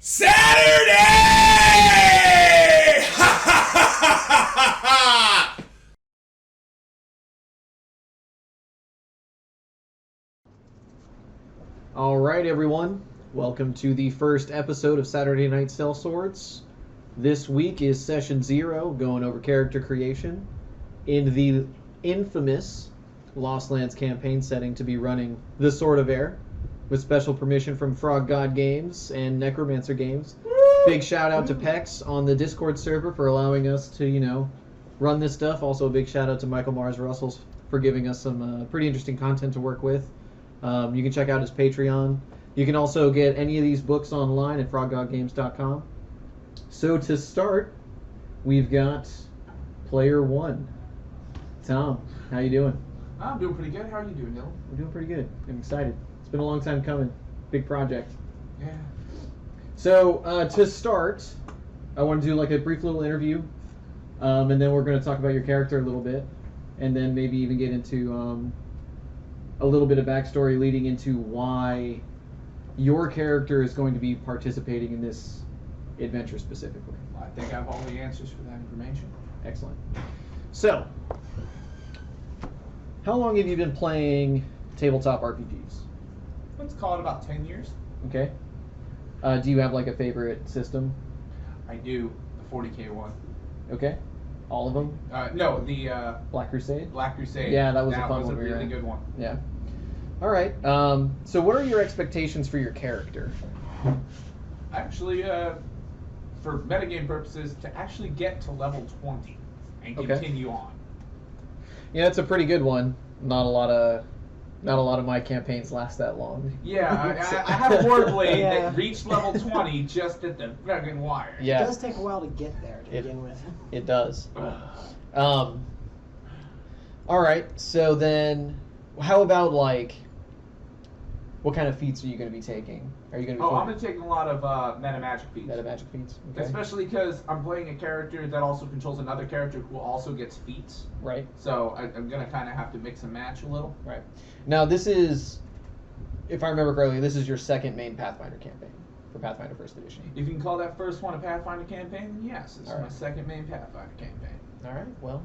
Saturday! All right, everyone. Welcome to the first episode of Saturday Night Sellswords. This week is session 0, going over character creation in the infamous Lost Lands campaign setting to be running The Sword of Air with special permission from Frog God Games and Necromancer Games. Big shout out to Pex on the Discord server for allowing us to, run this stuff. Also a big shout out to Michael Mars Russells for giving us some pretty interesting content to work with. You can check out his Patreon. You can also get any of these books online at froggodgames.com. So to start, we've got player 1. Tom, how you doing? I'm doing pretty good. How are you doing, Neil? I'm doing pretty good. I'm excited. It's been a long time coming. Big project. Yeah. So to start, I want to do like a brief little interview, and then we're going to talk about your character a little bit, and then maybe even get into a little bit of backstory leading into why your character is going to be participating in this adventure specifically. I think I have all the answers for that information. Excellent. So, how long have you been playing tabletop RPGs? Let's call it about 10 years. Okay. Do you have like a favorite system? I do. The 40K one. Okay. All of them? No, the Black Crusade? Black Crusade. Yeah, that was a fun That was one a we really ran. good one. Yeah. All right. So what are your expectations for your character? Actually, for metagame purposes, to actually get to level 20 and continue on. Yeah, it's a pretty good one. Not a lot of my campaigns last that long. Yeah, I have a Warblade Yeah. that reached level 20 just at the friggin' wire. Yeah. It does take a while to get there to begin with. It does. All right. So then, how about like, what kind of feats are you going to be taking? Are you going to be? I'm going to take a lot of meta magic feats. Meta magic feats. Okay. Especially because I'm playing a character that also controls another character who also gets feats. Right. So I'm going to kind of have to mix and match a little. Right. Now this is, if I remember correctly, this is your second main Pathfinder campaign for Pathfinder First Edition. If you can call that first one a Pathfinder campaign, then yes, it's All my right. second main Pathfinder campaign. All right. Well,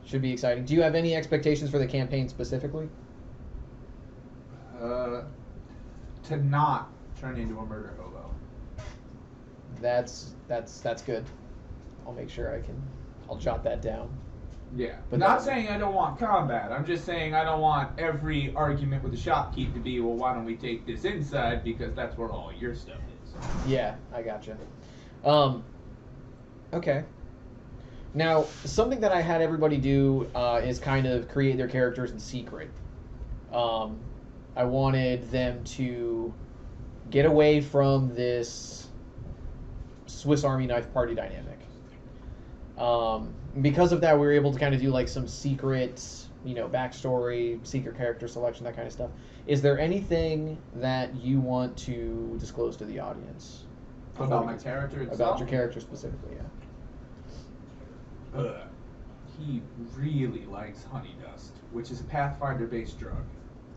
should be exciting. Do you have any expectations for the campaign specifically? To not turn into a murder hobo. That's good. I'll make sure I'll jot that down. Yeah. But Not that's- saying I don't want combat. I'm just saying I don't want every argument with the shopkeep to be, well, why don't we take this inside because that's where all your stuff is. Yeah, I gotcha. Okay. Now, something that I had everybody do is kind of create their characters in secret. I wanted them to get away from this Swiss Army knife party dynamic. Because of that, we were able to kind of do like some secret, backstory, secret character selection, that kind of stuff. Is there anything that you want to disclose to the audience? About my character itself? About your character specifically, yeah. He really likes honey dust, which is a Pathfinder-based drug.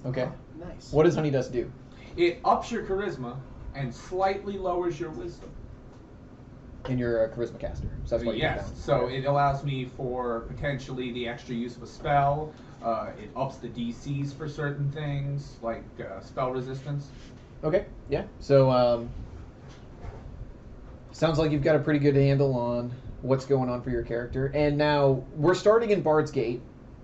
Okay. Nice. What does honey dust do? It ups your charisma and slightly lowers your wisdom. And you're a charisma caster, so that's why you Yes, do that. so it allows me for potentially the extra use of a spell. It ups the DCs for certain things, like spell resistance. Okay, yeah. So, sounds like you've got a pretty good handle on what's going on for your character. And now, we're starting in Bard's Gate,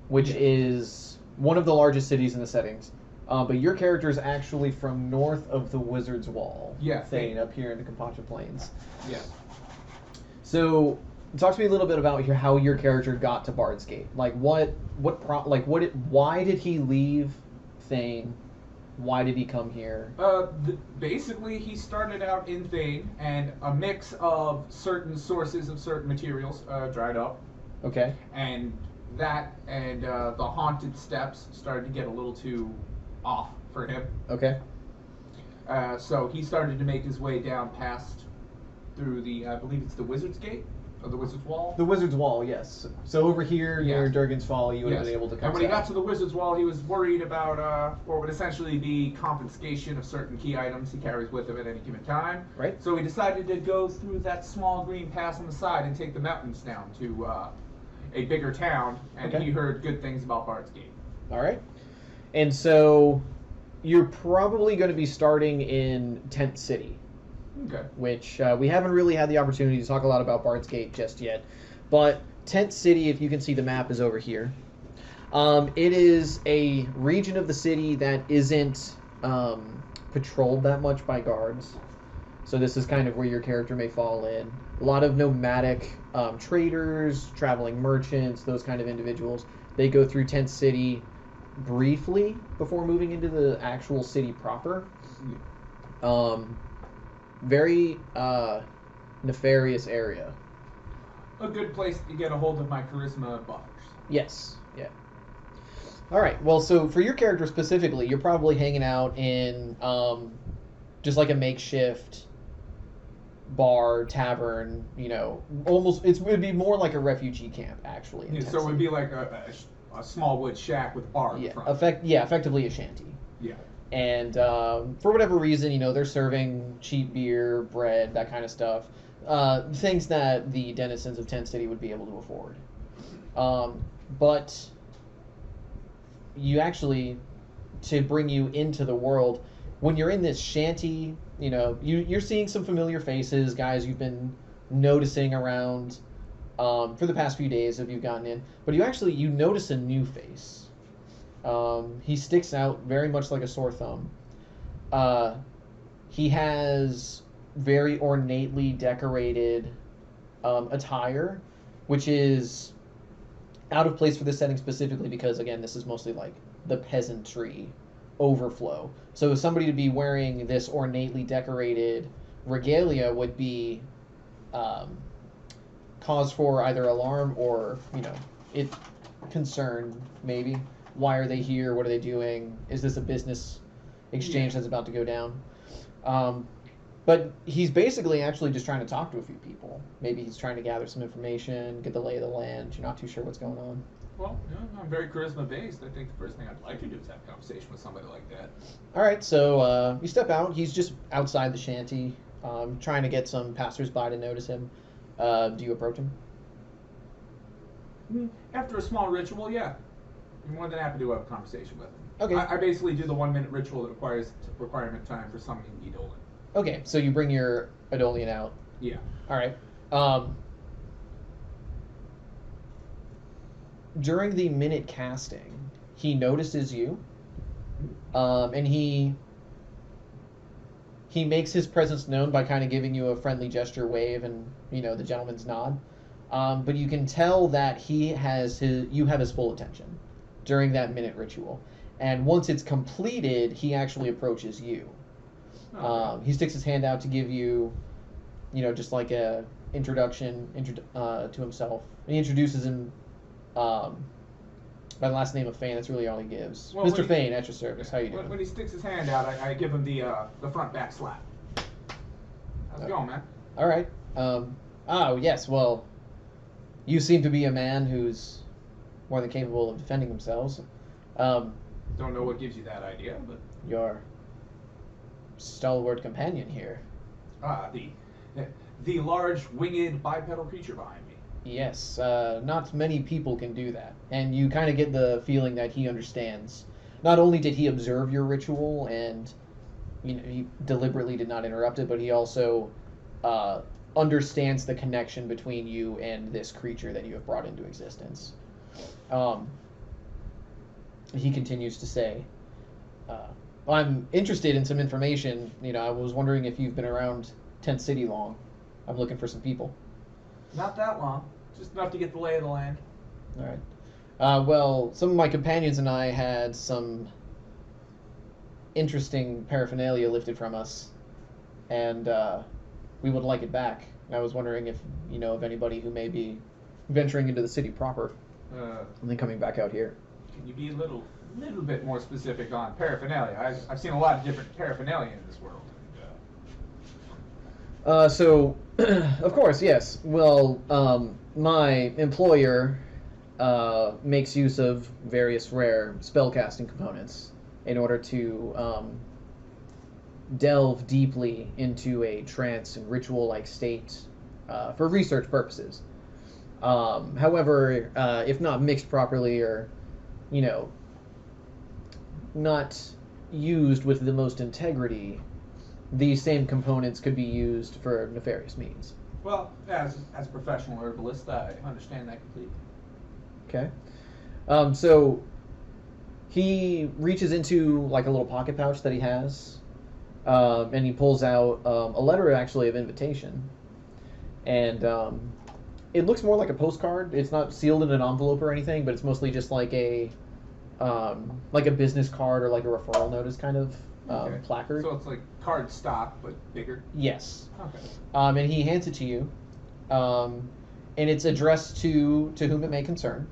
which is one of the largest cities in the settings. But your character is actually from north of the Wizard's Wall. Yeah. Thing up here in the Kamchatka Plains. Yes. So, talk to me a little bit about how your character got to Bard's Gate. Like, why did he leave Thane? Why did he come here? Basically, he started out in Thane, and a mix of certain sources of certain materials dried up. Okay. And that and the haunted steps started to get a little too off for him. Okay. So he started to make his way down through the, I believe it's the Wizard's Gate. Of the Wizard's Wall? The Wizard's Wall, yes. So over here near Yes. Durgan's Fall, you would have Yes. been able to come And when he got south. to the Wizard's Wall, he was worried about what would essentially be confiscation of certain key items he carries with him at any given time. Right. So he decided to go through that small green pass on the side and take the mountains down to a bigger town, and Okay. he heard good things about Bard's Gate. All right. And so you're probably going to be starting in Tent City, Okay. which we haven't really had the opportunity to talk a lot about Bard's Gate just yet. But Tent City, if you can see the map, is over here. It is a region of the city that isn't patrolled that much by guards. So this is kind of where your character may fall in. A lot of nomadic traders, traveling merchants, those kind of individuals. They go through Tent City briefly before moving into the actual city proper. Very nefarious area. A good place to get a hold of my charisma buffers. Yes. Yeah. All right. Well, so for your character specifically, you're probably hanging out in just like a makeshift bar, tavern. You know, almost it would be more like a refugee camp actually. in Yeah, so it Tennessee. would be like a small wood shack with a bar in yeah, the front. effectively a shanty. Yeah. And for whatever reason, you know, they're serving cheap beer, bread, that kind of stuff. Things that the denizens of Tent City would be able to afford. But you actually, to bring you into the world, when you're in this shanty, you know, you're seeing some familiar faces, guys you've been noticing around for the past few days as you've gotten in. But you notice a new face. He sticks out very much like a sore thumb. He has very ornately decorated attire, which is out of place for this setting specifically because, again, this is mostly like the peasantry overflow. So somebody to be wearing this ornately decorated regalia would be cause for either alarm or, you know, concern maybe. Why are they here? What are they doing? Is this a business exchange that's about to go down? But he's basically actually just trying to talk to a few people. Maybe he's trying to gather some information, get the lay of the land. You're not too sure what's going on. Well, I'm very charisma based. I think the first thing I'd like to do is have a conversation with somebody like that. All right, so you step out. He's just outside the shanty, trying to get some passersby to notice him. Do you approach him? After a small ritual, yeah. I'm more than happy to have a conversation with him. Okay. I basically do the 1 minute ritual that requires requirement time for summoning Eidolon. Okay, so you bring your Eidolon out. Yeah. All right. During the minute casting, he notices you, and he makes his presence known by kind of giving you a friendly gesture, wave, and you know the gentleman's nod. But you can tell that you have his full attention during that minute ritual, and once it's completed, he actually approaches you. Okay. He sticks his hand out to give you, you know, just like a introduction to himself. And he introduces him by the last name of Fane. That's really all he gives. Well, Mr. when he- Fane, at your service. How you doing? When he sticks his hand out, I give him the front back slap. How's it going, man? All right. Oh yes. Well, you seem to be a man who's more than capable of defending themselves. Don't know what gives you that idea, but Your stalwart companion here. the large winged bipedal creature behind me. Yes, not many people can do that. And you kind of get the feeling that he understands. Not only did he observe your ritual and he deliberately did not interrupt it, but he also understands the connection between you and this creature that you have brought into existence. He continues to say, I'm interested in some information. You know, I was wondering if you've been around Tent City long. I'm looking for some people. Not that long, just enough to get the lay of the land. All right. Well, some of my companions and I had some interesting paraphernalia lifted from us, and we would like it back. I was wondering if you know of anybody who may be venturing into the city proper and then coming back out here. Can you be a little bit more specific on paraphernalia? I've seen a lot of different paraphernalia in this world. So, of course, yes. Well, my employer makes use of various rare spellcasting components in order to delve deeply into a trance and ritual-like state for research purposes. However, if not mixed properly or, you know, not used with the most integrity, these same components could be used for nefarious means. Well, as a professional herbalist, I understand that completely. Okay. So he reaches into like a little pocket pouch that he has, and he pulls out a letter actually of invitation, and it looks more like a postcard. It's not sealed in an envelope or anything, but it's mostly just like a business card or like a referral notice kind of placard. So it's like card stock, but bigger? Yes. Okay. And he hands it to you, and it's addressed to whom it may concern.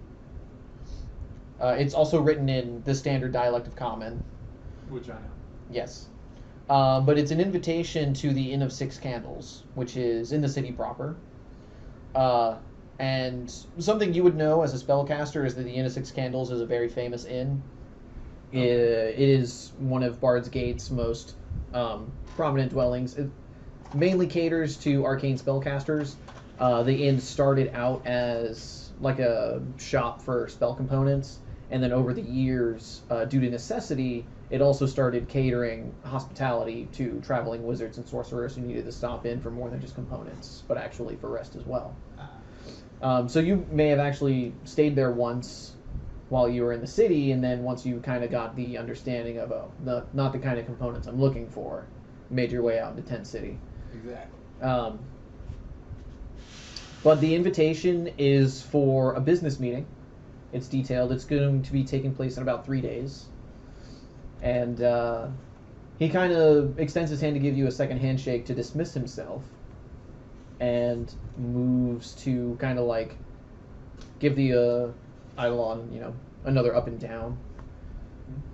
It's also written in the standard dialect of Common. Which I know. Yes. But it's an invitation to the Inn of Six Candles, which is in the city proper. And something you would know as a spellcaster is that the Inn of Six Candles is a very famous inn. Okay. It is one of Bard's Gate's most prominent dwellings. It mainly caters to arcane spellcasters. The inn started out as like a shop for spell components, and then over the years, due to necessity, it also started catering hospitality to traveling wizards and sorcerers who needed to stop in for more than just components, but actually for rest as well. So you may have actually stayed there once while you were in the city, and then once you kind of got the understanding of, not the kind of components I'm looking for, made your way out into Tent City. Exactly. But the invitation is for a business meeting. It's detailed. It's going to be taking place in about 3 days. And he kind of extends his hand to give you a second handshake to dismiss himself, and moves to kind of like give the Eidolon, another up and down,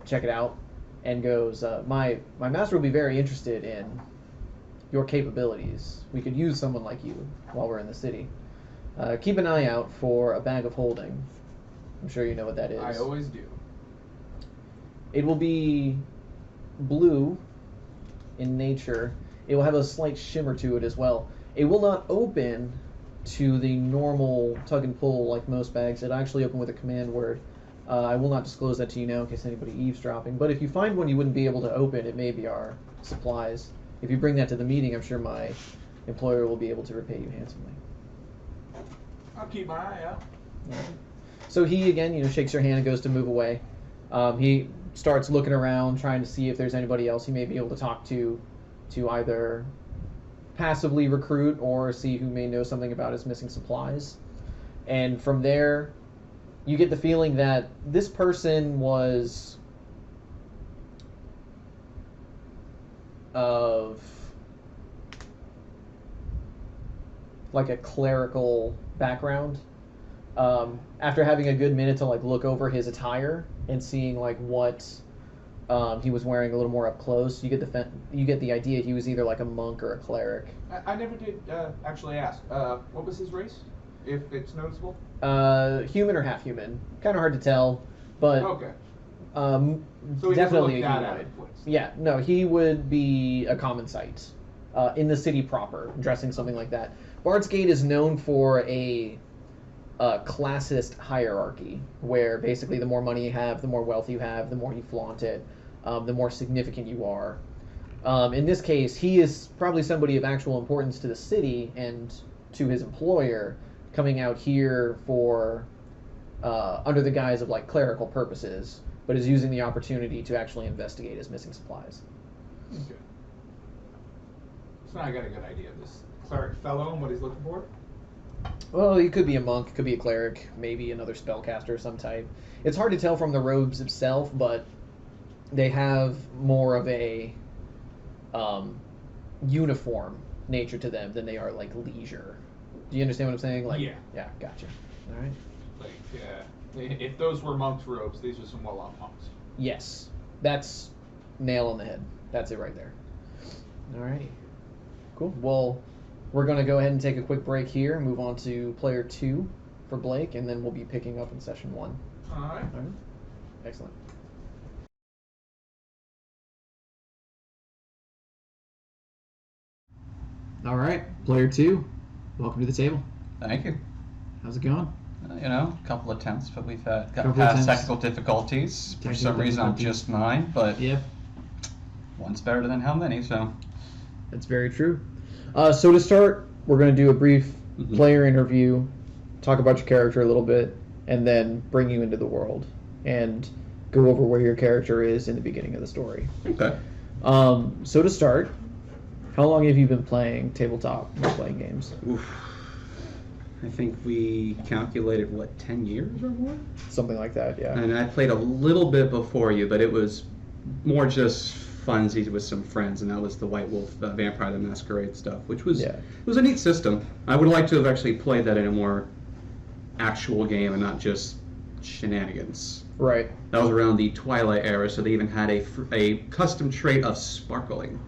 check it out, and goes, my master will be very interested in your capabilities. We could use someone like you while we're in the city. Keep an eye out for a bag of holding. I'm sure you know what that is. I always do. It will be blue in nature. It will have a slight shimmer to it as well. It will not open to the normal tug and pull like most bags. It'll actually open with a command word. I will not disclose that to you now in case anybody eavesdropping. But if you find one you wouldn't be able to open, it may be our supplies. If you bring that to the meeting, I'm sure my employer will be able to repay you handsomely. I'll keep my eye out. Yeah. So he, again, shakes your hand and goes to move away. He starts looking around, trying to see if there's anybody else he may be able to talk to either passively recruit or see who may know something about his missing supplies. And from there, you get the feeling that this person was of like a clerical background. After having a good minute to like look over his attire and seeing like what he was wearing a little more up close, you get the idea he was either like a monk or a cleric. I never did actually ask. What was his race, if it's noticeable? Human or half human, kind of hard to tell, but okay. So he definitely look a that humanoid. out of place. Yeah, no, he would be a common sight in the city proper, dressing something like that. Bard's Gate is known for a classist hierarchy, where basically the more money you have, the more wealth you have, the more you flaunt it, the more significant you are. In this case, he is probably somebody of actual importance to the city and to his employer, coming out here for under the guise of like clerical purposes, but is using the opportunity to actually investigate his missing supplies. Okay. So now I got a good idea of this cleric fellow and what he's looking for. Well, he could be a monk, could be a cleric, maybe another spellcaster of some type. It's hard to tell from the robes itself, but they have more of a uniform nature to them than they are like leisure. Do you understand what I'm saying? Like, yeah. Yeah, gotcha. All right. Like, if those were monks' robes, these are some well-off monks. Yes, that's nail on the head. That's it right there. All right. Cool. Well, we're going to go ahead and take a quick break here and move on to player 2 for Blake, and then we'll be picking up in session 1. All right. All right. Excellent. All right, player 2, welcome to the table. Thank you. How's it going? A couple attempts, but we've got Couple past attempts. technical difficulties. For some reason, I'm just 9, but Yep, one's better than how many, so. that's very true. So to start, we're going to do a brief player interview, talk about your character a little bit, and then bring you into the world and go over where your character is in the beginning of the story. Okay. So to start, how long have you been playing tabletop role-playing games? Oof. I think we calculated, 10 years or more? Something like that, yeah. And I played a little bit before you, but it was more just funsies with some friends, and that was the White Wolf Vampire the Masquerade stuff, which was Yeah. it was a neat system. I would like to have actually played that in a more actual game and not just shenanigans. Right. That was around the Twilight era, so they even had a custom trait of sparkling.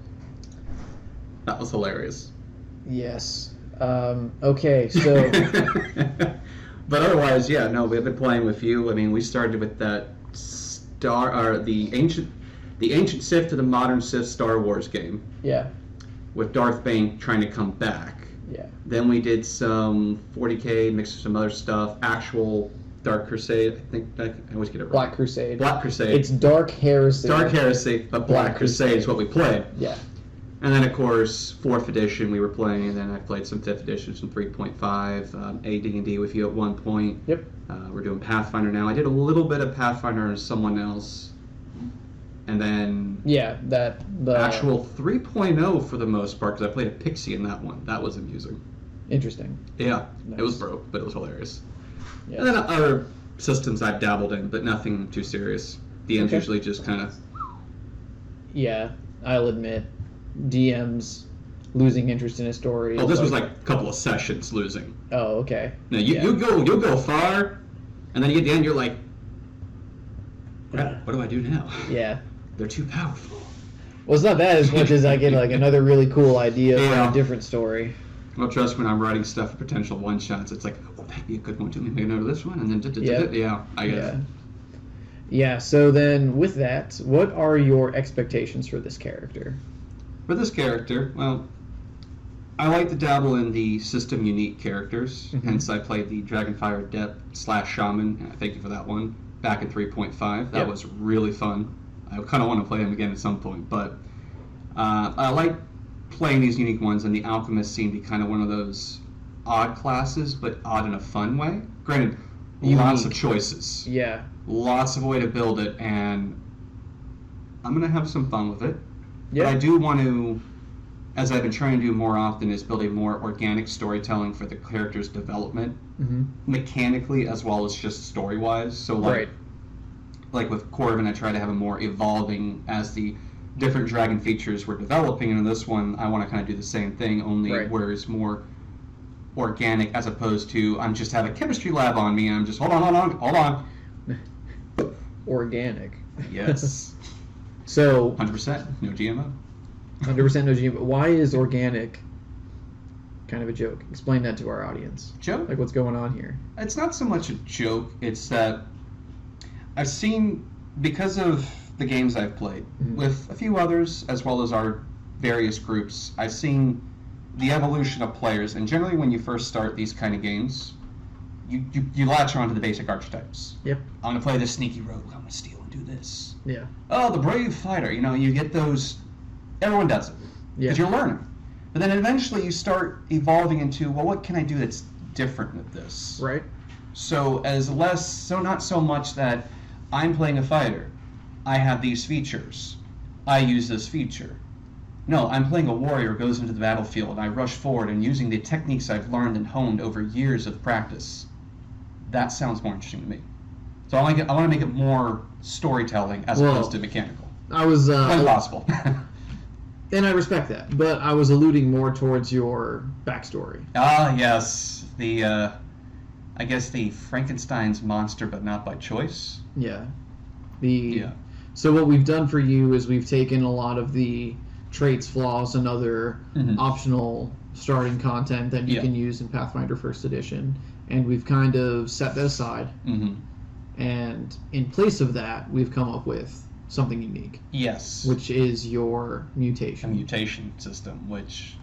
That was hilarious. Yes. Okay, so But otherwise, yeah, no, we've been playing with you. I mean, we started with that the ancient Sith to the modern Sith Star Wars game yeah, with Darth Bane trying to come back. yeah. Then we did some 40K mixed with some other stuff. Actual Dark Crusade. I think I always get it wrong. Black Crusade. Black Crusade. It's Dark Heresy. Dark Heresy, but Black Crusade is what we played. Yeah. And then, of course, 4th edition we were playing, and then I played some 5th edition, some 3.5, AD&D with you at one point. Yep. We're doing Pathfinder now. I did a little bit of Pathfinder and someone else. And then Yeah, the actual 3.0 for the most part, because I played a Pixie in that one. That was amusing. Interesting. Yeah, Nice. It was broke, but it was hilarious. Yes. And then other systems I've dabbled in, but nothing too serious. DMs Okay. usually just kind of... Yeah, I'll admit, DMs losing interest in a story. Oh, this was like a couple of sessions losing. Oh, okay. No, Yeah. you'll go far, and then you get to the end, you're like, what do I do now? Yeah. They're too powerful. Well, it's not that as much as I get like another really cool idea for Yeah. a different story. Well, trust me, when I'm writing stuff for potential one-shots, it's like, oh, that'd be a good one too. Maybe another this one, and then yeah, I get it. Yeah, so then with that, what are your expectations for this character? For this character, well, I like to dabble in the system unique characters, hence I played the Dragonfire Adept / Shaman, and I thank you for that one, back in 3.5. That Yep. was really fun. I kind of want to play him again at some point, but I like playing these unique ones, and the Alchemist seemed to be kind of one of those odd classes, but odd in a fun way. Granted, lots of Unique. choices. Yeah. Lots of way to build it, and I'm going to have some fun with it. Yeah. But I do want to, as I've been trying to do more often, is build a more organic storytelling for the character's development, mechanically as well as just story-wise. So like with Corvin, I try to have a more evolving as the different dragon features we're developing, and in this one, I want to kind of do the same thing, only where it's more organic as opposed to I'm just have a chemistry lab on me and I'm just hold on. Organic. Yes. So 100%, no GMO. 100% no GM. Why is organic kind of a joke? Explain that to our audience. Joke? Like what's going on here? It's not so much a joke, it's that I've seen, because of the games I've played, with a few others, as well as our various groups, I've seen the evolution of players, and generally when you first start these kind of games, you latch on to the basic archetypes. Yep. I'm going to play this sneaky rogue, I'm going to steal and do this. Yeah. Oh, the brave fighter, you get those, everyone does it, because you're learning. But then eventually you start evolving into, well, what can I do that's different with this? Right. So not so much that I'm playing a fighter, I have these features, I use this feature. No, I'm playing a warrior who goes into the battlefield, and I rush forward and using the techniques I've learned and honed over years of practice. That sounds more interesting to me. So I want to make it more storytelling as opposed to mechanical. I was When possible. and I respect that, but I was alluding more towards your backstory. Ah, yes. I guess the Frankenstein's monster, but not by choice. Yeah. So what we've done for you is we've taken a lot of the traits, flaws, and other optional starting content that you can use in Pathfinder First Edition, and we've kind of set that aside. And in place of that, we've come up with something unique. Yes. Which is your mutation. A mutation system, which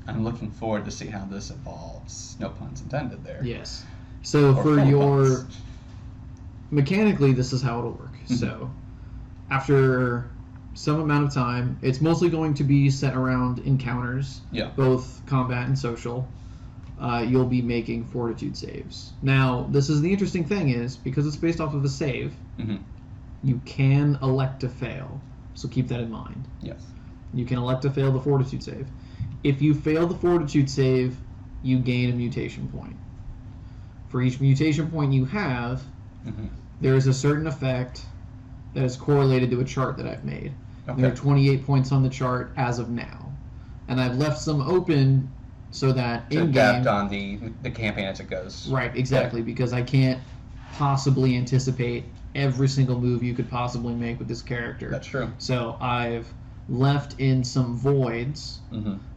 I'm looking forward to see how this evolves. No puns intended there. Yes. So Or for full your... puns. Mechanically, this is how it'll work. So after some amount of time, it's mostly going to be set around encounters, both combat and social. You'll be making fortitude saves. Now, this is the interesting thing is, because it's based off of a save, you can elect to fail. So keep that in mind. Yes. You can elect to fail the fortitude save. If you fail the fortitude save, you gain a mutation point. For each mutation point you have, there is a certain effect that is correlated to a chart that I've made. Okay. There are 28 points on the chart as of now. And I've left some open so that To in-game... adapt on the campaign as it goes. Right, exactly, because I can't possibly anticipate every single move you could possibly make with this character. That's true. So I've left in some voids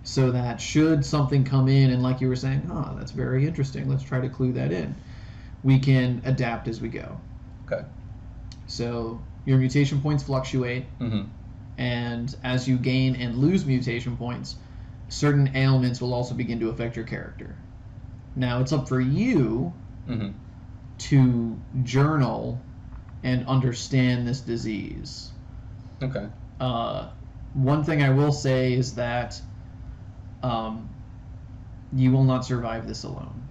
so that should something come in and, like you were saying, that's very interesting, let's try to clue that in, we can adapt as we go. Okay. So your mutation points fluctuate, and as you gain and lose mutation points, certain ailments will also begin to affect your character. Now it's up for you to journal and understand this disease. Okay. One thing I will say is that you will not survive this alone.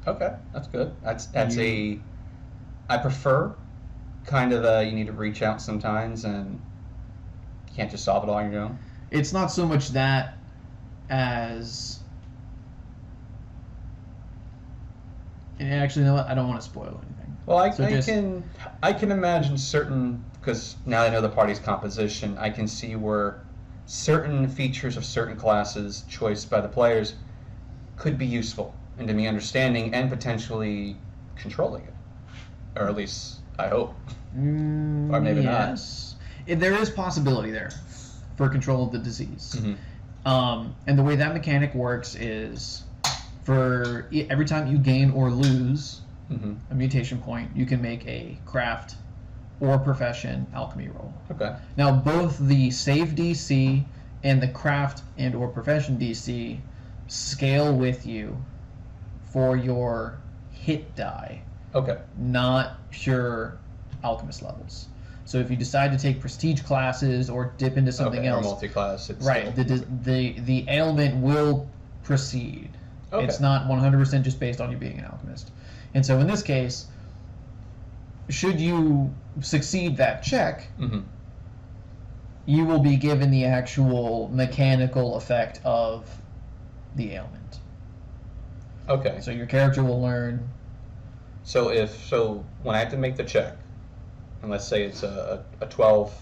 Okay, that's good. I prefer kind of you need to reach out sometimes and you can't just solve it all on your own. It's not so much that as... And actually, you know what? I don't want to spoil anything. Well, I can imagine certain, because now I know the party's composition, I can see where certain features of certain classes choiced by the players could be useful into me understanding and potentially controlling it. Or at least, I hope. Or maybe not. There is possibility there for control of the disease. And the way that mechanic works is for every time you gain or lose a mutation point, you can make a craft or profession alchemy roll. Okay. Now, both the save DC and the craft and or profession DC scale with you for your hit die. Okay. Not pure alchemist levels. So if you decide to take prestige classes or dip into something else, or multi-class, it's right? still... The ailment will proceed. Okay. It's not 100% just based on you being an alchemist. And so in this case, should you succeed that check, you will be given the actual mechanical effect of the ailment. Okay. So your character will learn. So when I have to make the check, and let's say it's a 12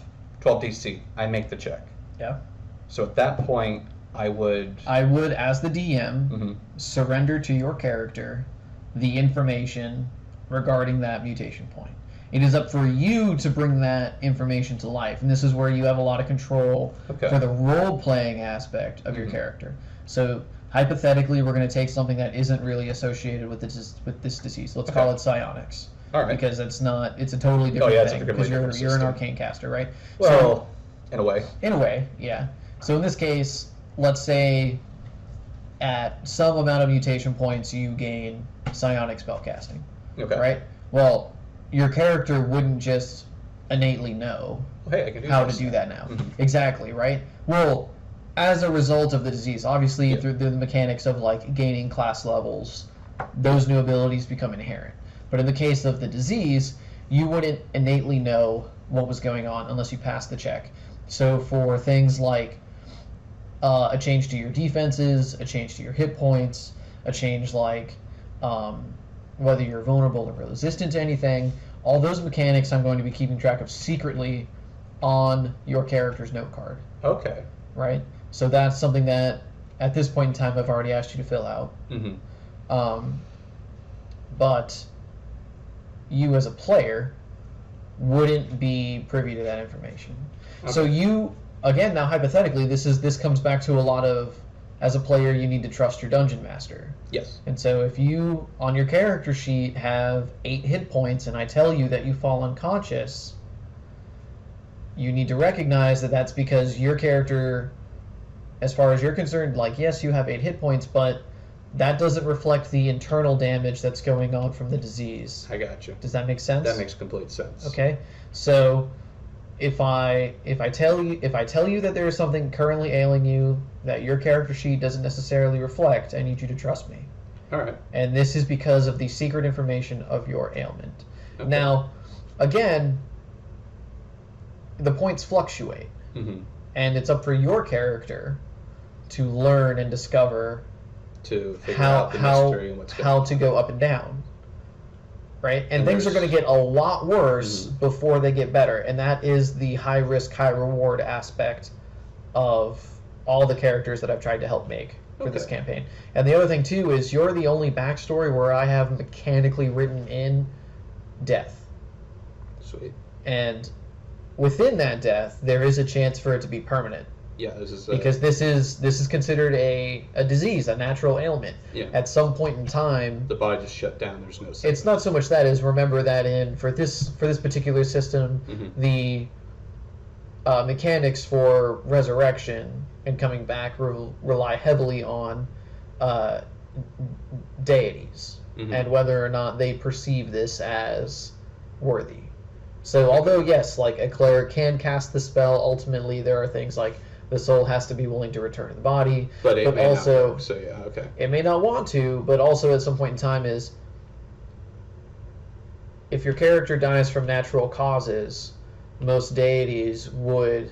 DC, I make the check. Yeah. So at that point, I would, as the DM, surrender to your character the information regarding that mutation point. It is up for you to bring that information to life, and this is where you have a lot of control for the role-playing aspect of your character. So hypothetically, we're going to take something that isn't really associated with this disease. Let's call it psionics. All right. Because it's a totally different thing. Because you're an arcane caster, right? Well, in a way. In a way, yeah. So in this case, let's say at some amount of mutation points you gain psionic spellcasting. Okay. Right? Well, your character wouldn't just innately know I can do how to do that now. Exactly, right? Well, as a result of the disease, obviously through the mechanics of like gaining class levels, those new abilities become inherent. But in the case of the disease, you wouldn't innately know what was going on unless you passed the check. So for things like a change to your defenses, a change to your hit points, a change like whether you're vulnerable or resistant to anything, all those mechanics I'm going to be keeping track of secretly on your character's note card. Okay. Right? So that's something that at this point in time I've already asked you to fill out. But you as a player wouldn't be privy to that information. So you again, now hypothetically, this comes back to a lot of, as a player, you need to trust your dungeon master. Yes. And so if you, on your character sheet, have 8 hit points and I tell you that you fall unconscious, you need to recognize that that's because your character, as far as you're concerned, like, yes, you have 8 hit points, but that doesn't reflect the internal damage that's going on from the disease. I got you. Does that make sense? That makes complete sense. Okay. So if I tell you that there is something currently ailing you that your character sheet doesn't necessarily reflect, I need you to trust me. All right. And this is because of the secret information of your ailment. Okay. Now, again, the points fluctuate, and it's up for your character to learn and discover to figure out the mystery and what's going how on. to go up and down. Right? And things are there's- going to get a lot worse before they get better. And that is the high risk, high reward aspect of all the characters that I've tried to help make for this Okay. campaign. And the other thing, too, is you're the only backstory where I have mechanically written in death. Sweet. And within that death, there is a chance for it to be permanent. Yeah, this is Because this is considered a disease, a natural ailment. Yeah. At some point in time, the body just shut down. There's no. it's not so much that is, remember that for this particular system, the mechanics for resurrection and coming back rely heavily on deities and whether or not they perceive this as worthy. So although yes, like a cleric can cast the spell, ultimately there are things like the soul has to be willing to return to the body, But it may also not work, so yeah, okay. it may not want to, but also at some point in time is if your character dies from natural causes, most deities would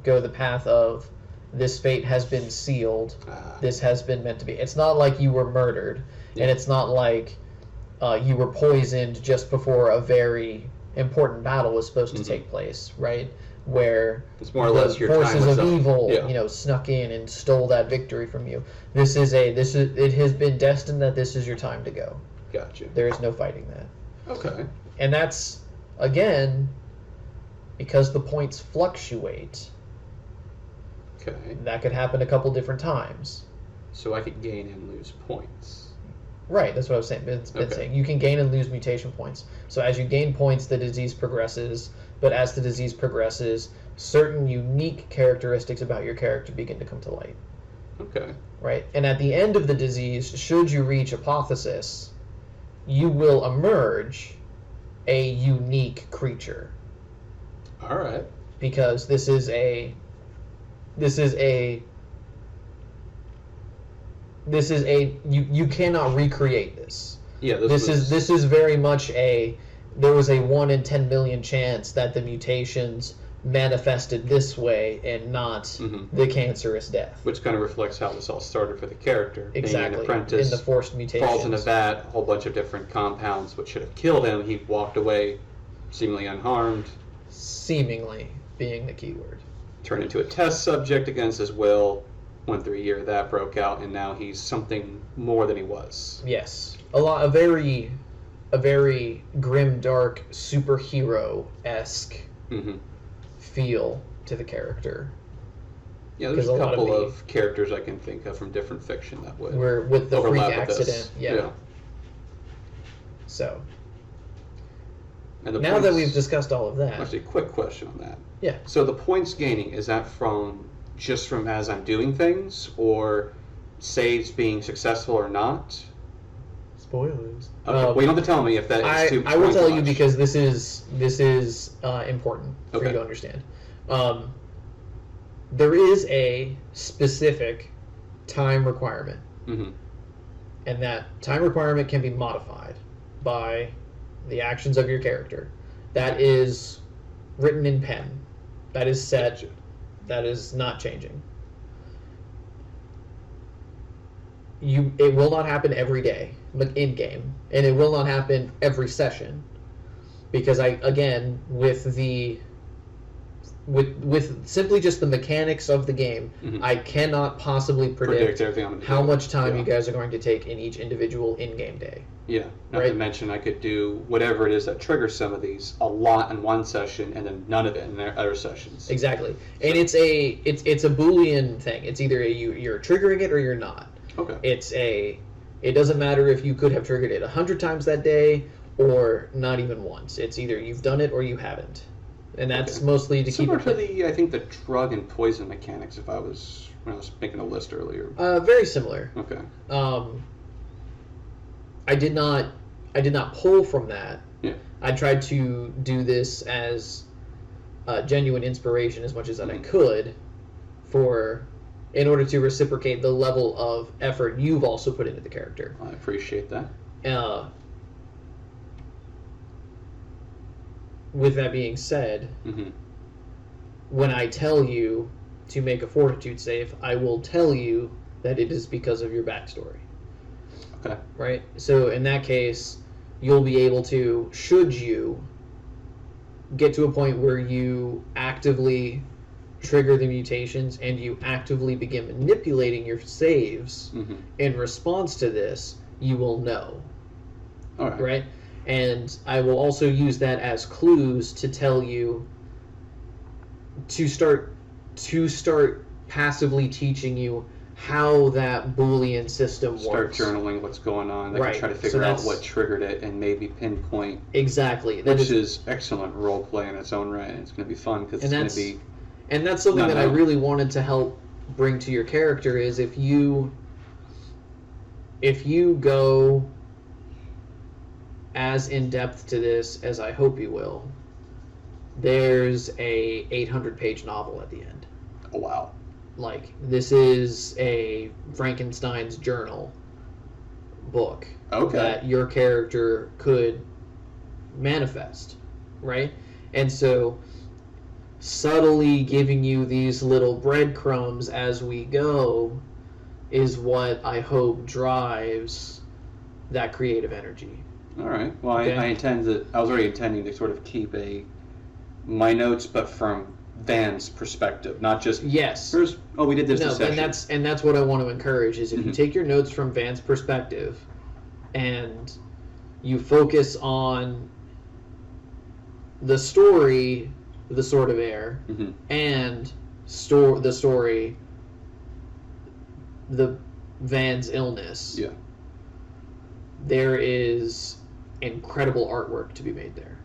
go the path of this fate has been sealed, this has been meant to be. It's not like you were murdered, and it's not like you were poisoned just before a very important battle was supposed to take place, right? Where it's more or less your time forces was of up. evil, Yeah. snuck in and stole that victory from you. It has been destined that this is your time to go. Gotcha. There is no fighting that. Okay. And that's, again, because the points fluctuate. Okay. That could happen a couple different times. So I could gain and lose points. Right, that's what I was saying. It's been Okay. saying. You can gain and lose mutation points. So as you gain points, the disease progresses. But as the disease progresses, certain unique characteristics about your character begin to come to light. Okay. Right? And at the end of the disease, should you reach apotheosis, you will emerge a unique creature. All right. Because this is a you cannot recreate this. Yeah. This is very much there was a 1 in 10 million chance that the mutations manifested this way and not the cancerous death. Which kind of reflects how this all started for the character. Exactly. Being an apprentice, in the forced mutations. falls in a vat, a whole bunch of different compounds which should have killed him. He walked away seemingly unharmed. Seemingly being the key word. Turned into a test subject against his will. Went through a year, that broke out, and now he's something more than he was. Yes. A very grim, dark, superhero-esque feel to the character. Yeah, there's 'Cause a a lot of couple the- of characters I can think of from different fiction that would Where with the freak overlap with accident, this. yeah. So And the now points, that we've discussed all of that, actually, quick question on that. yeah. So the points gaining, is that just from as I'm doing things, or saves being successful or not? Spoilers. Okay, well, you don't have to tell me if that is too I will tell you much. because this is important for Okay. you to understand. There is a specific time requirement, and that time requirement can be modified by the actions of your character. That is written in pen. That is set. Gotcha. That is not changing. It will not happen every day, but in game, and it will not happen every session, because with the with simply just the mechanics of the game, I cannot possibly predict everything I'm gonna how do. much time you guys are going to take in each individual in-game day. Yeah, not to mention I could do whatever it is that triggers some of these a lot in one session and then none of it in their other sessions. Exactly, and it's a Boolean thing. It's either you're triggering it or you're not. Okay. It doesn't matter if you could have triggered it 100 times that day or not even once. It's either you've done it or you haven't, and that's mostly to Similar keep it. to I think the drug and poison mechanics. When I was making a list earlier. Very similar. Okay. I did not pull from that. Yeah. I tried to do this as genuine inspiration as much as that I could, in order to reciprocate the level of effort you've also put into the character. I appreciate that. With that being said, when I tell you to make a fortitude save, I will tell you that it is because of your backstory. Okay. Right? So in that case, you'll be able to, should you get to a point where you actively trigger the mutations and you actively begin manipulating your saves in response to this, you will know. All right. Right? And I will also use that as clues to tell you to start passively teaching you how that Boolean system works. Start journaling what's going on. Right. Can try to figure out what triggered it and maybe pinpoint. Exactly. Which is excellent role play in its own right. It's going to be fun because it's going to be. And that's something that I really wanted to help bring to your character is if you go as in depth to this as I hope you will, there's a 800-page novel at the end. Oh wow. Like, this is a Frankenstein's journal book that your character could manifest, right? And so subtly giving you these little breadcrumbs as we go is what I hope drives that creative energy. All right. Well, I was already intending to sort of keep my notes, but from Van's perspective, not just we did this. No, and that's what I want to encourage is if you take your notes from Van's perspective, and you focus on the story, The Sword of Air, and the story, the Van's illness. Yeah. There is incredible artwork to be made there,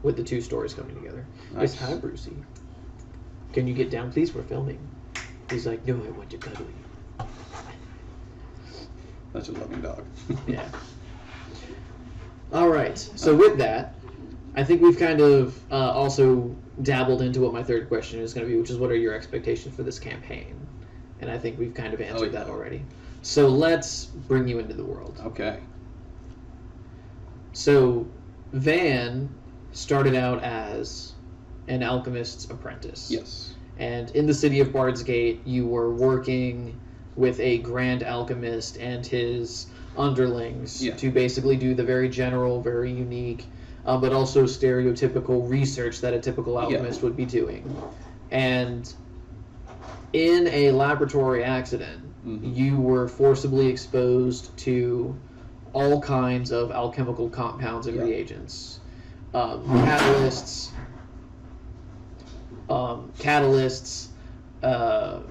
with the two stories coming together. Nice. Yes, hi, Brucey. Can you get down, please? We're filming. He's like, no, I want to cuddle you. That's a loving dog. Yeah. All right. So with that, I think we've kind of also dabbled into what my third question is going to be, which is what are your expectations for this campaign? And I think we've kind of answered that already. So let's bring you into the world. Okay. So Van started out as an alchemist's apprentice. Yes. And in the city of Bard's Gate, you were working with a grand alchemist and his underlings to basically do the very general, very unique, but also stereotypical research that a typical alchemist would be doing. And in a laboratory accident, you were forcibly exposed to all kinds of alchemical compounds and reagents. Catalysts,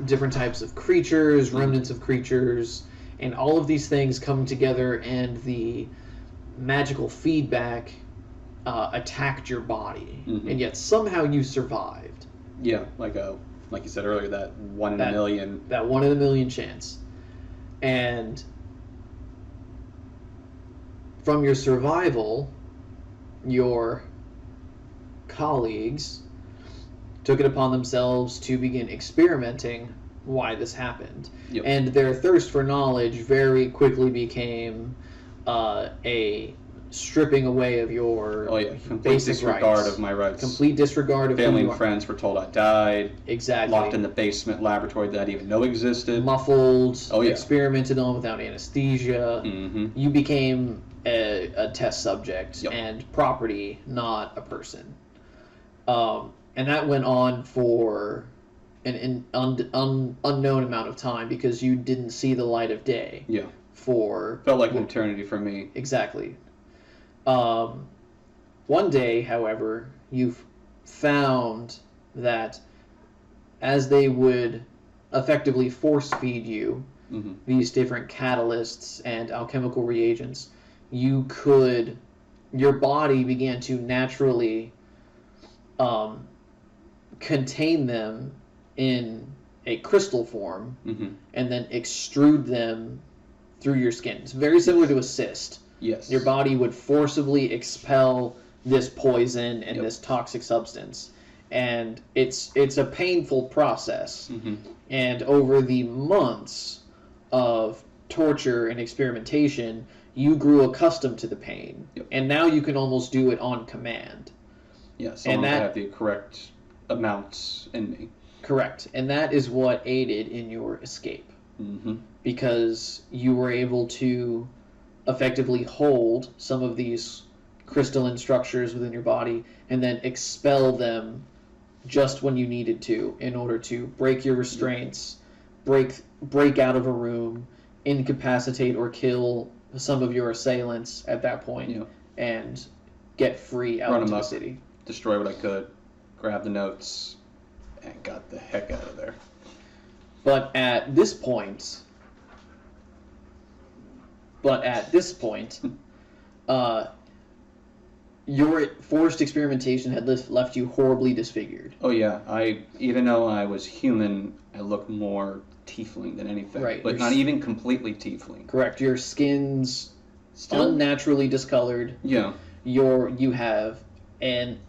different types of creatures, remnants of creatures, and all of these things come together, and the magical feedback attacked your body, and yet somehow you survived. Yeah, like you said earlier, that one in a million. That 1 in a million chance. And from your survival, your colleagues took it upon themselves to begin experimenting why this happened. And their thirst for knowledge very quickly became a stripping away of your complete disregard rights. Of my rights. Complete disregard of family and friends were told I died. Exactly. Locked in the basement laboratory that I didn't even know existed. Muffled. Experimented on without anesthesia. You became a test subject and property, not a person. And that went on for an unknown amount of time because you didn't see the light of day. Yeah. Felt like an eternity for me. Exactly. One day, however, you've found that as they would effectively force feed you these different catalysts and alchemical reagents, your body began to naturally contain them in a crystal form and then extrude them through your skin. It's very similar to a cyst. Yes. Your body would forcibly expel this poison and this toxic substance. And it's a painful process. And over the months of torture and experimentation, you grew accustomed to the pain. And now you can almost do it on command. Yeah, so I have the correct amounts in me. Correct. And that is what aided in your escape. Because you were able to effectively hold some of these crystalline structures within your body and then expel them just when you needed to in order to break your restraints, break out of a room, incapacitate or kill some of your assailants at that point, and get free out into the city. Destroy what I could, grab the notes, and got the heck out of there. But at this point, your forced experimentation had left you horribly disfigured. Oh yeah, even though I was human, I looked more tiefling than anything. Right, but not even completely tiefling. Correct. Your skin's still unnaturally discolored. Yeah. You have an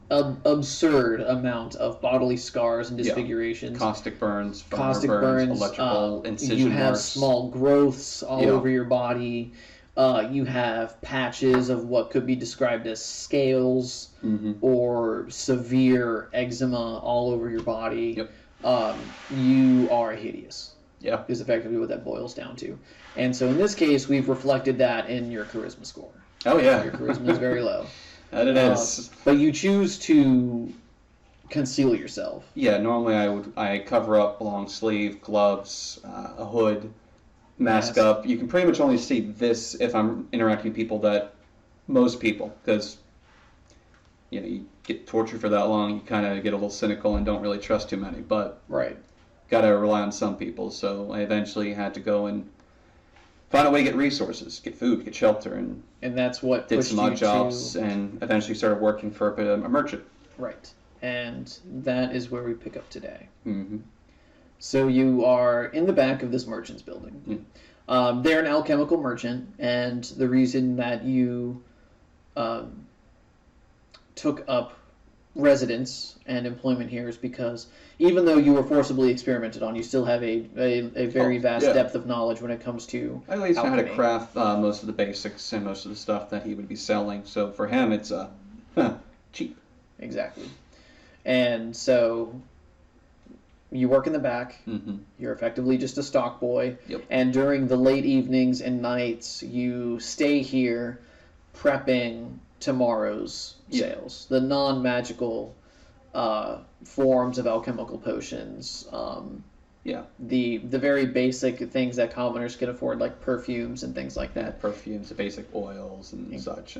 absurd amount of bodily scars and disfigurations. Caustic burns, electrical incision You have marks. Small growths all over your body. You have patches of what could be described as scales or severe eczema all over your body. You are hideous. Yeah. Is effectively what that boils down to. And so in this case, we've reflected that in your charisma score. Oh, yeah. Your charisma is very low. That it is. But you choose to conceal yourself. Yeah, normally I cover up long sleeve, gloves, a hood, mask up. You can pretty much only see this if I'm interacting with people most people, because you get tortured for that long, you kind of get a little cynical and don't really trust too many. But got to rely on some people. So I eventually had to go and find a way to get resources, get food, get shelter, and that's what did pushed some odd you jobs, and eventually started working for a merchant. Right, and that is where we pick up today. So you are in the back of this merchant's building. They're an alchemical merchant, and the reason that you took up residence and employment here is because even though you were forcibly experimented on, you still have a very vast depth of knowledge when it comes to I at least know how to alchemy. craft most of the basics and most of the stuff that he would be selling. So for him, it's cheap. Exactly. And so you work in the back. You're effectively just a stock boy. And during the late evenings and nights, you stay here prepping tomorrow's sales. The non-magical forms of alchemical potions. The very basic things that commoners can afford, like perfumes and things like that. Perfumes, the basic oils and such.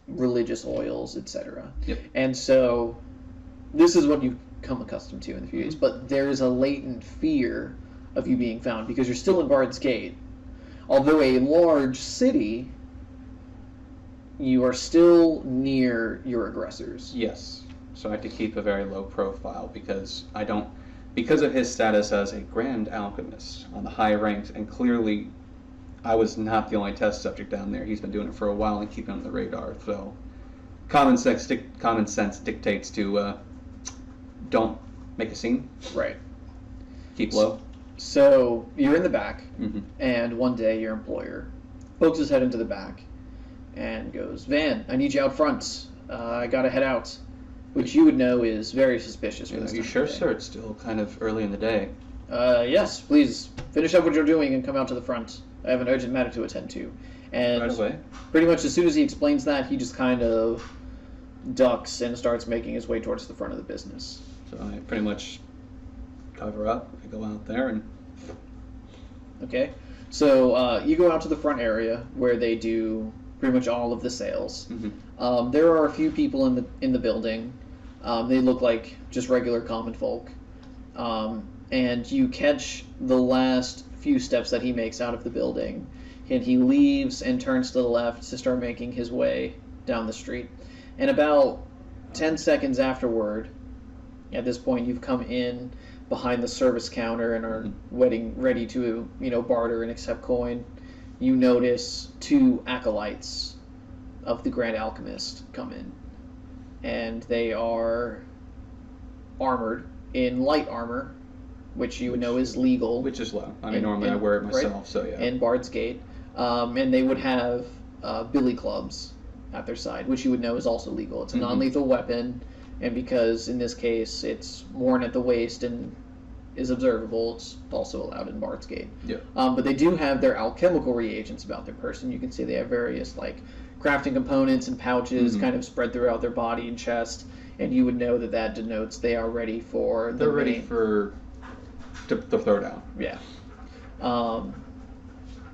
Religious oils, etc. And so this is what you've come accustomed to in the few days. But there is a latent fear of you being found because you're still in Bard's Gate. Although a large city, you are still near your aggressors. Yes. So I have to keep a very low profile because because of his status as a grand alchemist on the high ranks, and clearly I was not the only test subject down there. He's been doing it for a while and keeping on the radar. So common sense dictates to don't make a scene. Right. Keep low. So you're in the back, and one day your employer pokes his head into the back and goes, "Van, I need you out front. I gotta head out." Which you would know is very suspicious for this time Are you sure, of day. sir? It's still kind of early in the day. Yes, please finish up what you're doing and come out to the front. I have an urgent matter to attend to. And Right away. pretty much as soon as he explains that, he just kind of ducks and starts making his way towards the front of the business. So I pretty much cover up. I go out there and... Okay. So you go out to the front area where they do pretty much all of the sales. Mm-hmm. There are a few people in the building. They look like just regular common folk. And you catch the last few steps that he makes out of the building. And he leaves and turns to the left to start making his way down the street. And about 10 seconds afterward, at this point you've come in behind the service counter and are ready to, barter and accept coin. You notice two acolytes of the Grand Alchemist come in. And they are armored in light armor, which you would know is legal. Which is low. I mean, normally I wear it myself, right? so yeah. In Bard's Gate. And they would have billy clubs at their side, which you would know is also legal. It's a non-lethal weapon, and because in this case it's worn at the waist and is observable, it's also allowed in Bard's Gate. Yeah. But they do have their alchemical reagents about their person. You can see they have various crafting components and pouches kind of spread throughout their body and chest, and you would know that denotes they are ready for They're ready for to throw down. Yeah.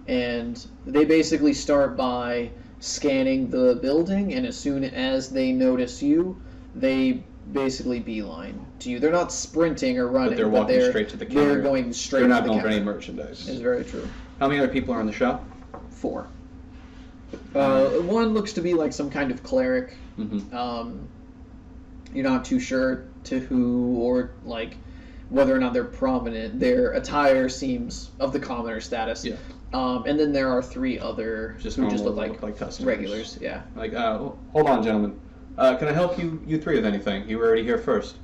And they basically start by scanning the building, and as soon as they notice you, they basically beeline to you. They're not sprinting or running, But they're walking straight to the counter. They're going straight They're to not the going for counter. any merchandise. It's very true. How many other people are in the shop? 4. One looks to be like some kind of cleric. Mm-hmm. You're not too sure to who or whether or not they're prominent. Their attire seems of the commoner status. Yeah. And then there are 3 other Just who just normal, look like customers. regulars. Yeah. Hold on, gentlemen. Can I help you 3 with anything? You were already here first.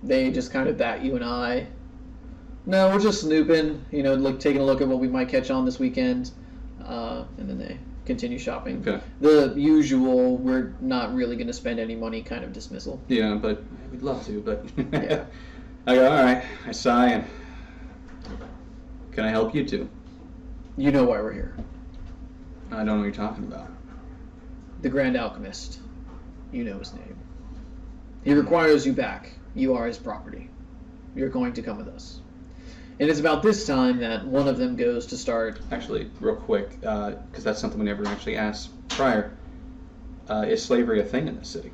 They just kind of bat you an eye. No, we're just snooping. Taking a look at what we might catch on this weekend. And then they continue shopping. Okay. The usual, we're not really going to spend any money kind of dismissal. Yeah, but we'd love to, but... Yeah. I go, alright. I sigh and... Can I help you 2? You know why we're here. I don't know what you're talking about. The Grand Alchemist. You know his name. He requires you back. You are his property. You're going to come with us. And it's about this time that one of them goes to start... Actually, real quick, because that's something we never actually asked prior. Is slavery a thing in this city?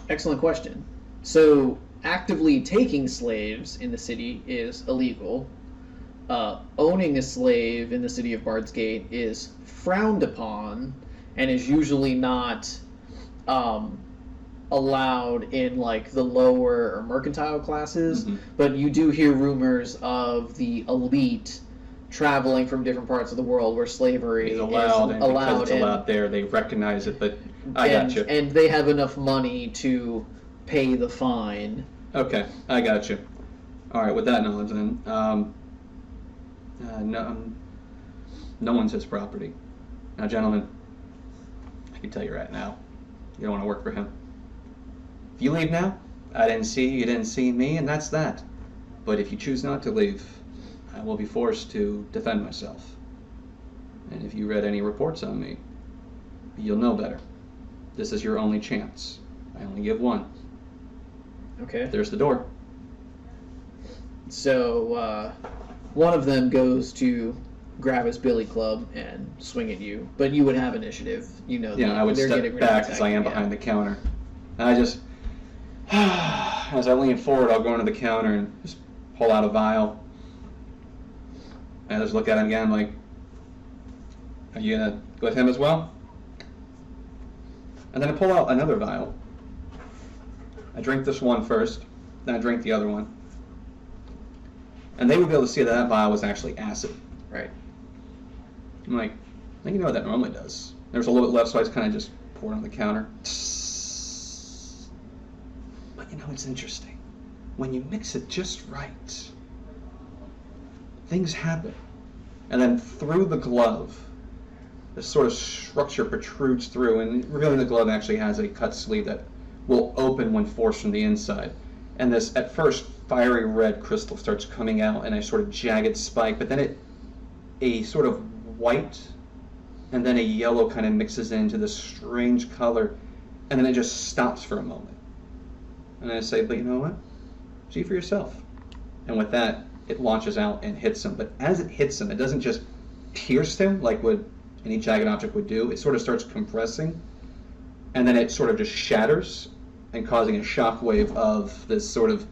Excellent question. So, actively taking slaves in the city is illegal. Owning a slave in the city of Bard's Gate is frowned upon and is usually not allowed in the lower or mercantile classes, but you do hear rumors of the elite traveling from different parts of the world where slavery It's allowed, is and allowed. because it's allowed there, they recognize it, but I got you. And they have enough money to pay the fine. Okay, I got you. Alright, with that knowledge then, no one's his property. Now, gentlemen, I can tell you right now, you don't want to work for him. If you leave now, I didn't see you, you didn't see me, and that's that. But if you choose not to leave, I will be forced to defend myself. And if you read any reports on me, you'll know better. This is your only chance. I only give one. Okay. There's the door. So, one of them goes to grab his billy club and swing at you, but you would have initiative. Yeah, I would they're step getting ready to back as I am attack you, behind the counter. And I just, as I lean forward, I'll go into the counter and just pull out a vial. And I just look at him again like, are you going to go with him as well? And then I pull out another vial. I drink this one first, then I drink the other one. And they would be able to see that that vial was actually acid. Right. I'm like, I think you know what that normally does. There's a little bit left, so I just kind of just pour it on the counter. But it's interesting. When you mix it just right, things happen. And then through the glove, this sort of structure protrudes through, and revealing the glove actually has a cut sleeve that will open when forced from the inside. And this, at first, fiery red crystal starts coming out in a sort of jagged spike, but then a sort of white and then a yellow kind of mixes into this strange color, and then it just stops for a moment. And I say, but you know what? See for yourself. And with that, it launches out and hits him. But as it hits him, it doesn't just pierce him like what any jagged object would do. It sort of starts compressing, and then it sort of just shatters and causing a shock wave of this sort of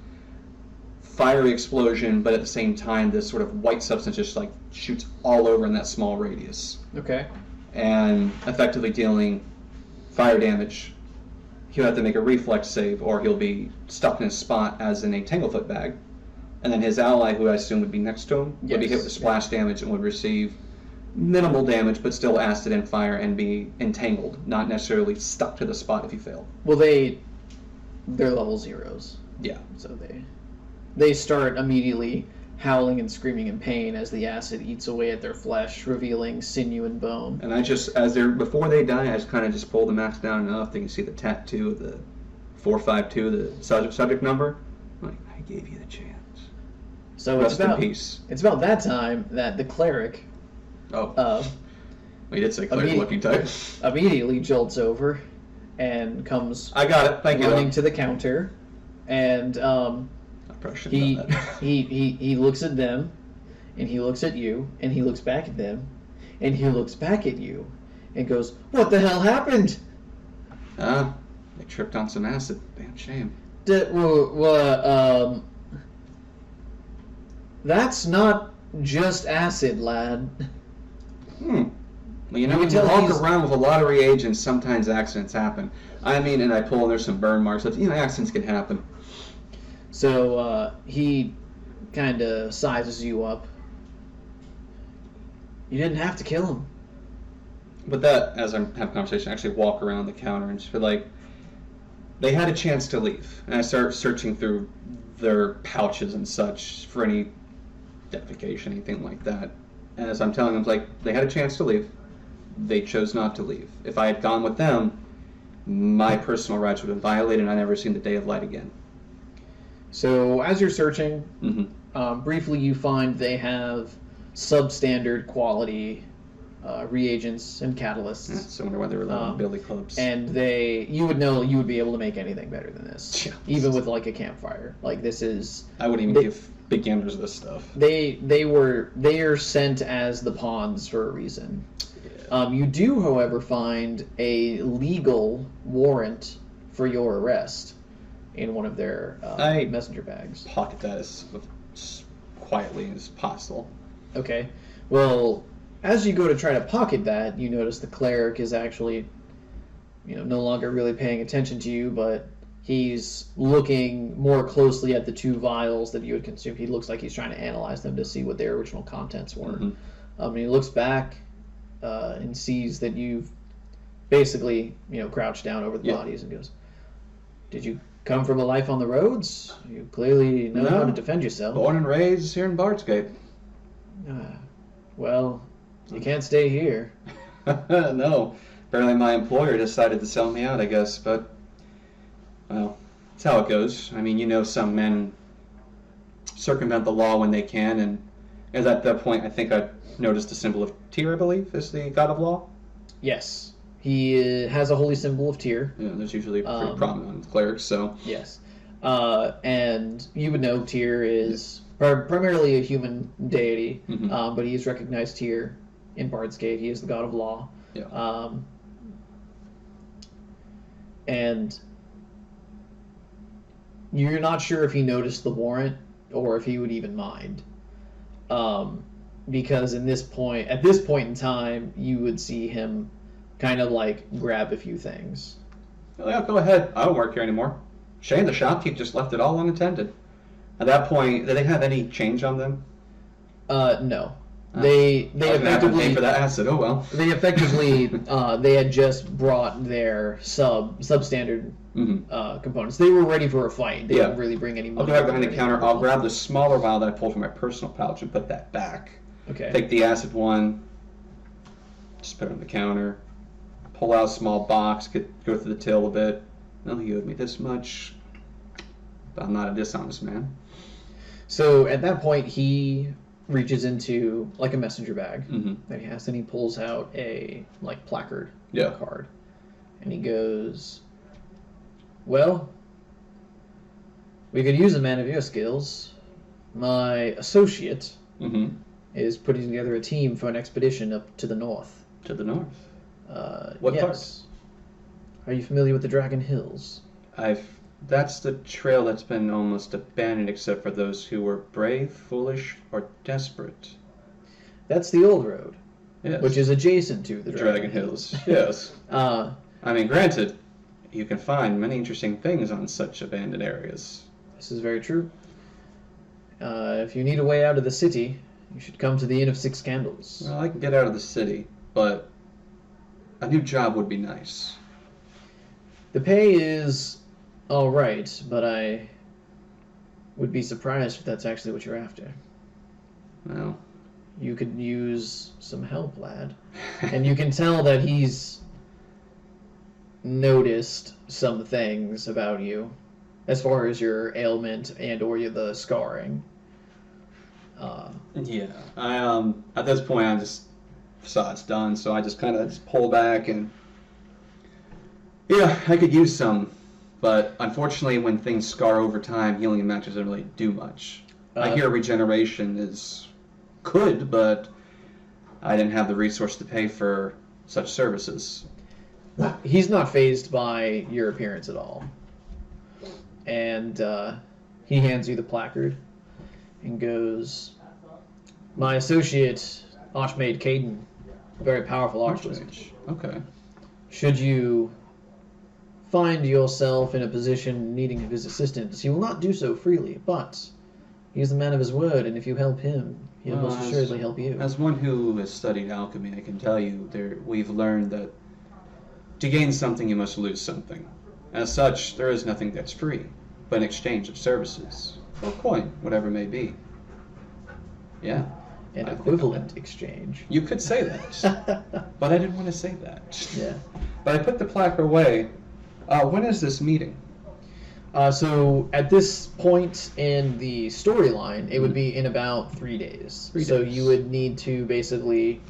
fiery explosion, but at the same time, this sort of white substance just like shoots all over in that small radius. Okay. And effectively dealing fire damage. He'll have to make a reflex save, or he'll be stuck in a spot as in a Tanglefoot bag. And then his ally, who I assume would be next to him, would be hit with splash damage and would receive minimal damage, but still acid and fire and be entangled, not necessarily stuck to the spot if you fail. Well, they're level 0s. Yeah. So they start immediately howling and screaming in pain as the acid eats away at their flesh, revealing sinew and bone. And I just, before they die, I just kind of just pull the max down enough. They can see the tattoo, the 452, the subject number. I'm like, I gave you the chance. So Rest in peace. It's about that time that the cleric We did say cleric-looking type. immediately jolts over and comes I got it. Thank you. running to the counter, and he looks at them, and he looks at you, and he looks back at them, and he looks back at you, and goes, "What the hell happened?" They tripped on some acid. Damn shame. That's not just acid, lad. Well, you know, You when can you tell walk he's- around with a lot of reagents, sometimes accidents happen. I mean, and I pull and there's some burn marks. You know, accidents can happen. So he kind of sizes you up. You didn't have to kill him. But that, as I'm having a conversation, I actually walk around the counter and just feel like they had a chance to leave. And I start searching through their pouches and such for any identification, anything like that. And as I'm telling them, like, they had a chance to leave. They chose not to leave. If I had gone with them, my personal rights would have been violated and I'd never seen the day of light again. So as you're searching, Mm-hmm. briefly you find they have substandard quality reagents and catalysts. Yeah, so I wonder why they were little billy clubs. And you would be able to make anything better than this. Yeah. Even with like a campfire. Like this is... I wouldn't even give beginners this stuff. They are sent as the pawns for a reason. Yeah. You do, however, find a legal warrant for your arrest in one of their messenger bags. Pocket that as quietly as possible. Okay. Well, as you go to try to pocket that, you notice the cleric is actually, no longer really paying attention to you, but he's looking more closely at the 2 vials that you had consumed. He looks like he's trying to analyze them to see what their original contents were. Mm-hmm. And he looks back and sees that you've basically, crouched down over the bodies and goes, "Did you come from a life on the roads? You clearly know how to defend yourself." Born and raised here in Bardscape. Well, you can't stay here. No. Apparently my employer decided to sell me out, I guess, but, well, that's how it goes. I mean, some men circumvent the law when they can, and at that point, I think I noticed the symbol of Tyr, I believe, is the god of law. Yes. He has a holy symbol of Tyr. Yeah, that's usually pretty prominent on clerics, so. Yes. And you would know Tyr is primarily a human deity, but he is recognized here in Bardscape. He is the god of law. Yeah. And you're not sure if he noticed the warrant or if he would even mind. Because at this point in time, you would see him kind of like grab a few things. Oh, yeah, go ahead. I don't work here anymore. Shane, the shopkeep, just left it all unattended. At that point, did they have any change on them? No. They effectively pay for that acid. Oh well. They effectively they had just brought their substandard components. They were ready for a fight. They didn't really bring any I'll money. go back behind the counter. I'll grab the smaller vial that I pulled from my personal pouch and put that back. Okay. Take the acid one. Just put it on the counter. Pull out a small box. Go through the till a bit. No, he owed me this much. But I'm not a dishonest man. So at that point, he reaches into like a messenger bag that he has, and he pulls out a placard card, and he goes, Well, we could use a man of your skills. My associate is putting together a team for an expedition up to the north. To the north? What yes. part? Are you familiar with the Dragon Hills? That's the trail that's been almost abandoned except for those who were brave, foolish, or desperate. That's the old road. Yes. Which is adjacent to the Dragon Hills. Yes. I mean, granted, you can find many interesting things on such abandoned areas. This is very true. If you need a way out of the city, you should come to the Inn of Six Candles. Well, I can get out of the city, but a new job would be nice. The pay is alright, but I would be surprised if that's actually what you're after. Well, you could use some help, lad. And you can tell that he's noticed some things about you as far as your ailment and or the scarring. Yeah. At this point, I just saw it's done, so I just kind of pull back and... Yeah, I could use some, but unfortunately when things scar over time, healing matches doesn't really do much. I hear regeneration is good, but I didn't have the resource to pay for such services. He's not fazed by your appearance at all. And he hands you the placard and goes, my associate, Archmage Caden, very powerful archmage. Okay. Should you find yourself in a position needing his assistance, he will not do so freely, but he's the man of his word, and if you help him, he'll most assuredly help you. As one who has studied alchemy, I can tell you we've learned that to gain something, you must lose something. As such, there is nothing that's free, but an exchange of services, or coin, whatever it may be. Yeah. An equivalent exchange. You could say that, but I didn't want to say that. Yeah. But I put the placard away. When is this meeting? So at this point in the storyline, it would be in about 3 days. 3 So days. you would need to basically,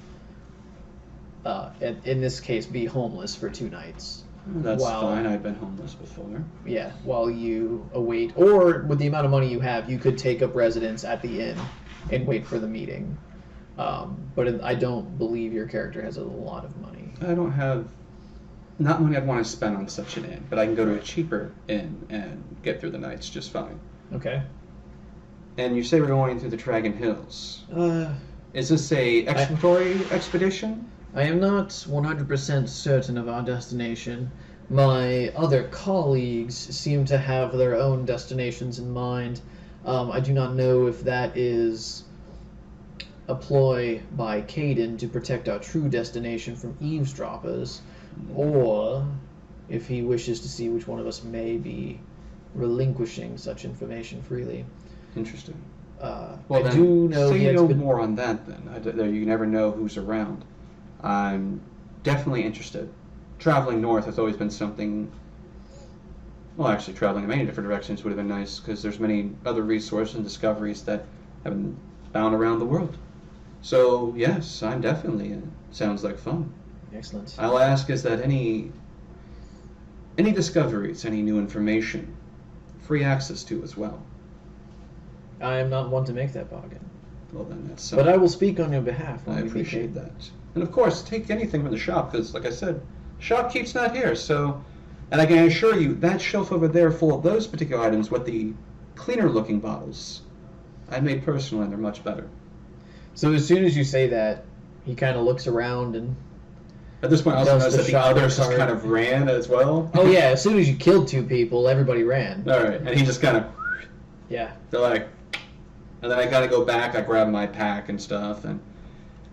in this case, be homeless for 2 nights. That's fine. I've been homeless before. Yeah, while you await, or with the amount of money you have, you could take up residence at the inn and wait for the meeting. But I don't believe your character has a lot of money. I don't have not money I'd want to spend on such an inn, but I can go to a cheaper inn and get through the nights just fine. Okay. And you say we're going through the Dragon Hills. Is this a exploratory expedition? I am not 100% certain of our destination. My other colleagues seem to have their own destinations in mind. I do not know if that is a ploy by Caden to protect our true destination from eavesdroppers, or if he wishes to see which one of us may be relinquishing such information freely. Interesting. Well, I then, do know say no more on that then. You never know who's around. I'm definitely interested. Traveling north has always been something... Well, actually, traveling in many different directions would have been nice, because there's many other resources and discoveries that have been found around the world. So, yes, I'm definitely... sounds like fun. Excellent. I'll ask, is that any discoveries, any new information, free access to as well? I am not one to make that bargain. Well, then that's But I will speak on your behalf. I appreciate that. And of course, take anything from the shop, because, like I said, shopkeep's not here, so... And I can assure you, that shelf over there full of those particular items with the cleaner-looking bottles, I made personally, and they're much better. So as soon as you say that, he kind of looks around and... At this point, I also noticed that the others just card. kind of ran as well. Oh yeah, as soon as you killed 2 people, everybody ran. Alright, and he just kind of... Yeah. They're like... And then I gotta go back, I grab my pack and stuff, and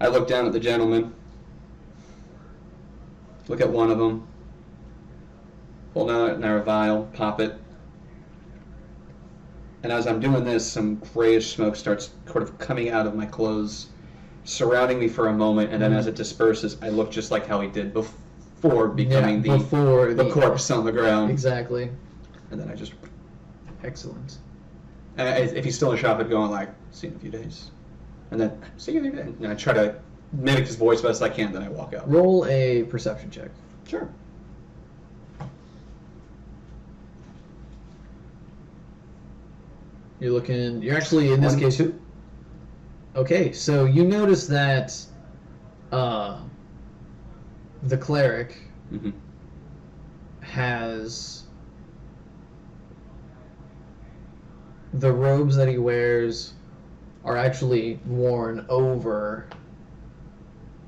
I look down at the gentleman. Look at one of them. Pull out another vial, pop it. And as I'm doing this, some grayish smoke starts sort of coming out of my clothes, surrounding me for a moment, and then as it disperses, I look just like how he did before becoming the corpse on the ground. Exactly. And then I just... Excellent. If he's still in the shop, I'd go on like, see you in a few days. And then, see you in a few days. And I try to mimic his voice best I can, then I walk out. Roll a perception check. Sure. You're actually, in this case... Okay, so you notice that the cleric has... The robes that he wears are actually worn over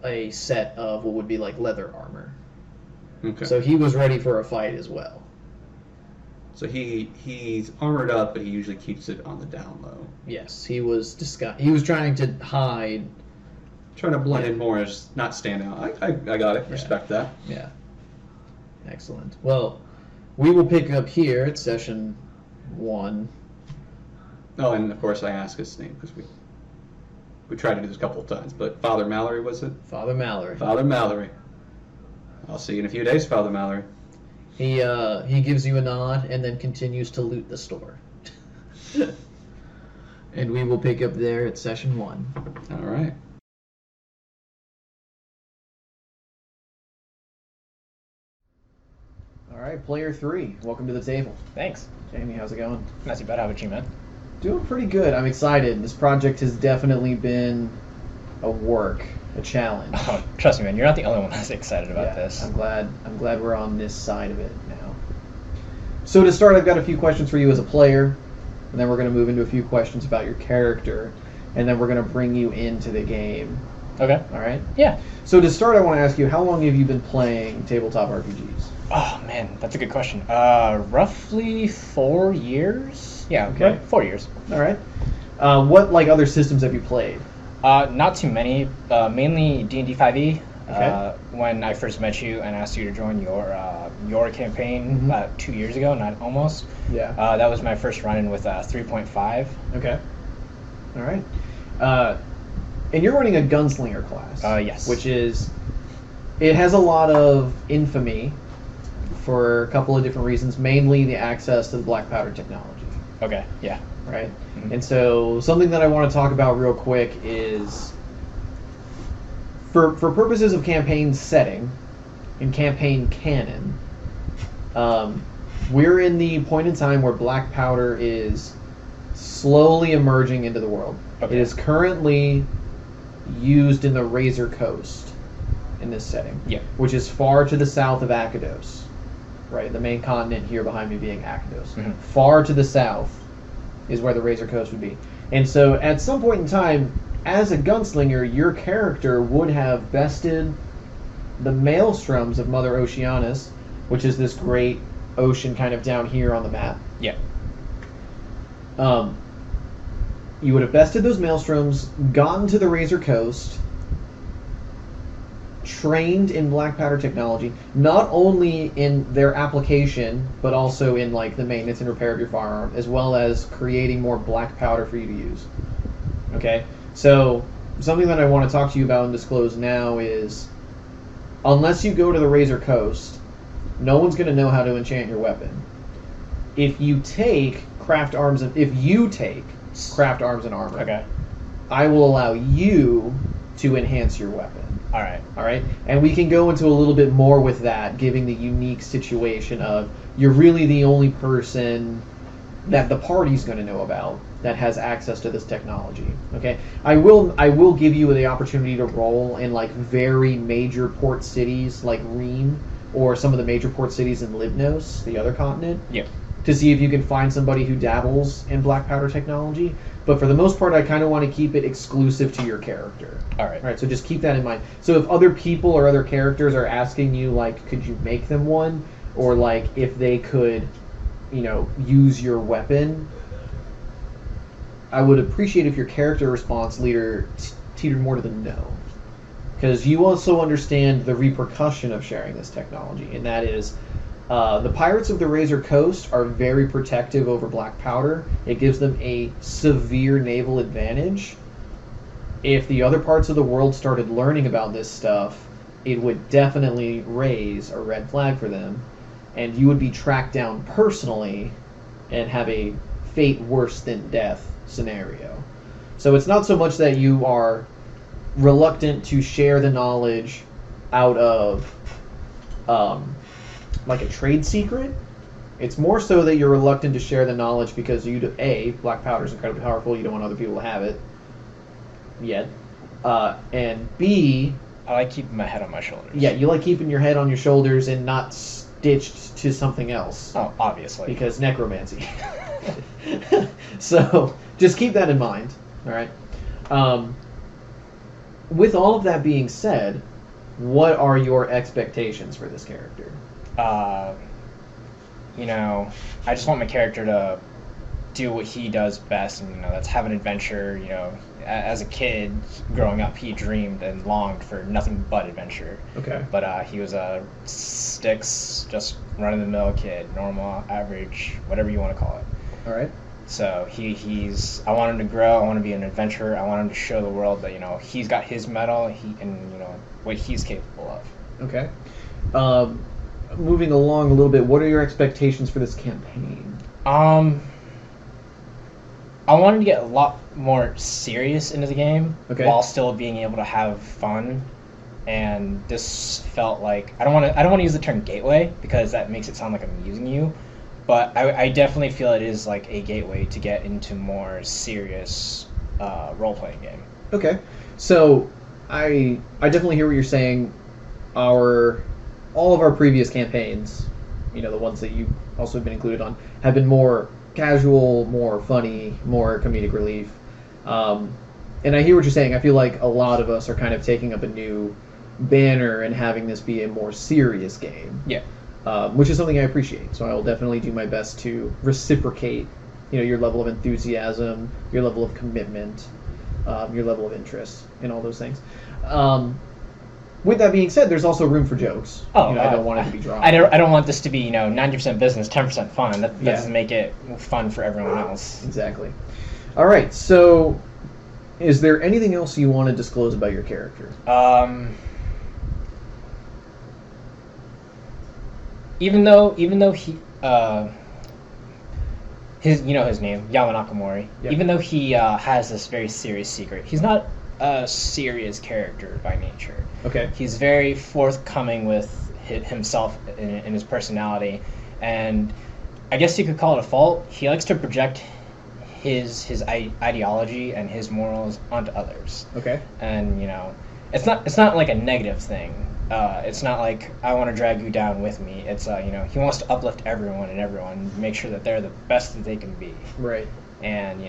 a set of what would be like leather armor. Okay. So he was ready for a fight as well. So he's armored up, but he usually keeps it on the down low. Yes, he was He was trying to hide. Trying to blend in more, as not stand out. I got it. Yeah. Respect that. Yeah. Excellent. Well, we will pick up here at session 1. Oh, and of course I asked his name because we tried to do this a couple of times, but Father Mallory, was it? Father Mallory. Father Mallory. I'll see you in a few days, Father Mallory. He gives you a nod and then continues to loot the store. And we will pick up there at session 1. All right. All right, player 3. Welcome to the table. Thanks. Jamie, how's it going? Not too bad. How about you, man? Doing pretty good. I'm excited. This project has definitely been a challenge. Oh, trust me, man. You're not the only one that's excited about this. I'm glad we're on this side of it now. So to start, I've got a few questions for you as a player, and then we're going to move into a few questions about your character, and then we're going to bring you into the game. Okay. All right? Yeah. So to start, I want to ask you, how long have you been playing tabletop RPGs? Oh, man. That's a good question. Roughly 4 years? Yeah, Okay. 4 years. All right. What other systems have you played? Not too many. Mainly D&D 5e. Okay. When I first met you and asked you to join your campaign about 2 years ago, not almost. Yeah. That was my first run-in with 3.5. Okay. All right. And you're running a gunslinger class. Yes. Which it has a lot of infamy for a couple of different reasons, mainly the access to the black powder technology. Okay, yeah. Right? And so something that I want to talk about real quick is, for purposes of campaign setting and campaign canon, we're in the point in time where black powder is slowly emerging into the world. Okay. It is currently used in the Razor Coast in this setting, Yeah. which is far to the south of Akados. Right, the main continent here behind me being Akados. Far to the south is where the Razor Coast would be. And so at some point in time, as a gunslinger, your character would have bested the maelstroms of Mother Oceanus, which is this great ocean kind of down here on the map. Yeah. You would have bested those maelstroms, gotten to the Razor Coast, trained in black powder technology, not only in their application, but also in the maintenance and repair of your firearm, as well as creating more black powder for you to use. Okay? So, something that I want to talk to you about and disclose now is, unless you go to the Razor Coast, no one's going to know how to enchant your weapon. If you take craft arms and armor, Okay. I will allow you to enhance your weapon. All right. And we can go into a little bit more with that, giving the unique situation of you're really the only person that the party's going to know about that has access to this technology. Okay, I will give you the opportunity to roll in very major port cities like Ream or some of the major port cities in Livnos, the other continent. Yep. To see if you can find somebody who dabbles in black powder technology. But for the most part, I kind of want to keep it exclusive to your character. All right. All right, so just keep that in mind. So if other people or other characters are asking you, could you make them one? Or, if they could, use your weapon, I would appreciate if your character response leader teetered more to the no. Because you also understand the repercussion of sharing this technology, and that is, the Pirates of the Razor Coast are very protective over black powder. It gives them a severe naval advantage. If the other parts of the world started learning about this stuff, it would definitely raise a red flag for them, and you would be tracked down personally and have a fate worse than death scenario. So it's not so much that you are reluctant to share the knowledge out of a trade secret. It's more so that you're reluctant to share the knowledge because black powder is incredibly powerful. You don't want other people to have it yet, and B, I like keeping my head on my shoulders. yeah, you like keeping your head on your shoulders and not stitched to something else. Oh, obviously. Because necromancy. So just keep that in mind. All right. With all of that being said, what are your expectations for this character? I just want my character to do what he does best, and that's have an adventure. As a kid growing up, he dreamed and longed for nothing but adventure. Okay. But he was a sticks, just run-of-the-mill kid, normal, average, whatever you want to call it. All right. So I want him to grow. I want to be an adventurer. I want him to show the world that he's got his mettle. What he's capable of. Okay. Moving along a little bit, what are your expectations for this campaign? I wanted to get a lot more serious into the game, while still being able to have fun. And this felt like I don't want to use the term gateway because that makes it sound like I'm using you, but I definitely feel it is like a gateway to get into more serious role playing game. Okay, so I definitely hear what you're saying. All of our previous campaigns, the ones that you also have been included on, have been more casual, more funny, more comedic relief. And I hear what you're saying. I feel like a lot of us are kind of taking up a new banner and having this be a more serious game. Yeah. Which is something I appreciate. So I will definitely do my best to reciprocate, your level of enthusiasm, your level of commitment, your level of interest, and all those things. With that being said, there's also room for jokes. I don't want it to be dry. I don't want this to be 90% business, 10% fun. That doesn't make it fun for everyone else. Exactly. All right. So, is there anything else you want to disclose about your character? Even though he his name Yamanakamori. Yep. Even though he has this very serious secret, he's not a serious character by nature. Okay. He's very forthcoming with himself in his personality, and I guess you could call it a fault. He likes to project his ideology and his morals onto others. Okay. And it's not like a negative thing. It's not like I want to drag you down with me. It's he wants to uplift everyone, make sure that they're the best that they can be. Right. And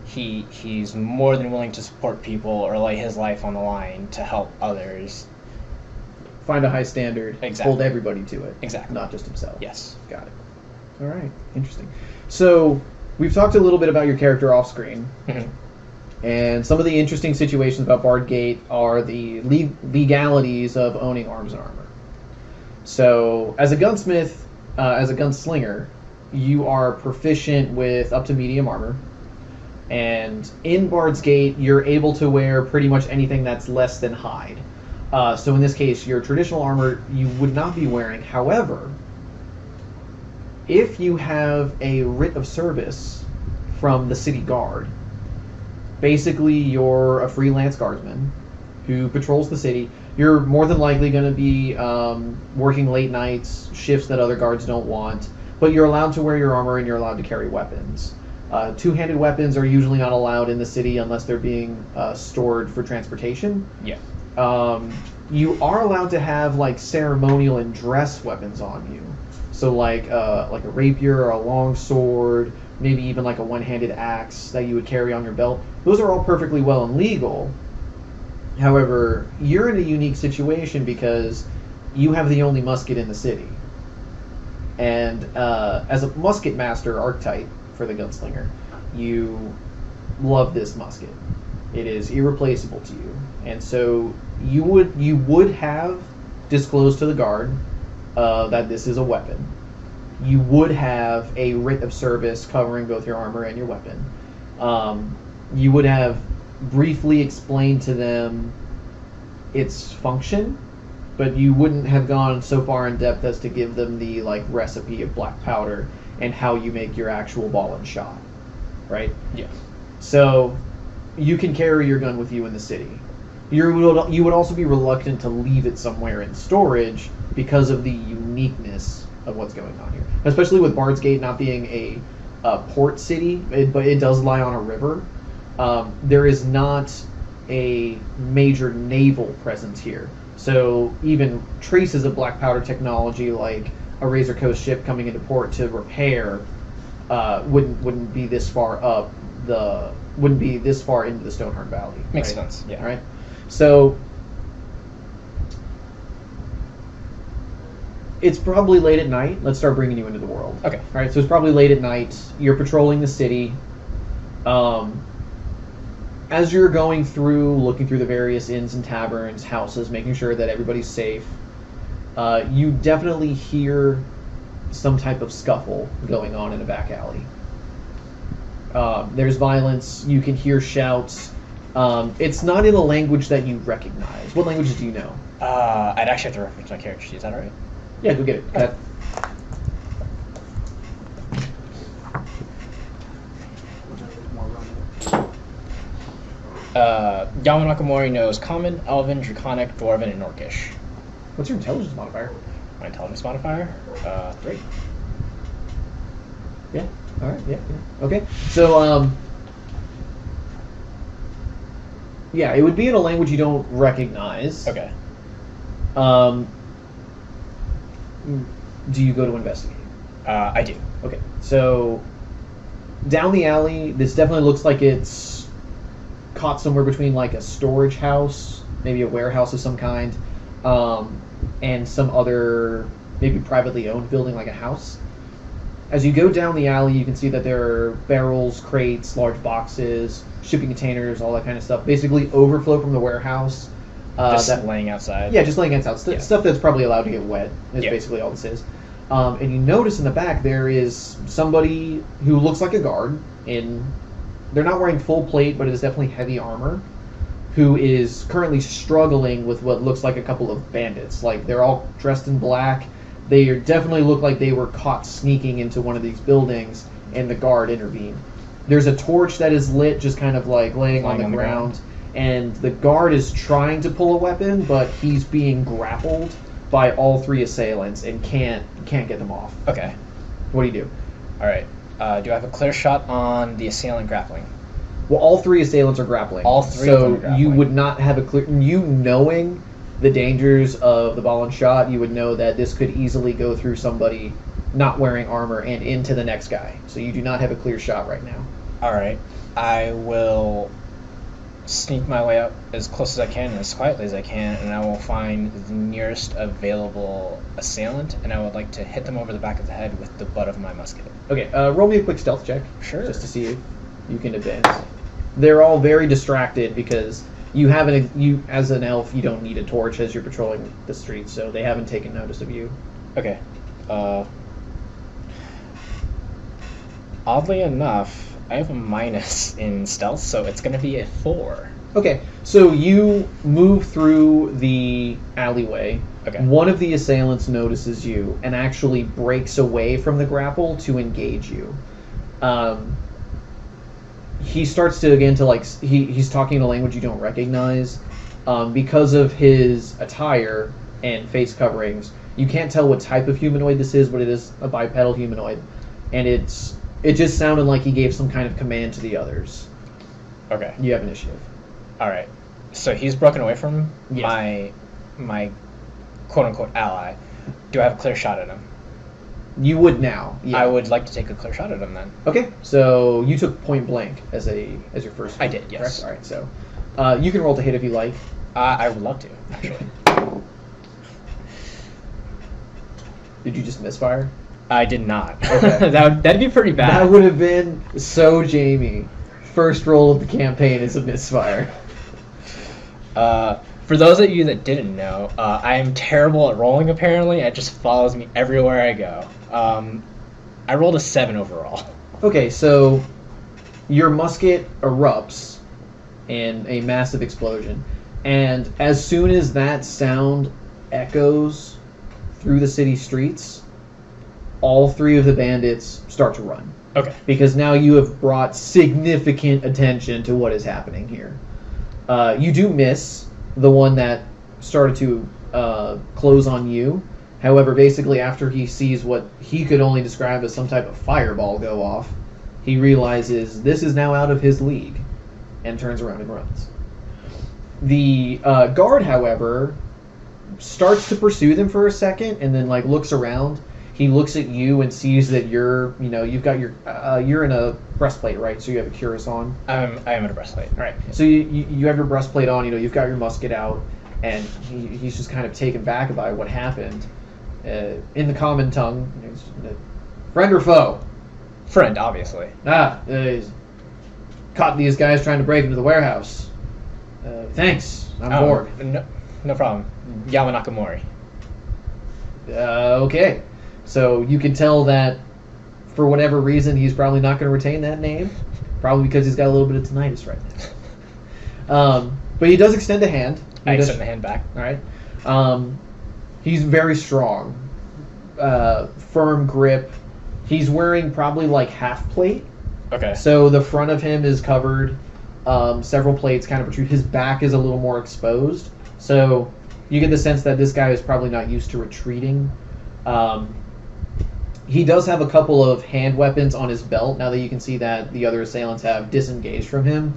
he's more than willing to support people or lay his life on the line to help others. Find a high standard. Exactly. Hold everybody to it. Exactly. Not just himself. Yes. Got it. All right. Interesting. So we've talked a little bit about your character off screen. Mm-hmm. And some of the interesting situations about Bardgate are the legalities of owning arms and armor. So, as a gunsmith, as a gunslinger, you are proficient with up to medium armor. And in Bard's Gate, you're able to wear pretty much anything that's less than hide. So in this case, your traditional armor you would not be wearing. However, if you have a writ of service from the city guard, basically you're a freelance guardsman who patrols the city. You're more than likely going to be working late nights, shifts that other guards don't want, but you're allowed to wear your armor and you're allowed to carry weapons. Two-handed weapons are usually not allowed in the city unless they're being stored for transportation. Yeah. You are allowed to have like ceremonial and dress weapons on you. So like a rapier or a long sword, maybe even like a one-handed axe that you would carry on your belt. Those are all perfectly well and legal. However, you're in a unique situation because you have the only musket in the city. And as a musket master archetype for the gunslinger, you love this musket. It is irreplaceable to you. And so you would have disclosed to the guard that this is a weapon. You would have a writ of service covering both your armor and your weapon. You would have briefly explained to them its function, but you wouldn't have gone so far in depth as to give them the recipe of black powder and how you make your actual ball and shot, right? Yes. So you can carry your gun with you in the city. You would also be reluctant to leave it somewhere in storage because of the uniqueness of what's going on here, especially with Bard's Gate not being a port city, but it does lie on a river. There is not a major naval presence here, so even traces of black powder technology, like a Razor Coast ship coming into port to repair, wouldn't be this far wouldn't be this far into the Stoneheart Valley. Makes right? sense. Yeah. All right. So it's probably late at night. Let's start bringing you into the world. Okay. All right. So it's probably late at night. You're patrolling the city. As you're going through, looking through the various inns and taverns, houses, making sure that everybody's safe, you definitely hear some type of scuffle going on in a back alley. There's violence. You can hear shouts. It's not in a language that you recognize. What languages do you know? I'd actually have to reference my character sheet. Is that all right? Yeah, go get it. Okay. Yaman Nakamori knows Common, Elven, Draconic, Dwarven, and Orcish. What's your intelligence modifier? My intelligence modifier? 3. Yeah. All right. Yeah. Okay. So, yeah, it would be in a language you don't recognize. Okay. Do you go to investigate? I do. Okay. So, down the alley, this definitely looks like it's caught somewhere between like a storage house, maybe a warehouse of some kind, and some other maybe privately owned building like a house. As you go down the alley, you can see that there are barrels, crates, large boxes, shipping containers, all that kind of stuff. Basically overflow from the warehouse. Just laying outside? Yeah, just laying outside. Yeah. Stuff that's probably allowed to get wet is Yeah. basically all this is. And you notice in the back there is somebody who looks like a guard. They're not wearing full plate, but it is definitely heavy armor, who is currently struggling with what looks like a couple of bandits. Like, they're all dressed in black. They definitely look like they were caught sneaking into one of these buildings, and the guard intervened. There's a torch that is lit, just kind of like laying on the ground, and the guard is trying to pull a weapon, but he's being grappled by all 3 assailants and can't get them off. Okay. What do you do? All right. Do I have a clear shot on the assailant grappling? Well, all 3 assailants are grappling. All 3 so of them are grappling. You would not have a clear... You knowing the dangers of the ball and shot, you would know that this could easily go through somebody not wearing armor and into the next guy. So you do not have a clear shot right now. All right. I will sneak my way up as close as I can and as quietly as I can, and I will find the nearest available assailant, and I would like to hit them over the back of the head with the butt of my musket. Okay, roll me a quick stealth check. Sure. Just to see if you can advance. They're all very distracted because you as an elf, you don't need a torch as you're patrolling the streets, so they haven't taken notice of you. Okay. Oddly enough, I have a minus in stealth, so it's going to be a 4. Okay, so you move through the alleyway. Okay. One of the assailants notices you and actually breaks away from the grapple to engage you. He starts to he's talking in a language you don't recognize. Because of his attire and face coverings, you can't tell what type of humanoid this is, but it is a bipedal humanoid, and it just sounded like he gave some kind of command to the others. Okay. You have initiative. All right. So he's broken away from Yes. my quote-unquote ally. Do I have a clear shot at him? You would now. Yeah. I would like to take a clear shot at him then. Okay, so you took point blank as your first. I did, yes. Correct? All right, so you can roll to hit if you like. I would love to, actually. Did you just misfire? I did not. Okay. That'd be pretty bad. That would have been so Jamie. First roll of the campaign is a misfire. For those of you that didn't know, I am terrible at rolling, apparently. It just follows me everywhere I go. I rolled a 7 overall. Okay, so your musket erupts in a massive explosion. And as soon as that sound echoes through the city streets, all 3 of the bandits start to run. Okay. Because now you have brought significant attention to what is happening here. You do miss the one that started to close on you. However, basically after he sees what he could only describe as some type of fireball go off, he realizes this is now out of his league and turns around and runs. The guard, however, starts to pursue them for a second and then like looks around. He looks at you and sees that you're in a breastplate, right? So you have a cuirass on. I am in a breastplate. All right. So you have your breastplate on. You've got your musket out, and he's just kind of taken back by what happened. In the common tongue, friend or foe? Friend, obviously. Caught these guys trying to break into the warehouse. Thanks. I'm bored. No problem. Yama Nakamori. Okay. So you can tell that for whatever reason he's probably not going to retain that name. Probably because he's got a little bit of tinnitus right now. But he does extend a hand. I extend the hand back. All right. He's very strong. Firm grip. He's wearing probably like half plate. Okay. So the front of him is covered. Several plates kind of protrude. His back is a little more exposed. So you get the sense that this guy is probably not used to retreating. He does have a couple of hand weapons on his belt, now that you can see that the other assailants have disengaged from him.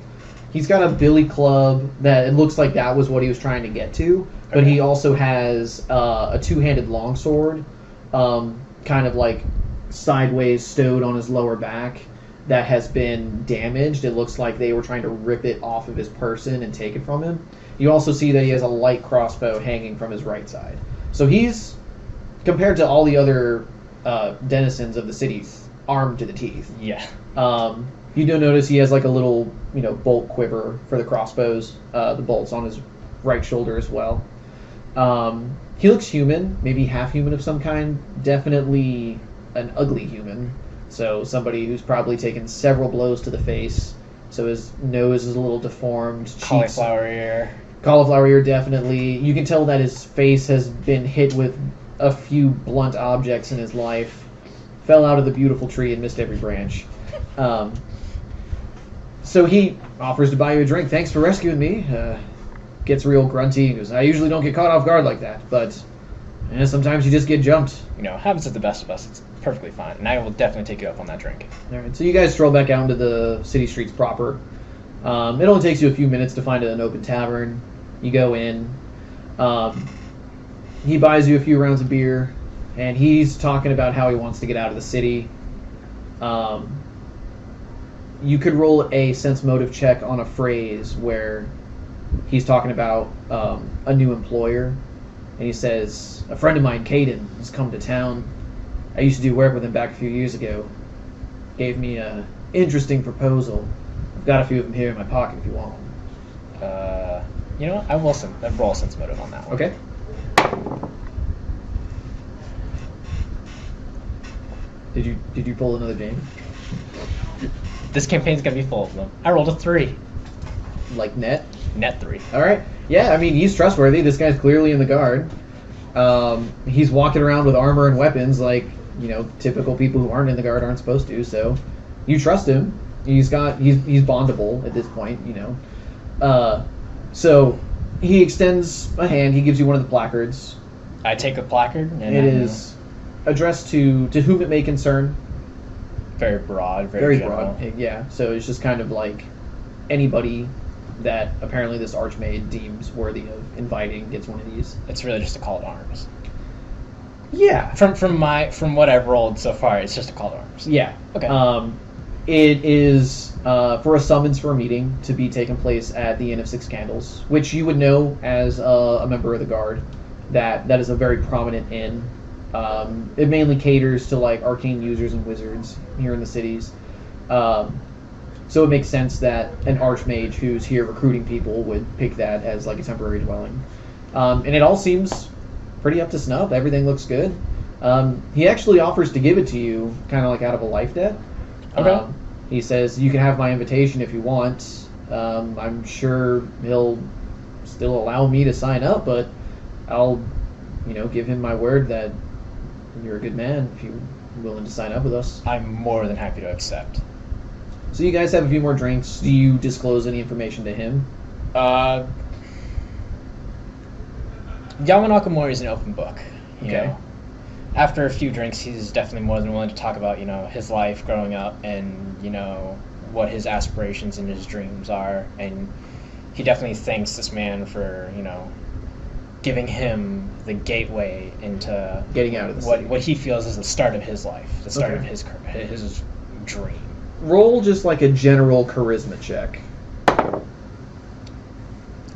He's got a billy club that it looks like that was what he was trying to get to, but he also has a two-handed longsword, kind of like sideways stowed on his lower back, that has been damaged. It looks like they were trying to rip it off of his person and take it from him. You also see that he has a light crossbow hanging from his right side. So he's, compared to all the other denizens of the city, armed to the teeth. Yeah. You do notice he has like a little, bolt quiver for the crossbows. The bolt's on his right shoulder as well. He looks human, maybe half human of some kind. Definitely an ugly human. So somebody who's probably taken several blows to the face. So his nose is a little deformed. Cauliflower ear. Cauliflower ear, definitely. You can tell that his face has been hit with a few blunt objects in his life. Fell out of the beautiful tree and missed every branch. So he offers to buy you a drink. Thanks for rescuing me. Gets real grunty. He goes, I usually don't get caught off guard like that, but sometimes you just get jumped. Happens to the best of us. It's perfectly fine. And I will definitely take you up on that drink. All right, so you guys stroll back out into the city streets proper. It only takes you a few minutes to find an open tavern. You go in. He buys you a few rounds of beer, and he's talking about how he wants to get out of the city. You could roll a sense motive check on a phrase where he's talking about a new employer, and he says, a friend of mine, Caden, has come to town. I used to do work with him back a few years ago. Gave me an interesting proposal. I've got a few of them here in my pocket if you want them. You know what? I will roll a sense motive on that one. Okay. Did you pull another James? This campaign's gonna be full of them. I rolled a 3. Like net? Net 3. All right. Yeah, I mean, he's trustworthy. This guy's clearly in the guard. He's walking around with armor and weapons like, typical people who aren't in the guard aren't supposed to. So you trust him. He's bondable at this point, So he extends a hand. He gives you one of the placards. I take a placard. And it is addressed to whom it may concern. Very broad. Very general. Broad. Yeah. So it's just kind of like anybody that apparently this archmaid deems worthy of inviting gets one of these. It's really just a call to arms. Yeah. From what I've rolled so far, it's just a call to arms. Yeah. Okay. It is for a summons for a meeting to be taking place at the Inn of Six Candles, which you would know as a member of the guard. That is a very prominent inn. It mainly caters to like arcane users and wizards here in the cities. So it makes sense that an archmage who's here recruiting people would pick that as like a temporary dwelling. And it all seems pretty up to snuff. Everything looks good. He actually offers to give it to you, kind of like out of a life debt. Okay. He says, you can have my invitation if you want. I'm sure he'll still allow me to sign up, but I'll, give him my word that you're a good man if you're willing to sign up with us. I'm more than happy to accept. So you guys have a few more drinks. Do you disclose any information to him? Yama Nakamori is an open book. You Okay. know? after a few drinks, he's definitely more than willing to talk about, his life growing up and, what his aspirations and his dreams are. And he definitely thanks this man for, giving him the gateway into getting out of the city. What he feels is the start of his life, the start of his dream. Roll just like a general charisma check.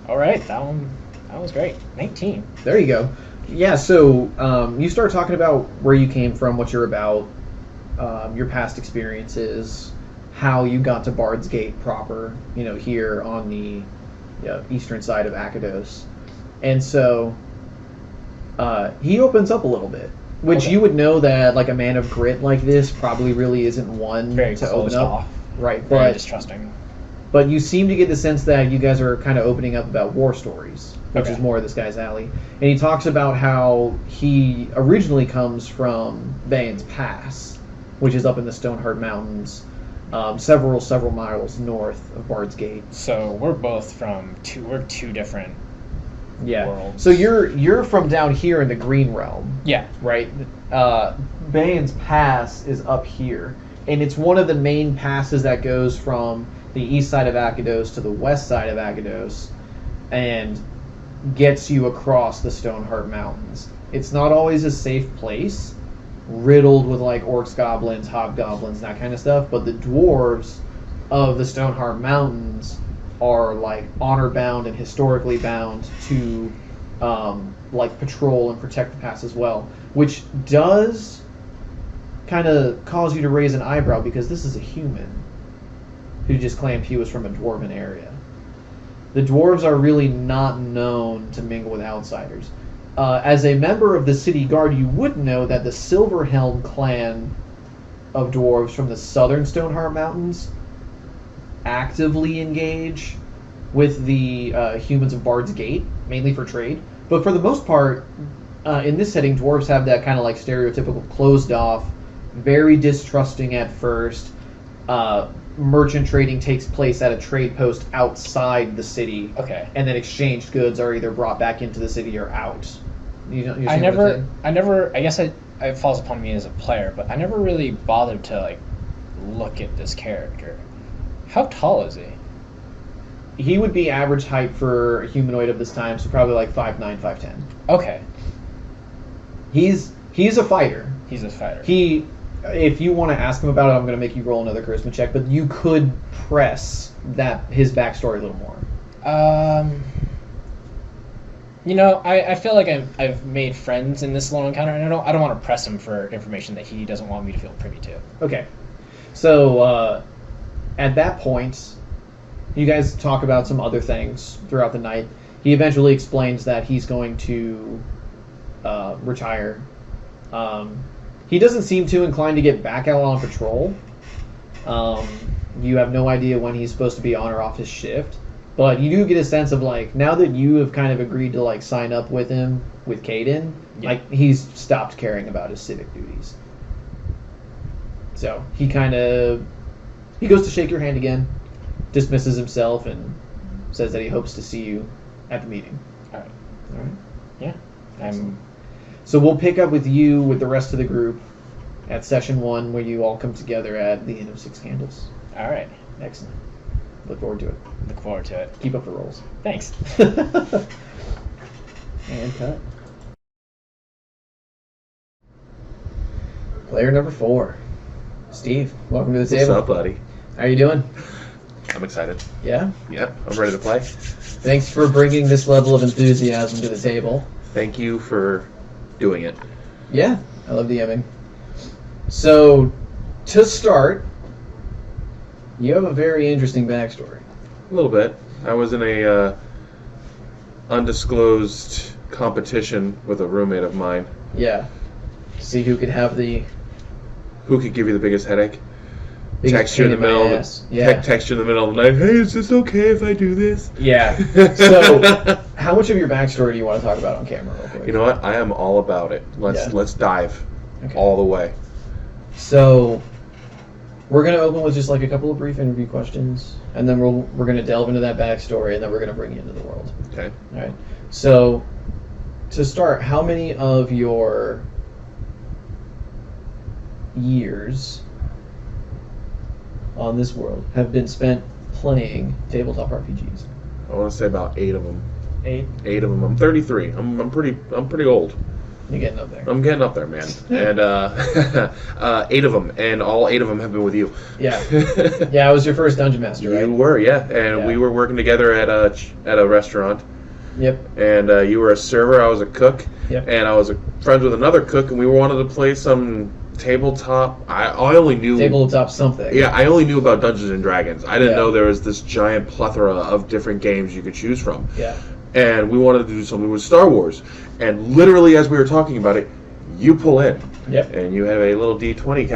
All right, that was great. 19. There you go. Yeah, so you start talking about where you came from, what you're about, your past experiences, how you got to Bard's Gate proper, here on the eastern side of Akados. And so he opens up a little bit, which you would know that like a man of grit like this probably really isn't one Very to open up. off. Right, Very distrusting. But you seem to get the sense that you guys are kind of opening up about war stories, which Okay. is more of this guy's alley. And he talks about how he originally comes from Bane's Pass, which is up in the Stoneheart Mountains, several miles north of Bard's Gate. So we're both from two different worlds. So you're from down here in the Green Realm, Yeah. right? Bane's Pass is up here, and it's one of the main passes that goes from the east side of Akados to the west side of Akados, and gets you across the Stoneheart Mountains. It's not always a safe place, riddled with like orcs, goblins, hobgoblins, that kind of stuff, but the dwarves of the Stoneheart Mountains are like honor bound and historically bound to like patrol and protect the pass as well, which does kind of cause you to raise an eyebrow because this is a human who just claimed he was from a dwarven area. The dwarves are really not known to mingle with outsiders. As a member of the city guard, you would know that the Silverhelm clan of dwarves from the southern Stoneheart Mountains actively engage with the humans of Bard's Gate, mainly for trade. But for the most part, in this setting, dwarves have that kind of like stereotypical closed off, very distrusting at first. Merchant trading takes place at a trade post outside the city. Okay. And then exchanged goods are either brought back into the city or out. You see what I I'm saying? guess it falls upon me as a player, but I never really bothered to like look at this character. How tall is he? He would be average height for a humanoid of this time, so probably like 5'9", 5'10". Okay. He's a fighter. He's a fighter. If you want to ask him about it, I'm going to make you roll another charisma check, but you could press his backstory a little more. I feel like I've made friends in this little encounter, and I don't want to press him for information that he doesn't want me to feel privy to. Okay. So, at that point, you guys talk about some other things throughout the night. He eventually explains that he's going to retire. He doesn't seem too inclined to get back out on patrol. You have no idea when he's supposed to be on or off his shift. But you do get a sense of, like, now that you have kind of agreed to, like, sign up with him, with Caden, like, he's stopped caring about his civic duties. So, he goes to shake your hand again, dismisses himself, and says that he hopes to see you at the meeting. All right. All right? Yeah. So we'll pick up with you with the rest of the group at session 1, where you all come together at the Inn of Six Candles. All right. Excellent. Look forward to it. Look forward to it. Keep up the rolls. Thanks. And cut. Player number 4. Steve, welcome to the table. What's up, buddy? How are you doing? I'm excited. Yeah? Yep, I'm ready to play. Thanks for bringing this level of enthusiasm to the table. Thank you for doing it. Yeah, I love DMing. So, to start, you have a very interesting backstory. A little bit. I was in a undisclosed competition with a roommate of mine. Yeah. See who could have the Who could give you the biggest headache? biggest Text you in the pain in middle. my ass. Yeah. Text you in the middle of the night. Hey, is this okay if I do this? Yeah. So, how much of your backstory do you want to talk about on camera, real quick? You know what? I am all about it. Let's dive all the way. So, we're going to open with just like a couple of brief interview questions, and then we're going to delve into that backstory, and then we're going to bring you into the world. Okay. All right. So, to start, how many of your years on this world have been spent playing tabletop RPGs? I want to say about 8 of them. 8? 8 of them. I'm 33. I'm pretty old. You're getting up there. I'm getting up there, man. And 8 of them, and all 8 of them have been with you. Yeah. Yeah, I was your first dungeon master, right? You were, yeah. And we were working together at a restaurant. Yep. And you were a server, I was a cook. Yep. And I was friends with another cook, and we wanted to play some tabletop. I only knew tabletop something. Yeah, I only knew about Dungeons and Dragons. I didn't know there was this giant plethora of different games you could choose from. Yeah. And we wanted to do something with Star Wars. And literally, as we were talking about it, you pull in. Yep. And you have a little D20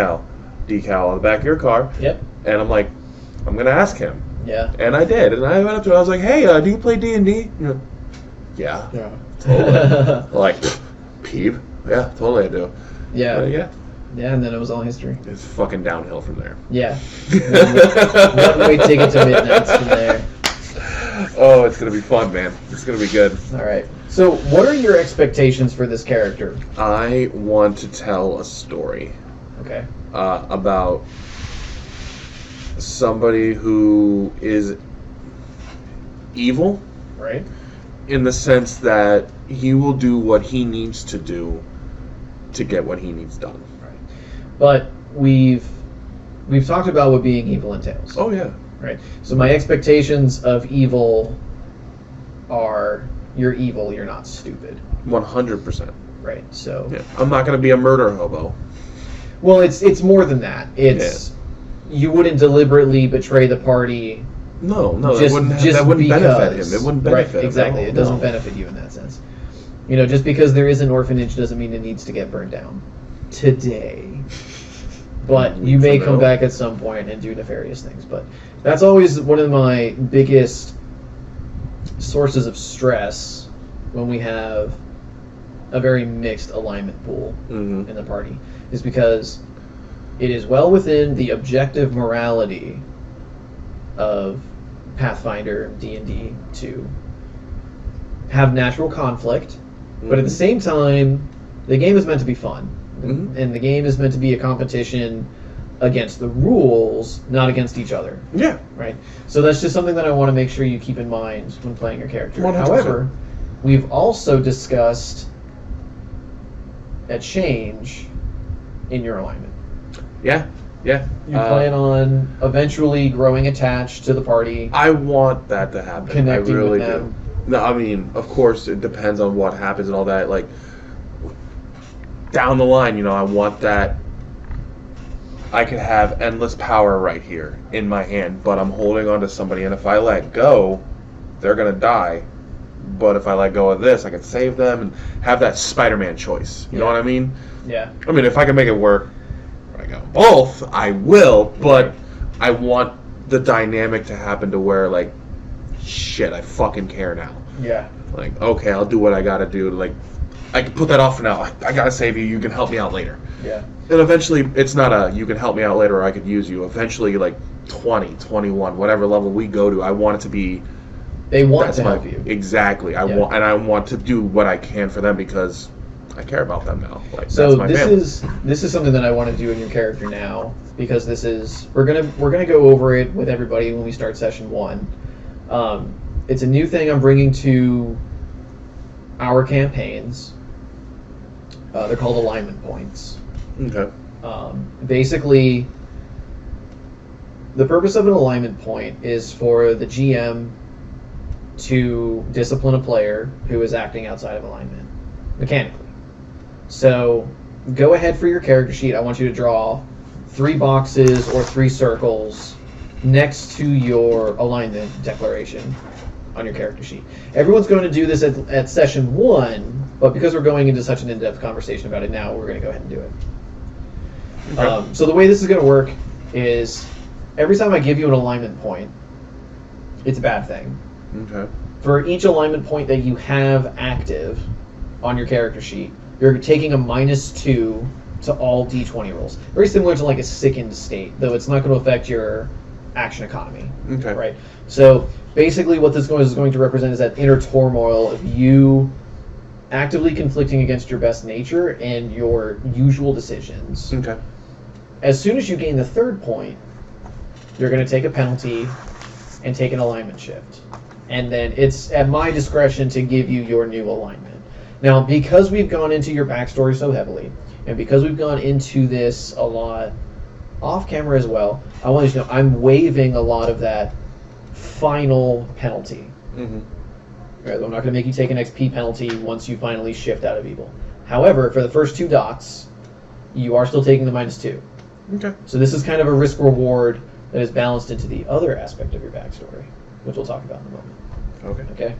decal on the back of your car. Yep. And I'm like, I'm going to ask him. Yeah. And I did. And I went up to him. I was like, hey, do you play D&D? Yeah. Yeah. Totally. Like, peep. Yeah, totally I do. Yeah. Yeah. Yeah, and then it was all history. It's fucking downhill from there. Yeah. One-way ticket to Midnights from there. Oh, it's going to be fun, man. It's going to be good. All right. So, what are your expectations for this character? I want to tell a story. Okay. About somebody who is evil. Right. In the sense that he will do what he needs to do to get what he needs done. Right. But we've talked about what being evil entails. Oh, yeah. Right. So my expectations of evil are you're evil, you're not stupid. 100%. Right. So yeah. I'm not going to be a murder hobo. Well, it's more than that. It's you wouldn't deliberately betray the party. No, that wouldn't benefit him. It wouldn't benefit him. Exactly. It doesn't benefit you in that sense. You know, just because there is an orphanage doesn't mean it needs to get burned down today. But you may come back at some point and do nefarious things. But that's always one of my biggest sources of stress when we have a very mixed alignment pool in the party, is because it is well within the objective morality of Pathfinder D&D to have natural conflict, but at the same time, the game is meant to be fun, and the game is meant to be a competition against the rules, not against each other. Yeah. Right? So that's just something that I want to make sure you keep in mind when playing your character. 100%. However, we've also discussed a change in your alignment. Yeah. Yeah. You plan on eventually growing attached to the party. I want that to happen. Connecting I really with them. do. No, I mean, of course, it depends on what happens and all that. Like, down the line, I want that. I could have endless power right here in my hand, but I'm holding on to somebody, and if I let go, they're going to die. But if I let go of this, I can save them and have that Spider-Man choice. You know what I mean? Yeah. I mean, if I can make it work, I go both, I will, but I want the dynamic to happen to where, like, shit, I fucking care now. Yeah. Like, okay, I'll do what I gotta do. Like, I can put that off for now. I gotta save you. You can help me out later. Yeah. And eventually, it's not a you can help me out later or I could use you. Eventually, like 20, 21, whatever level we go to, I want it to be. They want to help you. Exactly. I want to do what I can for them because I care about them now. Like, so that's my family. This is something that I want to do in your character now, because this is we're gonna go over it with everybody when we start session 1. It's a new thing I'm bringing to our campaigns. They're called alignment points. Okay. Basically, the purpose of an alignment point is for the GM to discipline a player who is acting outside of alignment, mechanically. So, go ahead for your character sheet. I want you to draw 3 boxes or 3 circles next to your alignment declaration on your character sheet. Everyone's going to do this at session 1, but because we're going into such an in-depth conversation about it now, we're going to go ahead and do it. Okay. So the way this is going to work is every time I give you an alignment point, it's a bad thing. Okay. For each alignment point that you have active on your character sheet, you're taking a -2 to all D20 rolls. Very similar to like a sickened state, though it's not going to affect your action economy. Okay. Right. So basically, what this is going to represent is that inner turmoil of you actively conflicting against your best nature and your usual decisions. Okay. as soon as you gain the 3rd point, you're going to take a penalty and take an alignment shift. And then it's at my discretion to give you your new alignment. Now, because we've gone into your backstory so heavily, and because we've gone into this a lot off camera as well, I want you to know I'm waiving a lot of that final penalty. Mm-hmm. Right, I'm not going to make you take an XP penalty once you finally shift out of evil. However, for the first 2 dots, you are still taking the -2. Okay. So this is kind of a risk-reward that is balanced into the other aspect of your backstory, which we'll talk about in a moment. Okay?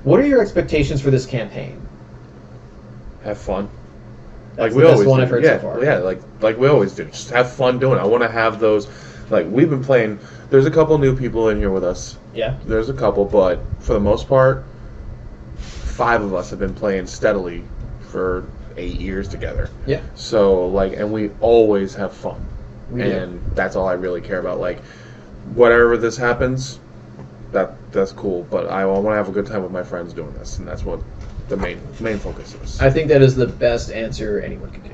What are your expectations for this campaign? Have fun. That's Like we the best always one do. I've heard Yeah, so far. yeah, like we always do. Just have fun doing it. I want to have those. Like we've been playing. There's a couple new people in here with us. Yeah. There's a couple, but for the most part, 5 of us have been playing steadily for 8 years together. Yeah. So like, and we always have fun, We do. and that's all I really care about. Like, whatever this happens, that's cool. But I want to have a good time with my friends doing this, and that's what the main focus is. I think that is the best answer anyone could give.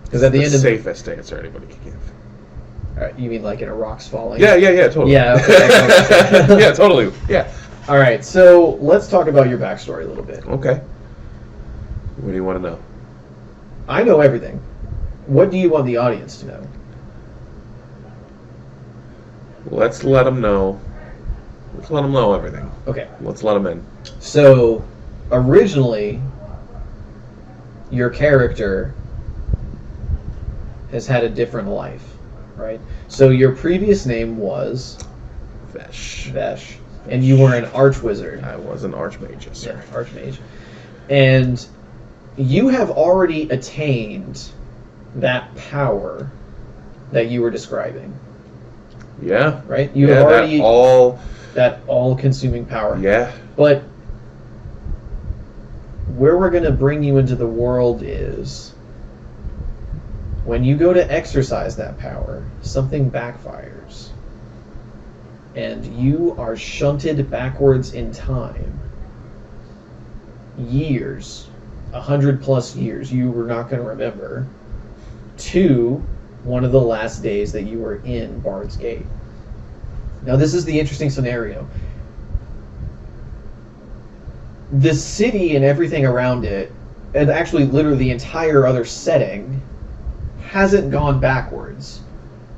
Because at the end of safest answer anybody can give. you mean like in a rocks falling? Yeah, totally. Yeah, okay. Yeah, totally. Yeah. All right, so let's talk about your backstory a little bit. Okay. What do you want to know? I know everything. What do you want the audience to know? Let's let them know. Let's let them know everything. Okay. Let's let them in. So, originally, your character has had a different life, right? So your previous name was Vesh. Vesh, and you were an archwizard. I was an archmage, yes, sir. Yeah, archmage. And you have already attained that power that you were describing, Yeah. right? You Yeah, have already that all. all-consuming power. Yeah. But where we're going to bring you into the world is when you go to exercise that power, something backfires. And you are shunted backwards in time. Years, 100+ years, you were not going to remember, to one of the last days that you were in Bard's Gate. Now, this is the interesting scenario. The city and everything around it, and actually literally the entire other setting, hasn't gone backwards.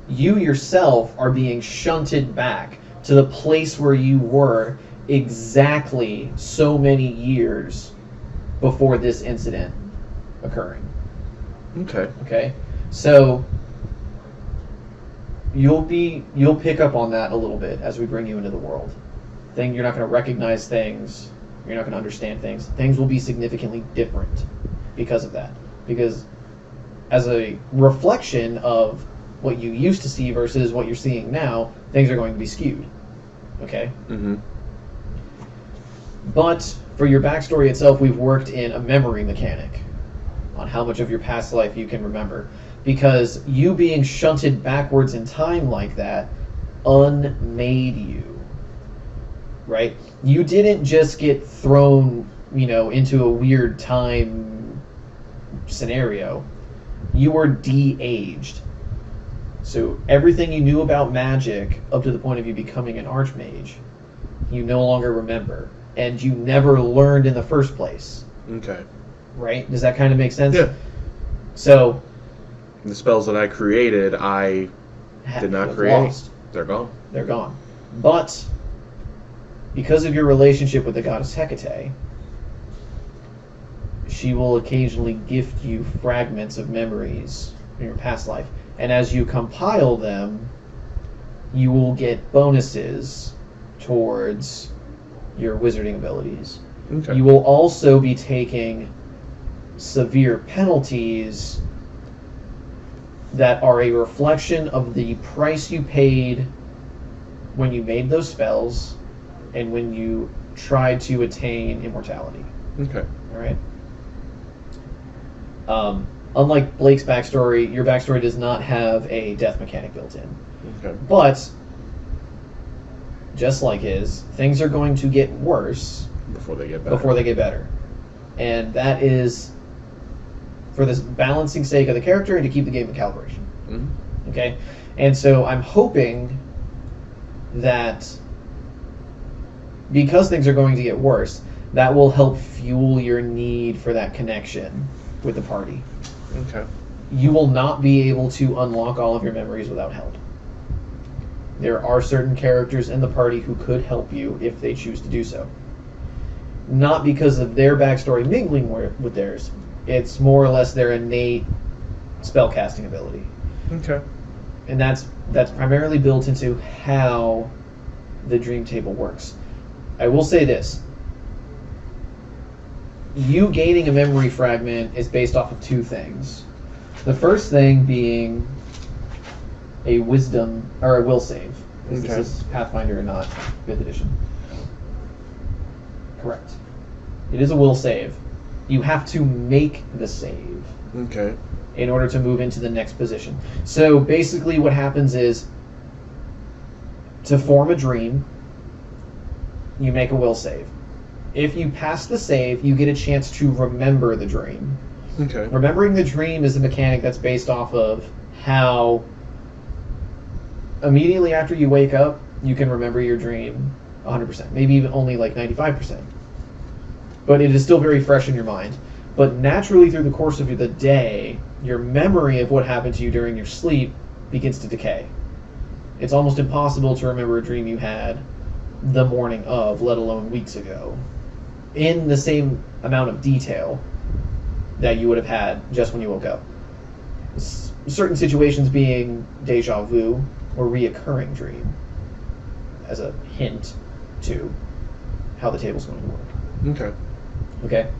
You yourself are being shunted back to the place where you were exactly so many years before this incident occurring. Okay. Okay? So you'll pick up on that a little bit as we bring you into the world. You're not going to recognize things. You're not going to understand things. Things will be significantly different because of that. Because as a reflection of what you used to see versus what you're seeing now, things are going to be skewed. Okay? Mm-hmm. But for your backstory itself, we've worked in a memory mechanic on how much of your past life you can remember. Because you being shunted backwards in time like that unmade you. Right? You didn't just get thrown, into a weird time scenario. You were de-aged. So everything you knew about magic up to the point of you becoming an archmage, you no longer remember. And you never learned in the first place. Okay. Right? Does that kind of make sense? Yeah. So The spells that I created, I did not create. Lost. They're gone. They're gone. But because of your relationship with the goddess Hecate, she will occasionally gift you fragments of memories in your past life. And as you compile them, you will get bonuses towards your wizarding abilities. Okay. You will also be taking severe penalties that are a reflection of the price you paid when you made those spells and when you tried to attain immortality. Okay. All right. Unlike Blake's backstory, your backstory does not have a death mechanic built in. Okay. But just like his, things are going to get worse Before they get better. better. And that is for the balancing sake of the character and to keep the game in calibration. Mm-hmm. Okay? And so I'm hoping that because things are going to get worse, that will help fuel your need for that connection with the party. Okay. You will not be able to unlock all of your memories without help. There are certain characters in the party who could help you if they choose to do so. Not because of their backstory mingling with theirs. It's more or less their innate spellcasting ability. Okay. And that's primarily built into how the dream table works. I will say this. You gaining a memory fragment is based off of two things. The first thing being a wisdom or a will save. Okay. This is Pathfinder and not 5th edition. Correct. It is a will save. You have to make the save Okay. in order to move into the next position. So basically what happens is, to form a dream, you make a will save. If you pass the save, you get a chance to remember the dream. Okay. Remembering the dream is a mechanic that's based off of how immediately after you wake up, you can remember your dream 100%, maybe even only like 95%. But it is still very fresh in your mind. But naturally through the course of the day, your memory of what happened to you during your sleep begins to decay. It's almost impossible to remember a dream you had the morning of, let alone weeks ago, in the same amount of detail that you would have had just when you woke up. Certain situations being deja vu or reoccurring dream, as a hint to how the table's going to work. Okay. Okay?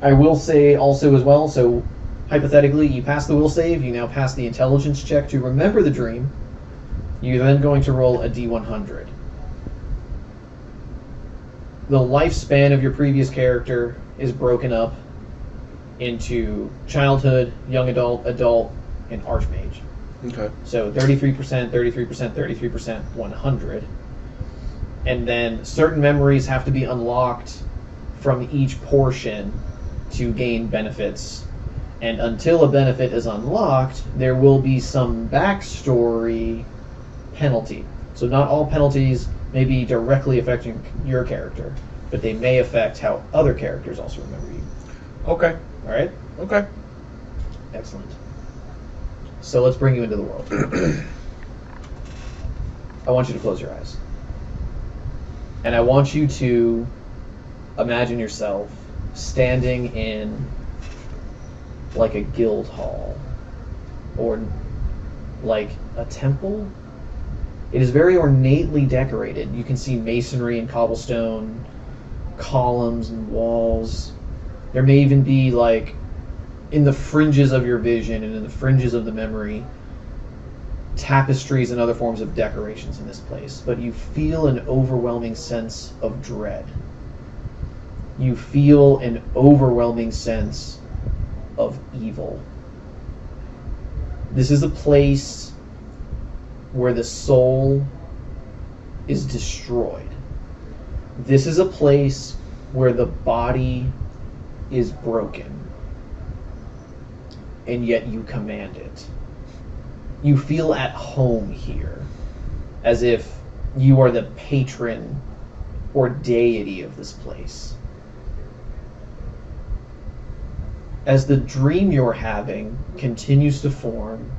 I will say also as well, so hypothetically, you pass the will save, you now pass the intelligence check to remember the dream. You're then going to roll a d100. The lifespan of your previous character is broken up into childhood, young adult, adult, and archmage. Okay. So 33%, 33%, 33%, 100. And then certain memories have to be unlocked from each portion to gain benefits. And until a benefit is unlocked, there will be some backstory penalty. So not all penalties may be directly affecting your character, but they may affect how other characters also remember you. Okay. All right? Okay. Excellent. So let's bring you into the world. I want you to close your eyes. And I want you to imagine yourself standing in like a guild hall or like a temple. It is very ornately decorated. You can see masonry and cobblestone, columns and walls. There may even be, like, in the fringes of your vision and in the fringes of the memory, tapestries and other forms of decorations in this place. But you feel an overwhelming sense of dread. You feel an overwhelming sense of evil. This is a place where the soul is destroyed. This is a place where the body is broken. And yet you command it. You feel at home here, as if you are the patron or deity of this place. As the dream you're having continues to form,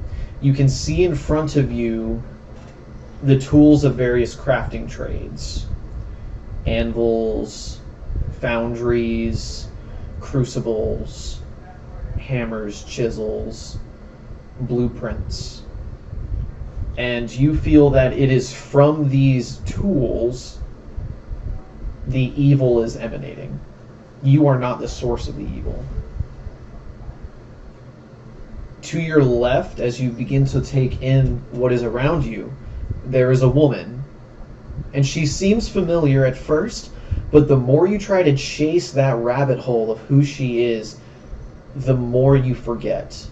you can see in front of you the tools of various crafting trades. Anvils, foundries, crucibles, hammers, chisels, blueprints. And you feel that it is from these tools the evil is emanating. You are not the source of the evil. To your left, as you begin to take in what is around you, there is a woman. And she seems familiar at first, but the more you try to chase that rabbit hole of who she is, the more you forget.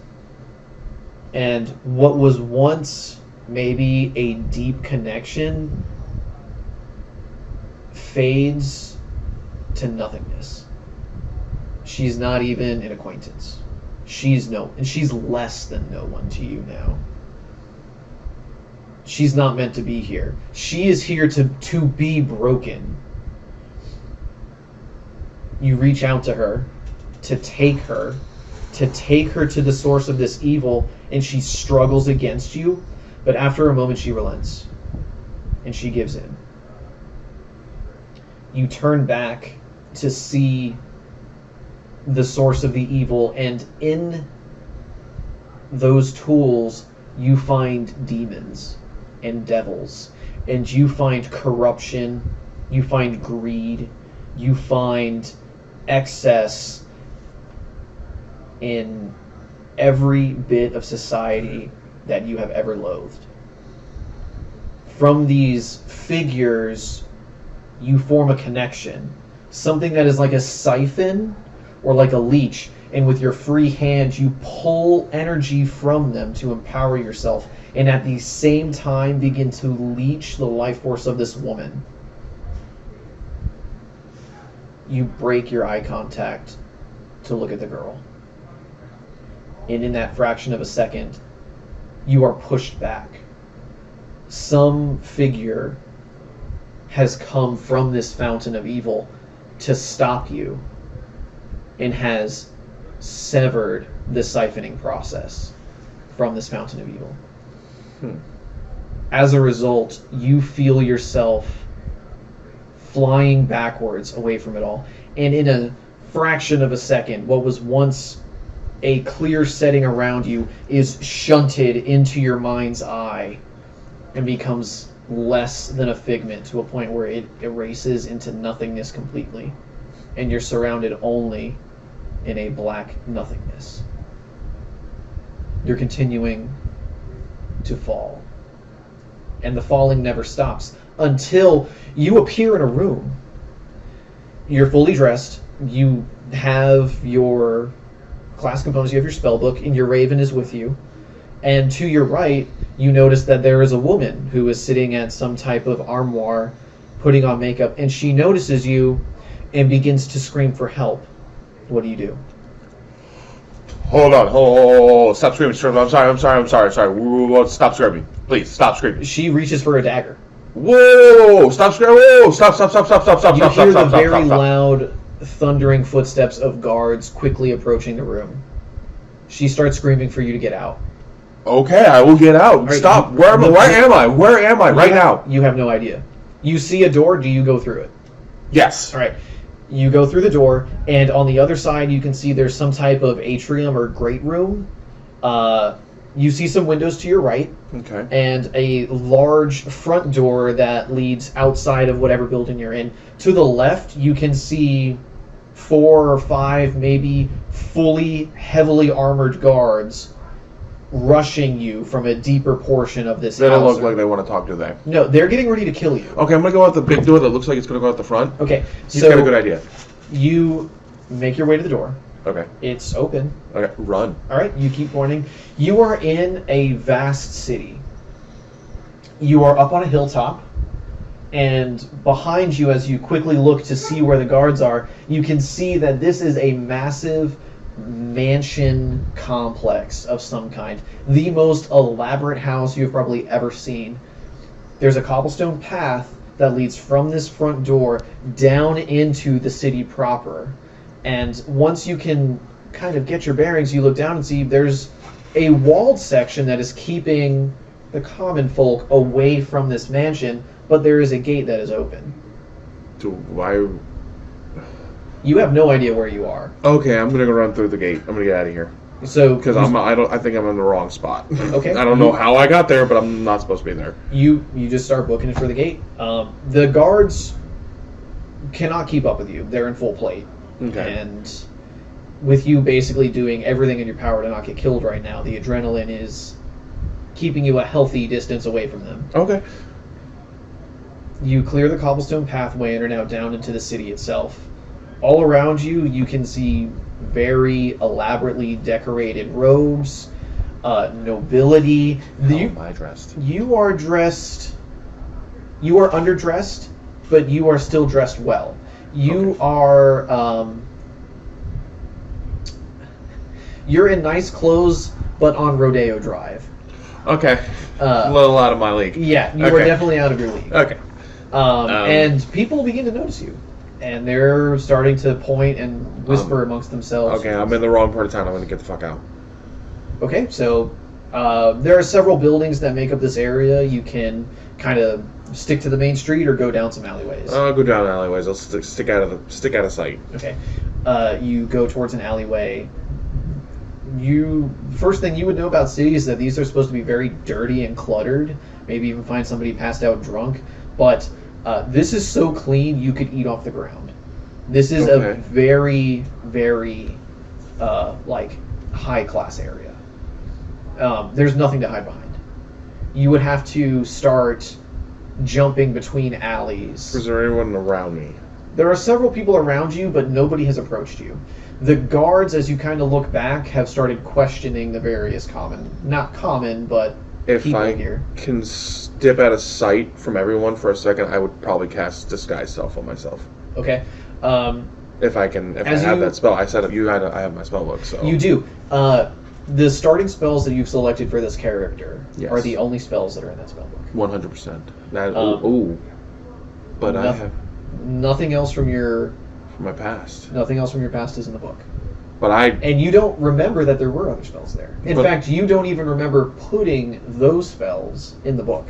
And what was once maybe a deep connection fades to nothingness. She's not even an acquaintance. she's less than no one to you now. She's not meant to be here. She is here to be broken. You reach out to her, to take her to the source of this evil, and she struggles against you, but after a moment she relents, and she gives in. You turn back to see the source of the evil, and in those tools you find demons and devils, and you find corruption, you find greed, you find excess in every bit of society that you have ever loathed. From these figures, you form a connection, something that is like a siphon or like a leech, and with your free hand you pull energy from them to empower yourself, and at the same time begin to leech the life force of this woman. You break your eye contact to look at the girl, and in that fraction of a second you are pushed back. Some figure has come from this fountain of evil to stop you and has severed the siphoning process from this fountain of evil. As a result, you feel yourself flying backwards away from it all. And in a fraction of a second, what was once a clear setting around you is shunted into your mind's eye and becomes less than a figment, to a point where it erases into nothingness completely, and you're surrounded only in a black nothingness. You're continuing to fall, and the falling never stops until you appear in a room. You're fully dressed, you have your class components, you have your spell book, and your raven is with you, and to your right you notice that there is a woman who is sitting at some type of armoire putting on makeup, and she notices you and begins to scream for help. What do you do? Hold on, stop screaming. I'm sorry. Whoa, stop screaming. Please, stop screaming. She reaches for a dagger. Whoa, stop screaming. Whoa, stop. You hear the very loud, thundering footsteps of guards quickly approaching the room. She starts screaming for you to get out. Okay, I will get out. Right, stop. Where am I right now? You have no idea. You see a door. Do you go through it? Yes. All right. You go through the door, and on the other side you can see there's some type of atrium or great room. You see some windows to your right. Okay. And a large front door that leads outside of whatever building you're in. To the left, you can see 4 or 5 maybe fully heavily armored guards rushing you from a deeper portion of this house. They don't look like they want to talk, do they? No, they're getting ready to kill you. Okay, I'm going to go out the big door that looks like it's going to go out the front. Okay, He's got a good idea. You make your way to the door. Okay. It's open. Okay, run. All right, you keep running. You are in a vast city. You are up on a hilltop, and behind you, as you quickly look to see where the guards are, you can see that this is a massive mansion complex of some kind. The most elaborate house you've probably ever seen. There's a cobblestone path that leads from this front door down into the city proper. And once you can kind of get your bearings, you look down and see there's a walled section that is keeping the common folk away from this mansion, but there is a gate that is open. Why? You have no idea where you are. Okay, I'm gonna go run through the gate. I'm gonna get out of here. So, because I think I'm in the wrong spot. Okay. I don't know how I got there, but I'm not supposed to be there. You just start booking it for the gate. The guards cannot keep up with you. They're in full plate. Okay. And with you basically doing everything in your power to not get killed right now, the adrenaline is keeping you a healthy distance away from them. Okay. You clear the cobblestone pathway and are now down into the city itself. All around you, you can see very elaborately decorated robes, nobility. How am I dressed? You are dressed... You are underdressed, but you are still dressed well. You are... You're in nice clothes, but on Rodeo Drive. Okay. A little out of my league. Yeah, you are definitely out of your league. Okay. And people begin to notice you. And they're starting to point and whisper amongst themselves. Okay, I'm in the wrong part of town. I'm going to get the fuck out. Okay, so there are several buildings that make up this area. You can kind of stick to the main street or go down some alleyways. I'll go down alleyways. I'll stick out of sight. Okay. You go towards an alleyway. First thing you would know about cities is that these are supposed to be very dirty and cluttered. Maybe even find somebody passed out drunk. But this is so clean you could eat off the ground. This is a very, very high class area. There's nothing to hide behind. You would have to start jumping between alleys. Is there anyone around me? There are several people around you, but nobody has approached you. The guards, as you kind of look back, have started questioning the various not common, but if people I here. Can dip out of sight from everyone for a second, I would probably cast Disguise Self on myself. Okay. If I have that spell, I set up. I have my spell book, so you do. The starting spells that you've selected for this character are the only spells that are in that spell book. 100%. But I have nothing else from my past. Nothing else from your past is in the book. And you don't remember that there were other spells there. In fact, you don't even remember putting those spells in the book.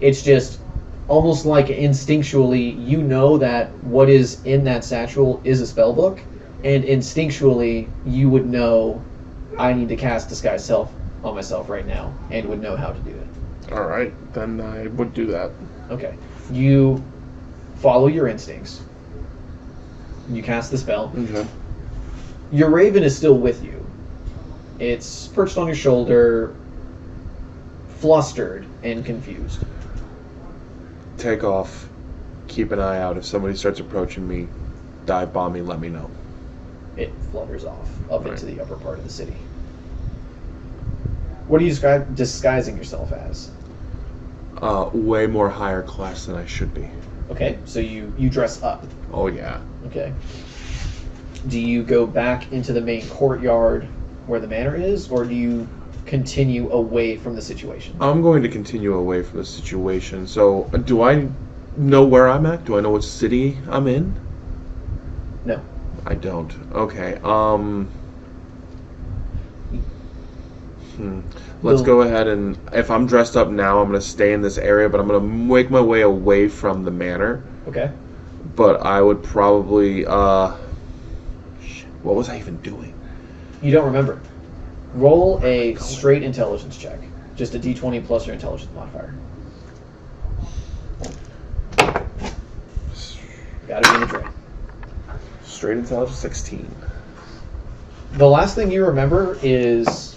It's just almost like instinctually, you know that what is in that satchel is a spell book, and instinctually, you would know I need to cast Disguise Self on myself right now, and would know how to do it. All right, then I would do that. Okay. You follow your instincts. You cast the spell. Okay. Your raven is still with you. It's perched on your shoulder, flustered and confused. Take off. Keep an eye out. If somebody starts approaching me, dive bomb me, let me know. It flutters off up into the upper part of the city. What are you disguising yourself as? Way more higher class than I should be. Okay, so you dress up. Oh, yeah. Okay. Do you go back into the main courtyard where the manor is, or do you continue away from the situation? I'm going to continue away from the situation. So, do I know where I'm at? Do I know what city I'm in? No. I don't. Okay. Let's go ahead and, if I'm dressed up now, I'm going to stay in this area, but I'm going to make my way away from the manor. Okay. But I would probably, what was I even doing? You don't remember. Roll a straight intelligence check. Just a d20 plus your intelligence modifier. Gotta be in the drain. Straight intelligence 16. The last thing you remember is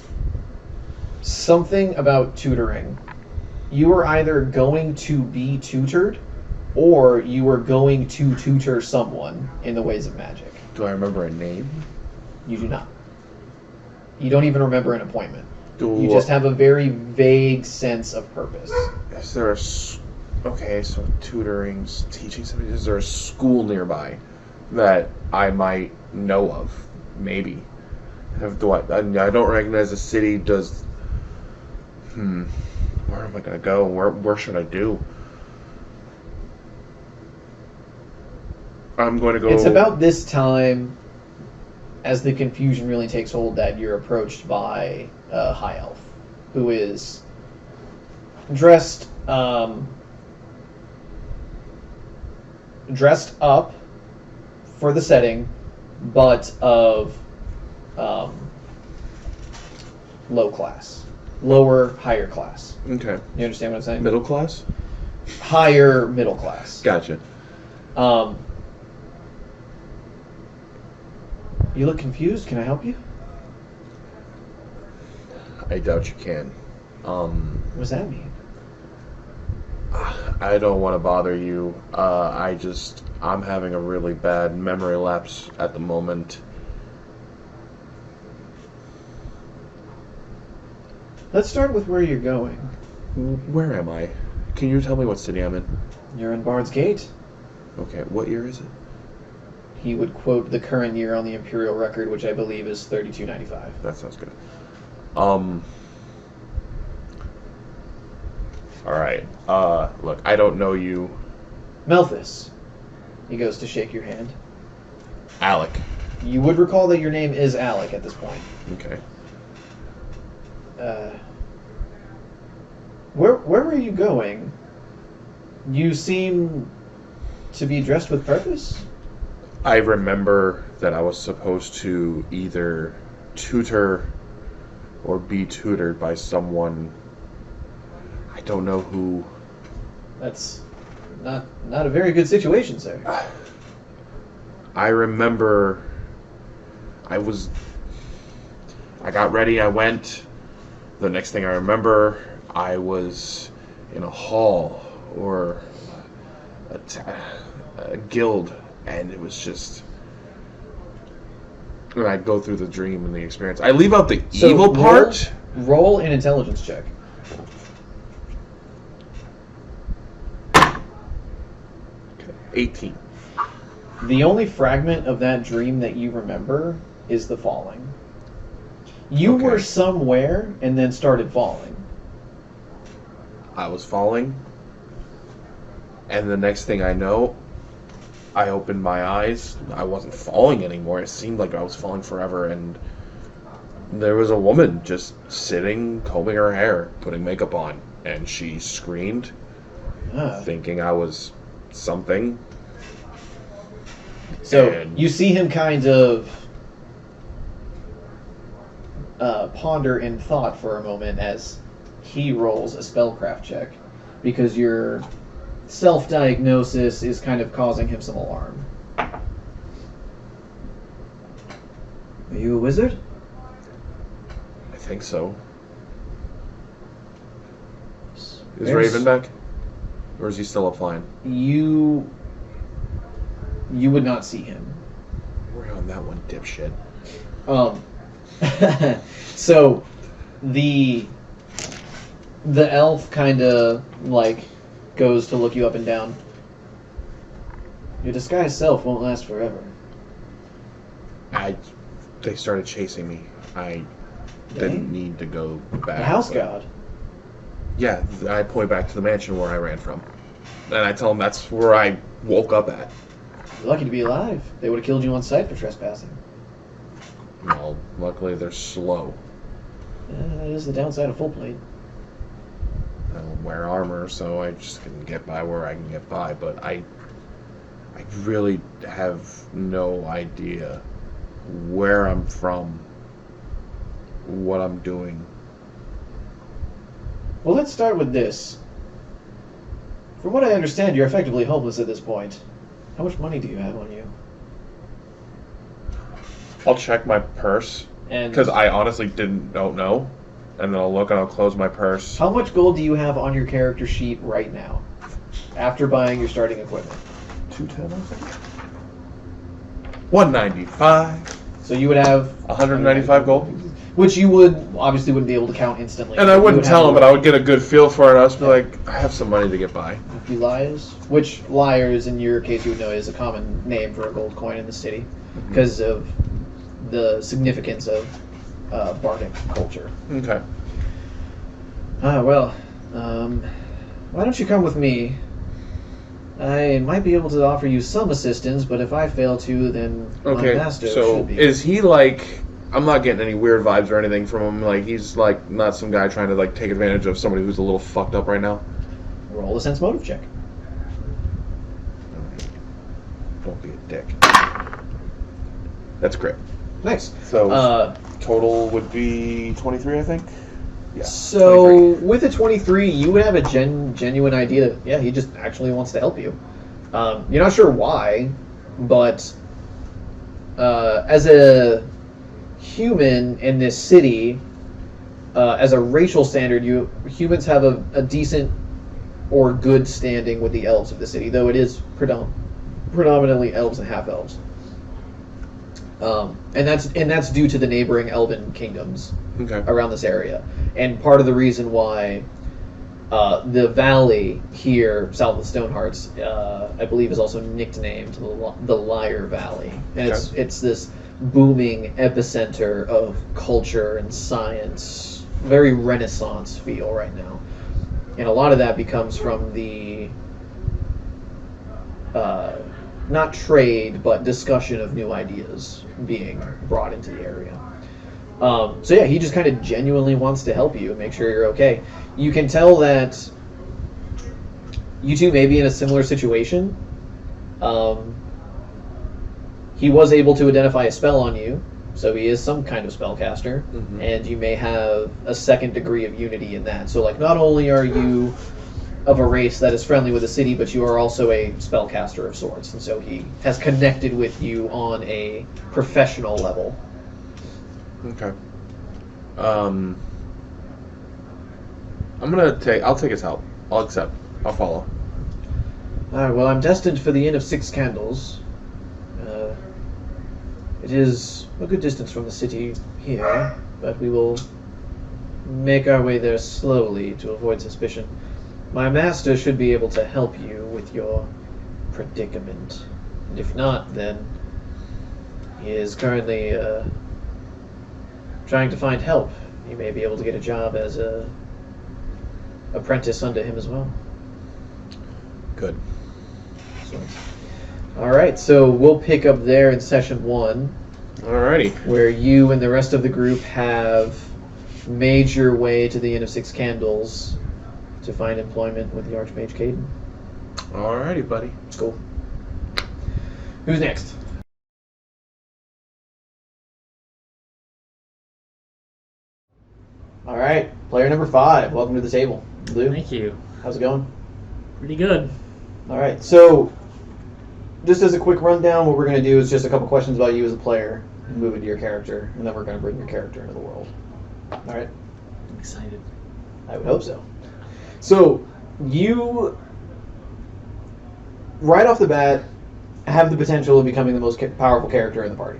something about tutoring. You were either going to be tutored, or you were going to tutor someone in the ways of magic. Do I remember a name? You do not. You don't even remember an appointment. You just have a very vague sense of purpose. Is there okay, so tutoring, teaching somebody, is there a school nearby that I might know of? Maybe. I don't recognize the city. Where am I going to go? Where should I do? I'm going to go... It's about this time, as the confusion really takes hold, that you're approached by a high elf, who is dressed up for the setting, but of higher class. Okay. You understand what I'm saying? Middle class? Higher middle class. Gotcha. You look confused. Can I help you? I doubt you can. What does that mean? I don't want to bother you. I'm having a really bad memory lapse at the moment. Let's start with where you're going. Where am I? Can you tell me what city I'm in? You're in Bard's Gate. Okay, what year is it? he would quote the current year on the Imperial record, which I believe is 3295. That sounds good. All right. Look, I don't know you. Melthus. He goes to shake your hand. Alec. You would recall that your name is Alec at this point. Okay. Where were you going? You seem to be dressed with purpose? I remember that I was supposed to either tutor or be tutored by someone. I don't know who. That's not a very good situation, sir. I remember I got ready, I went. The next thing I remember, I was in a hall or a guild, and it was just. And I go through the dream and the experience. I leave out the evil part. Roll an intelligence check. 18. The only fragment of that dream that you remember is the falling. You Okay. were somewhere and then started falling. I was falling, and the next thing I know, I opened my eyes. I wasn't falling anymore. It seemed like I was falling forever, and there was a woman just sitting, combing her hair, putting makeup on, and she screamed, thinking I was something. So And- you see him kind of ponder in thought for a moment as he rolls a spellcraft check, because your self-diagnosis is kind of causing him some alarm. Are you a wizard? I think so. Is There's- Raven back? Or is he still up flying? You would not see him. We're on that one, dipshit. So the elf kind of like goes to look you up and down. Your disguised self won't last forever. They started chasing me. I didn't need to go back. The house but- god. Yeah, I point back to the mansion where I ran from. And I tell them that's where I woke up at. You're lucky to be alive. They would have killed you on sight for trespassing. Well, luckily they're slow. That is the downside of full plate. I don't wear armor, so I just can get by where I can get by. But I really have no idea where I'm from, what I'm doing. Well, let's start with this. From what I understand, you're effectively homeless at this point. How much money do you have on you? I'll check my purse, And because I honestly don't know. And then I'll look and I'll close my purse. how much gold do you have on your character sheet right now, after buying your starting equipment? 210, I think. 195. So you would have 195 gold. which you obviously wouldn't be able to count instantly. And I You wouldn't would tell have him, but I would get a good feel for it. I would be like, I have some money to get by. a few liars, which liars in your case you would know is a common name for a gold coin in the city because of the significance of bardic culture. Okay. Well, why don't you come with me? I might be able to offer you some assistance, but if I fail to, then my Okay, master so should be. is he like... I'm not getting any weird vibes or anything from him. Like, he's like not some guy trying to like take advantage of somebody who's a little fucked up right now. Roll a sense motive check. Don't be a dick. That's great. Nice. So total would be 23, I think. Yeah. So 23. with a 23, you would have a genuine idea that, yeah, he just actually wants to help you. You're not sure why, but as a human in this city, as a racial standard, humans have a decent or good standing with the elves of the city, though it is predominantly elves and half-elves. And that's due to the neighboring elven kingdoms Okay. around this area. And part of the reason why The valley here, south of Stonehearts, I believe is also nicknamed the Lyre Valley. And it's this booming epicenter of culture and science, very Renaissance feel right now. And a lot of that becomes from the, not trade, but discussion of new ideas being brought into the area. So yeah, he just kind of genuinely wants to help you and make sure you're okay. You can tell that you two may be in a similar situation. He was able to identify a spell on you, so he is some kind of spellcaster, and you may have a second degree of unity in that. So like, not only are you of a race that is friendly with the city, but you are also a spellcaster of sorts, and so he has connected with you on a professional level. Okay. I'll take his help. I'll accept. I'll follow. Alright, well, I'm destined for the Inn of Six Candles. It is a good distance from the city here, but we will make our way there slowly to avoid suspicion. My master should be able to help you with your predicament. And if not, then he is currently trying to find help. You may be able to get a job as a apprentice under him as well. Good. Excellent. Alright, so we'll pick up there in session 1. Alrighty. Where you and the rest of the group have made your way to the Inn of Six Candles to find employment with the Archmage Caden. Alrighty, buddy. Cool. Who's next? Alright, player number 5. Welcome to the table. Lou, Thank you. how's it going? Pretty good. Alright, so just as a quick rundown, what we're going to do is just a couple questions about you as a player, and move into your character, and then we're going to bring your character into the world. Alright? I'm excited. I would hope so. So, you, right off the bat, have the potential of becoming the most powerful character in the party.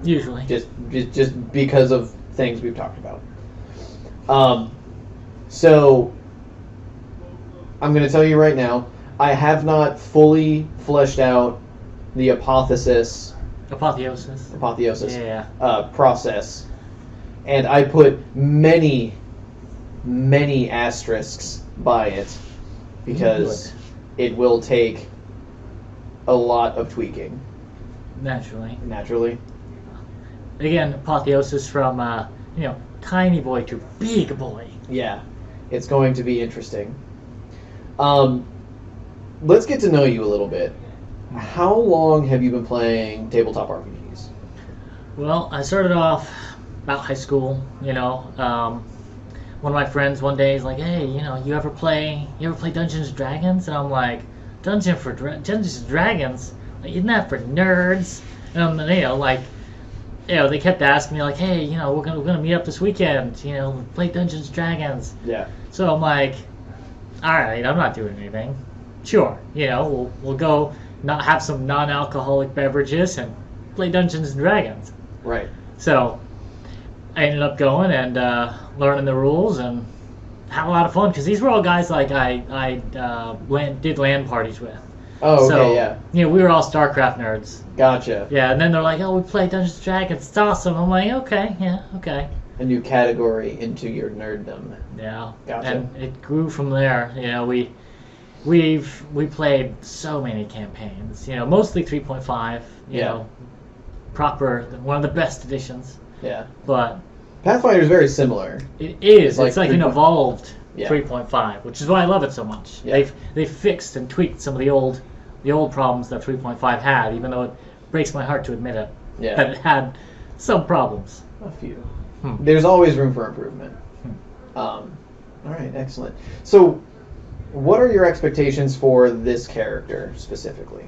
Usually. Just because of things we've talked about. So, I'm going to tell you right now, I have not fully fleshed out the apotheosis Yeah. process, and I put many asterisks by it because it will take a lot of tweaking. Naturally. Again, apotheosis from tiny boy to big boy. Yeah, it's going to be interesting. Let's get to know you a little bit. How long have you been playing tabletop RPGs? Well, I started off about high school. One of my friends one day is like, "Hey, you ever play Dungeons and Dragons?" And I'm like, Dungeons and Dragons? Like, isn't that for nerds? And they kept asking me like, "Hey, we're gonna meet up this weekend. Play Dungeons and Dragons." Yeah. So I'm like, "All right, I'm not doing anything. Sure, we'll go have some non-alcoholic beverages and play Dungeons and Dragons." Right. So I ended up going and learning the rules and had a lot of fun because these were all guys like I did LAN parties with. Oh, okay, so, yeah. We were all StarCraft nerds. Gotcha. Yeah, and then they're like, "Oh, we play Dungeons and Dragons. It's awesome." I'm like, "Okay, yeah, okay." A new category into your nerddom. Yeah. Gotcha. And it grew from there. We played so many campaigns. Mostly 3.5. Proper, one of the best editions. Yeah. But Pathfinder is very similar. it is. It's It's like like an evolved 3.5. 3.5, which is why I love it so much. Yeah. They've fixed and tweaked some of the old problems that 3.5 had, even though it breaks my heart to admit it. Yeah. That it had some problems. A few. There's always room for improvement. All right, excellent. So, what are your expectations for this character specifically?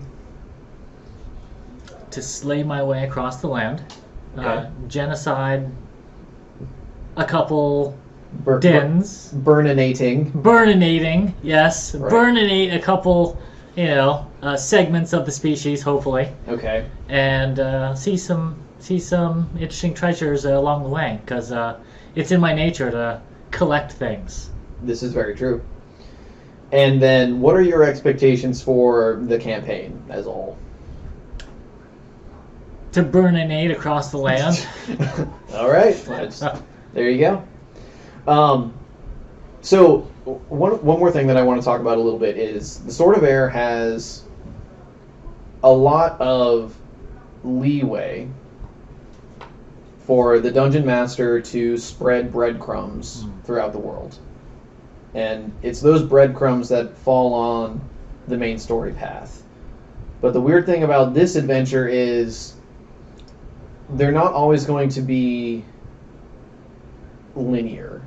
To slay my way across the land, Okay. genocide a couple Bur- dens, Burninating. burninating, yes, Right. burninate a couple, segments of the species, hopefully, Okay. and see some interesting treasures along the way, because it's in my nature to collect things. This is very true. And then, what are your expectations for the campaign as a whole? To burn an 8 across the land. All right, there you go. So one more thing that I want to talk about a little bit is the Sword of Air has a lot of leeway for the Dungeon Master to spread breadcrumbs throughout the world. And it's those breadcrumbs that fall on the main story path. But the weird thing about this adventure is they're not always going to be linear.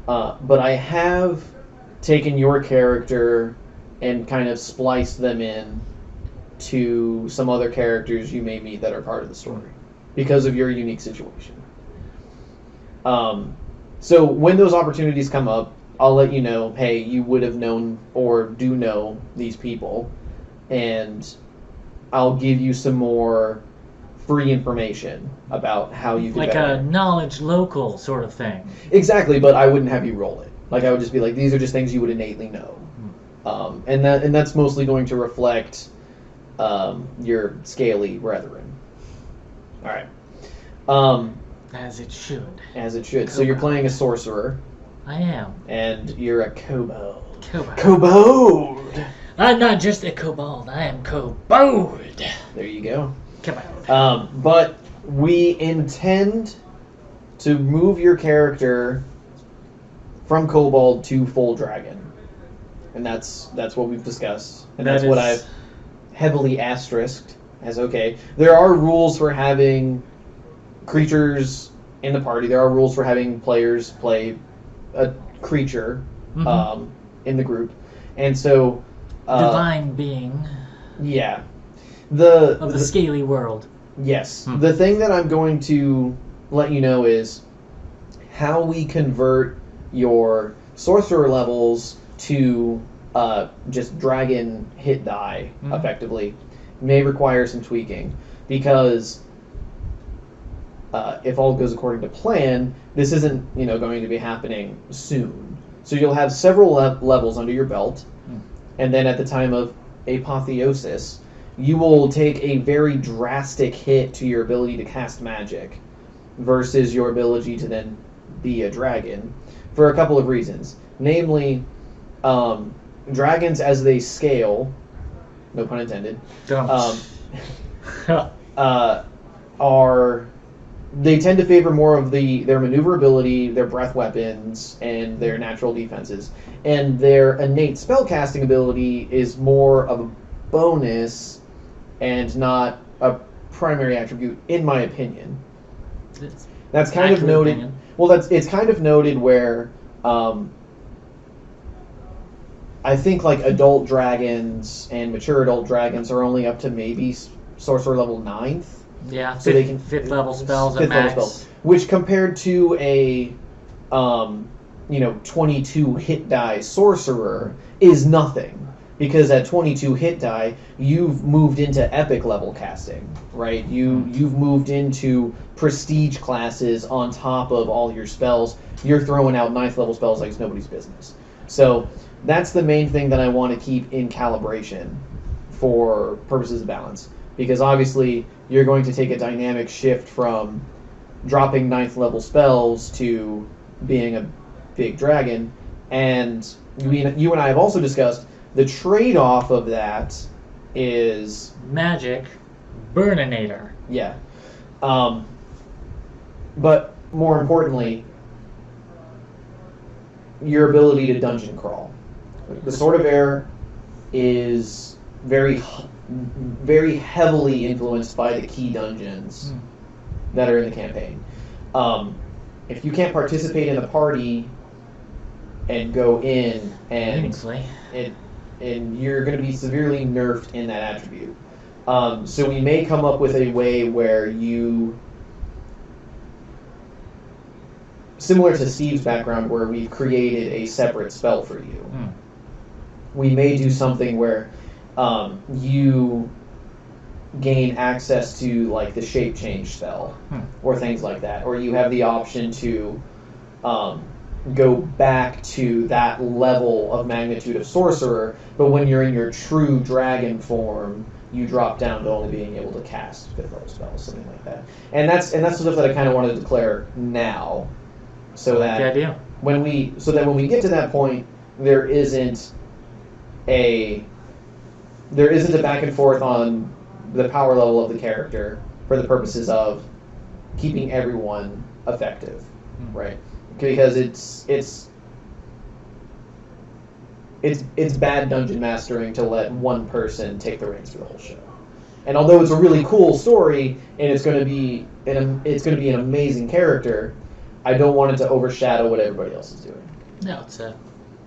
But I have taken your character and kind of spliced them in to some other characters you may meet that are part of the story because of your unique situation. So when those opportunities come up, I'll let you know, hey, you would have known or do know these people, and I'll give you some more free information about how you can like better. A knowledge local sort of thing. Exactly, but I wouldn't have you roll it. Like, I would just be like, these are just things you would innately know. And that's mostly going to reflect your scaly brethren. All right. As it should. As it should. So you're playing a sorcerer. I am. And you're a kobold. Kobold. Kobold! I'm not just a kobold. I am kobold. There you go. Kobold. But we intend to move your character from kobold to full dragon. And that's what we've discussed. And that's what I've heavily asterisked as okay. There are rules for having creatures in the party. There are rules for having players play a creature in the group. And so divine being. Yeah. Of the scaly world. Yes. The thing that I'm going to let you know is how we convert your sorcerer levels to just dragon hit die effectively may require some tweaking, because if all goes according to plan, this isn't going to be happening soon. So you'll have several levels under your belt, and then at the time of apotheosis, you will take a very drastic hit to your ability to cast magic versus your ability to then be a dragon for a couple of reasons. Namely, dragons as they scale, no pun intended, they tend to favor more of their maneuverability, their breath weapons, and their natural defenses. And their innate spellcasting ability is more of a bonus and not a primary attribute, in my opinion. That's kind of noted. Opinion. Well, it's kind of noted where I think like adult dragons and mature adult dragons are only up to maybe sorcerer level 9th. Yeah, so they can 5th level spells at max. Spell, which compared to a 22 hit die sorcerer is nothing. Because at 22 hit die, you've moved into epic level casting, right? You've moved into prestige classes on top of all your spells. You're throwing out 9th level spells like it's nobody's business. So that's the main thing that I want to keep in calibration for purposes of balance. Because obviously, you're going to take a dynamic shift from dropping 9th level spells to being a big dragon. And you and I have also discussed the trade-off of that is magic burninator. Yeah. But more importantly, your ability to dungeon crawl. The Sword of Air is very heavily influenced by the key dungeons that are in the campaign. If you can't participate in the party and go in and you're going to be severely nerfed in that attribute. So we may come up with a way where you, similar to Steve's background, where we've created a separate spell for you. We may do something where you gain access to like the shape change spell or things like that, or you have the option to go back to that level of magnitude of sorcerer, but when you're in your true dragon form, you drop down to only being able to cast 5th level spells, something like that. And that's the stuff that I kind of wanted to declare now, so that Good idea. when we get to that point, there isn't a back and forth on the power level of the character for the purposes of keeping everyone effective, right? Because it's bad dungeon mastering to let one person take the reins for the whole show. And although it's a really cool story and it's going to be an amazing character, I don't want it to overshadow what everybody else is doing. No, it's a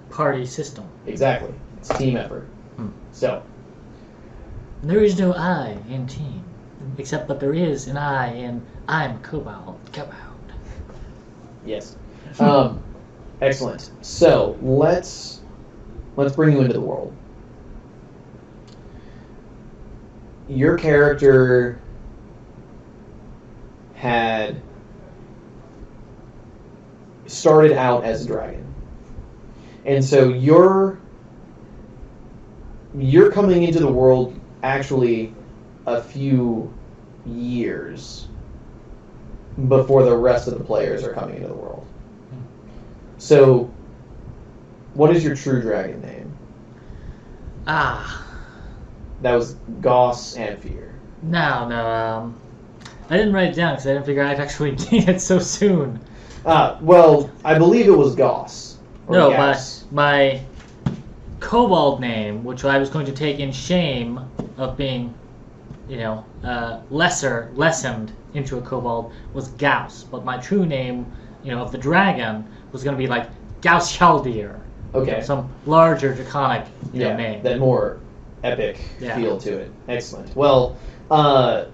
party system. Exactly, it's a team effort. So there is no I in team, except that there is an I in I'm Cobalt. yes, excellent. So let's bring you into the world. Your character had started out as a dragon, and so you're coming into the world actually a few years before the rest of the players are coming into the world. So, what is your true dragon name? That was Goss and Fear. No. I didn't write it down because I didn't figure I'd actually need it so soon. Well, I believe it was Goss. No, Gas. my kobold name, which I was going to take in shame of being, lessened into a kobold, was Gauss. But my true name, of the dragon, was going to be like Gauss Chaldir. Okay. Some larger draconic name. That more epic feel to it. Excellent. Well, I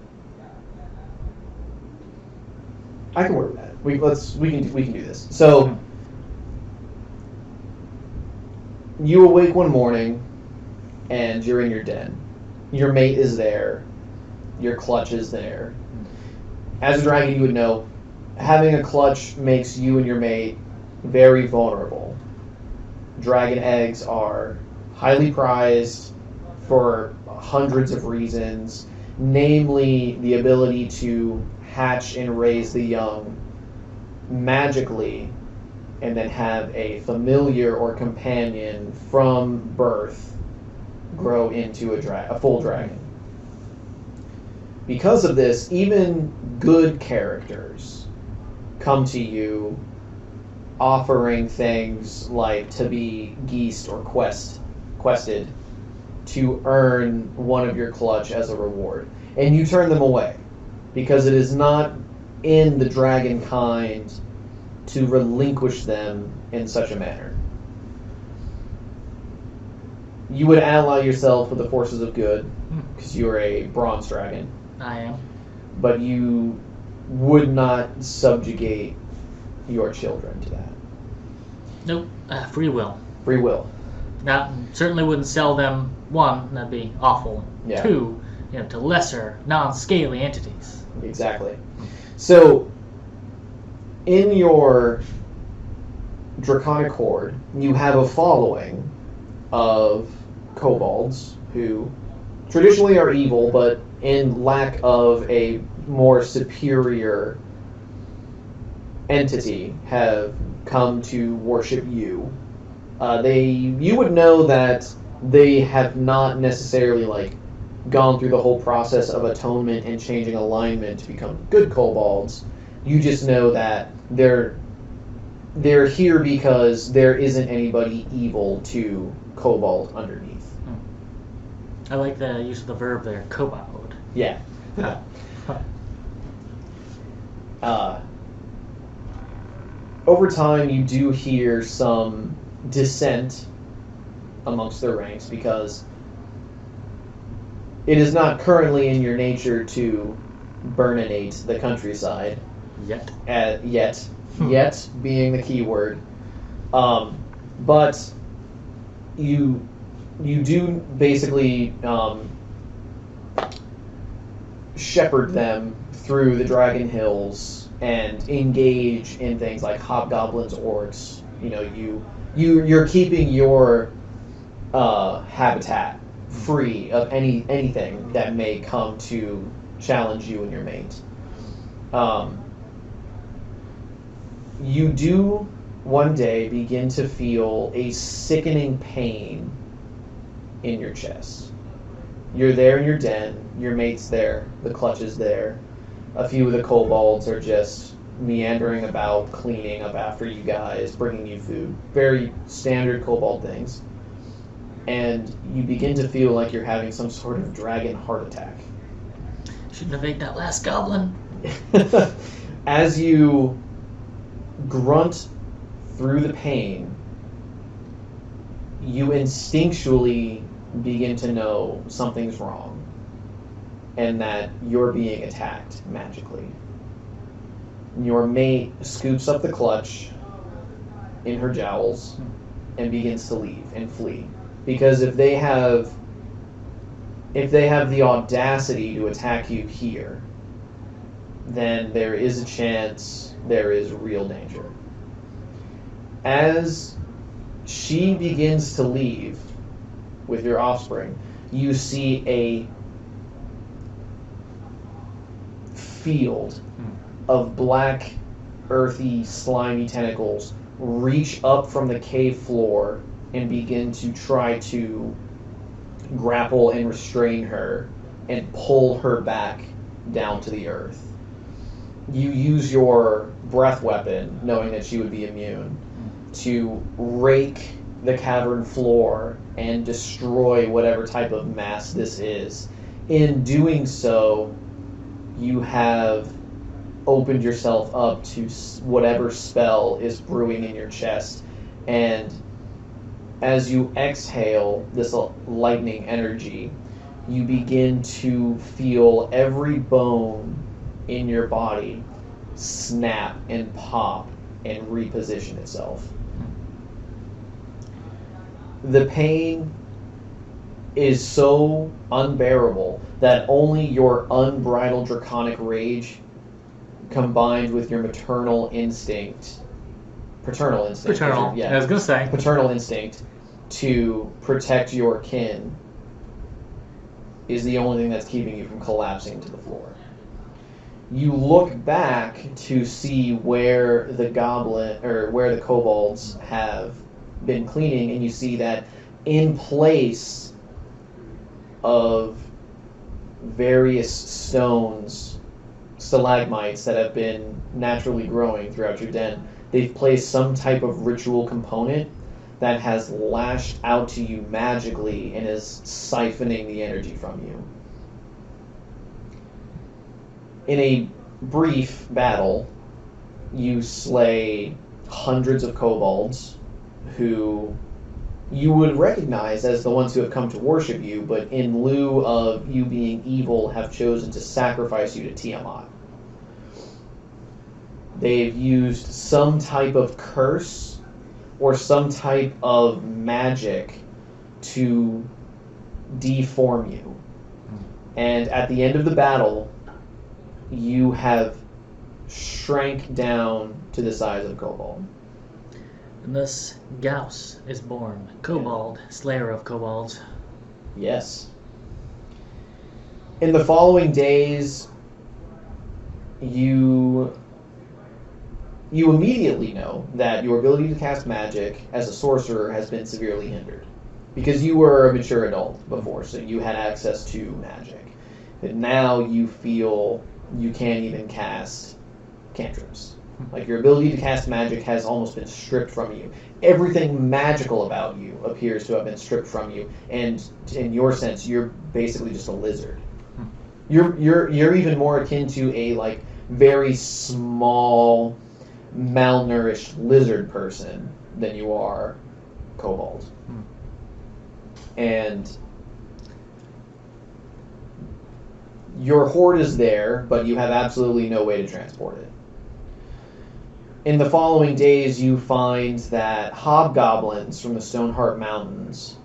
can work with that. We can do this. So, you awake one morning, and you're in your den. Your mate is there. Your clutch is there. As a dragon, you would know, having a clutch makes you and your mate very vulnerable. Dragon eggs are highly prized for hundreds of reasons, namely the ability to hatch and raise the young magically and then have a familiar or companion from birth grow into a full dragon. Because of this, even good characters come to you offering things like to be geased or quested to earn one of your clutch as a reward. And you turn them away because it is not in the dragon kind to relinquish them in such a manner. You would ally yourself with the forces of good because you are a bronze dragon. I am. But you would not subjugate your children to that. Nope. Free will. Free will. Certainly wouldn't sell them. One, that'd be awful. Yeah. Two, to lesser, non-scaly entities. Exactly. So, in your draconic horde, you have a following of kobolds who traditionally are evil, but in lack of a more superior entity, have come to worship you. You would know that they have not necessarily gone through the whole process of atonement and changing alignment to become good kobolds. You just know that they're here because there isn't anybody evil to kobold underneath. I like the use of the verb there, kobold. Yeah. Over time, you do hear some dissent amongst their ranks because it is not currently in your nature to burninate the countryside. Yet. Yet being the key word. But you do basically shepherd them through the Dragon Hills and engage in things like hobgoblins, orcs, you're keeping your habitat free of anything that may come to challenge you and your mate. You do one day begin to feel a sickening pain in your chest. You're there in your den, your mate's there, the clutch is there. A few of the kobolds are just meandering about, cleaning up after you guys, bringing you food. Very standard kobold things. And you begin to feel like you're having some sort of dragon heart attack. Shouldn't have ate that last goblin. As you grunt through the pain, you instinctually begin to know something's wrong and that you're being attacked magically. Your mate scoops up the clutch in her jowls and begins to leave and flee. Because if they have the audacity to attack you here, then there is a chance there is real danger. As she begins to leave with your offspring, you see a field of black, earthy, slimy tentacles reach up from the cave floor and begin to try to grapple and restrain her and pull her back down to the earth. You use your breath weapon, knowing that she would be immune, to rake the cavern floor and destroy whatever type of mass this is. In doing so, you have opened yourself up to whatever spell is brewing in your chest, and as you exhale this lightning energy, you begin to feel every bone in your body snap and pop and reposition itself. The pain is so unbearable that only your unbridled draconic rage combined with your paternal instinct, Paternal. yeah, I was gonna say paternal instinct to protect your kin is the only thing that's keeping you from collapsing to the floor. You look back to see where the kobolds have been cleaning, and you see that in place of various stones, stalagmites that have been naturally growing throughout your den, they've placed some type of ritual component that has lashed out to you magically and is siphoning the energy from you. In a brief battle, you slay hundreds of kobolds who you would recognize as the ones who have come to worship you, but in lieu of you being evil, have chosen to sacrifice you to Tiamat. They've used some type of curse or some type of magic to deform you. And at the end of the battle, you have shrank down to the size of a kobold. And thus Gauss is born, kobold, slayer of kobolds. Yes. In the following days, you immediately know that your ability to cast magic as a sorcerer has been severely hindered. Because you were a mature adult before, so you had access to magic. But now you feel you can't even cast cantrips. Like, your ability to cast magic has almost been stripped from you. Everything magical about you appears to have been stripped from you, and in your sense, you're basically just a lizard. You're even more akin to a very small, malnourished lizard person than you are kobold. And your hoard is there, but you have absolutely no way to transport it. In the following days, you find that hobgoblins from the Stoneheart Mountains,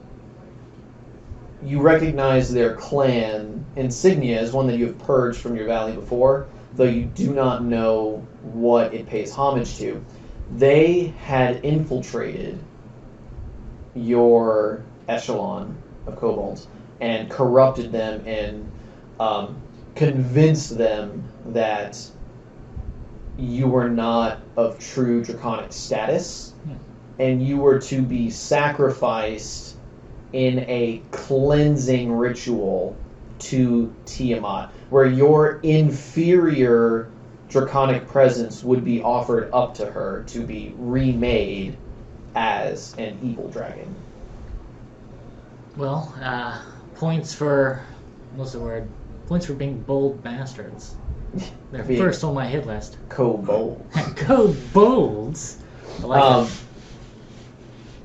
you recognize their clan insignia as one that you have purged from your valley before, though you do not know what it pays homage to. they had infiltrated your echelon of kobolds and corrupted them and convinced them that you were not of true draconic status, and you were to be sacrificed in a cleansing ritual to Tiamat, where your inferior draconic presence would be offered up to her to be remade as an evil dragon. Well, points for, what's the word? Points for being bold bastards. They're Being first on my hit list. Kobold. Kobolds. I like it.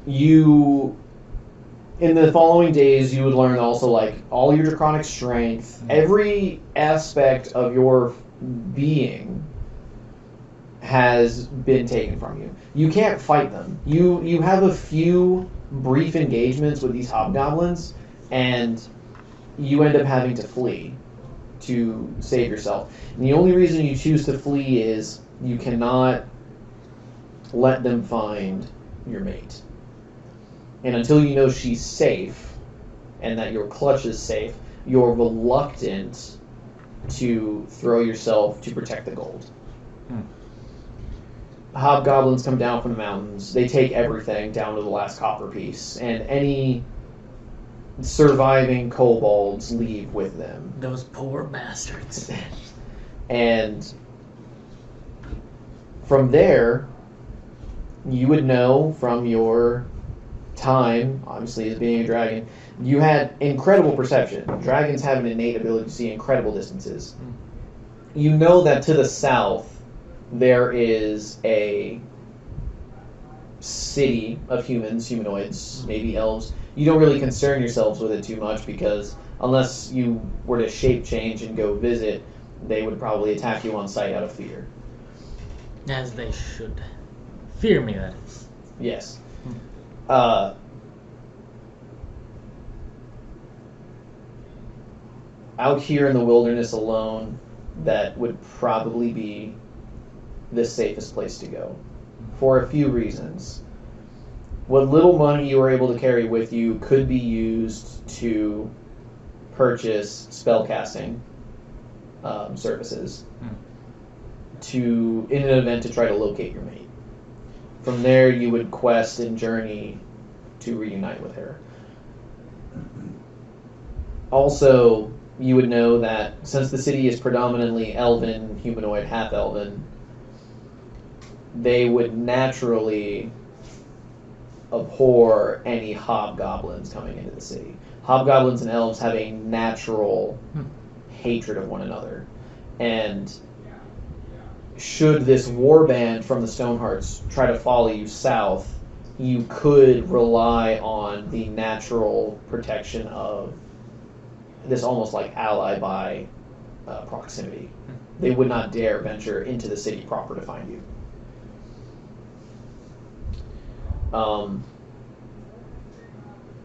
You, in the following days, you would learn also like all your draconic strength, every aspect of your being has been taken from you. You can't fight them. You have a few brief engagements with these hobgoblins, and you end up having to flee to save yourself. And the only reason you choose to flee is you cannot let them find your mate. And until you know she's safe and that your clutch is safe, you're reluctant to throw yourself to protect the gold. Hobgoblins come down from the mountains. They take everything down to the last copper piece, and any surviving kobolds leave with them. Those poor bastards. And from there, you would know from your time, obviously, as being a dragon, you had incredible perception. Dragons have an innate ability to see incredible distances. You know that to the south, there is a city of humans, humanoids, maybe elves. You don't really concern yourselves with it too much because unless you were to shape change and go visit, they would probably attack you on sight out of fear. As they should. Fear me, that is. Yes. Out here in the wilderness alone, that would probably be the safest place to go for a few reasons. What little money you were able to carry with you could be used to purchase spellcasting services in an event to try to locate your mate. From there, you would quest and journey to reunite with her. Also, you would know that since the city is predominantly elven, humanoid, half-elven, they would naturally abhor any hobgoblins coming into the city. Hobgoblins and elves have a natural hatred of one another. And should this warband from the Stonehearts try to follow you south, you could rely on the natural protection of this almost like ally by proximity. They would not dare venture into the city proper to find you.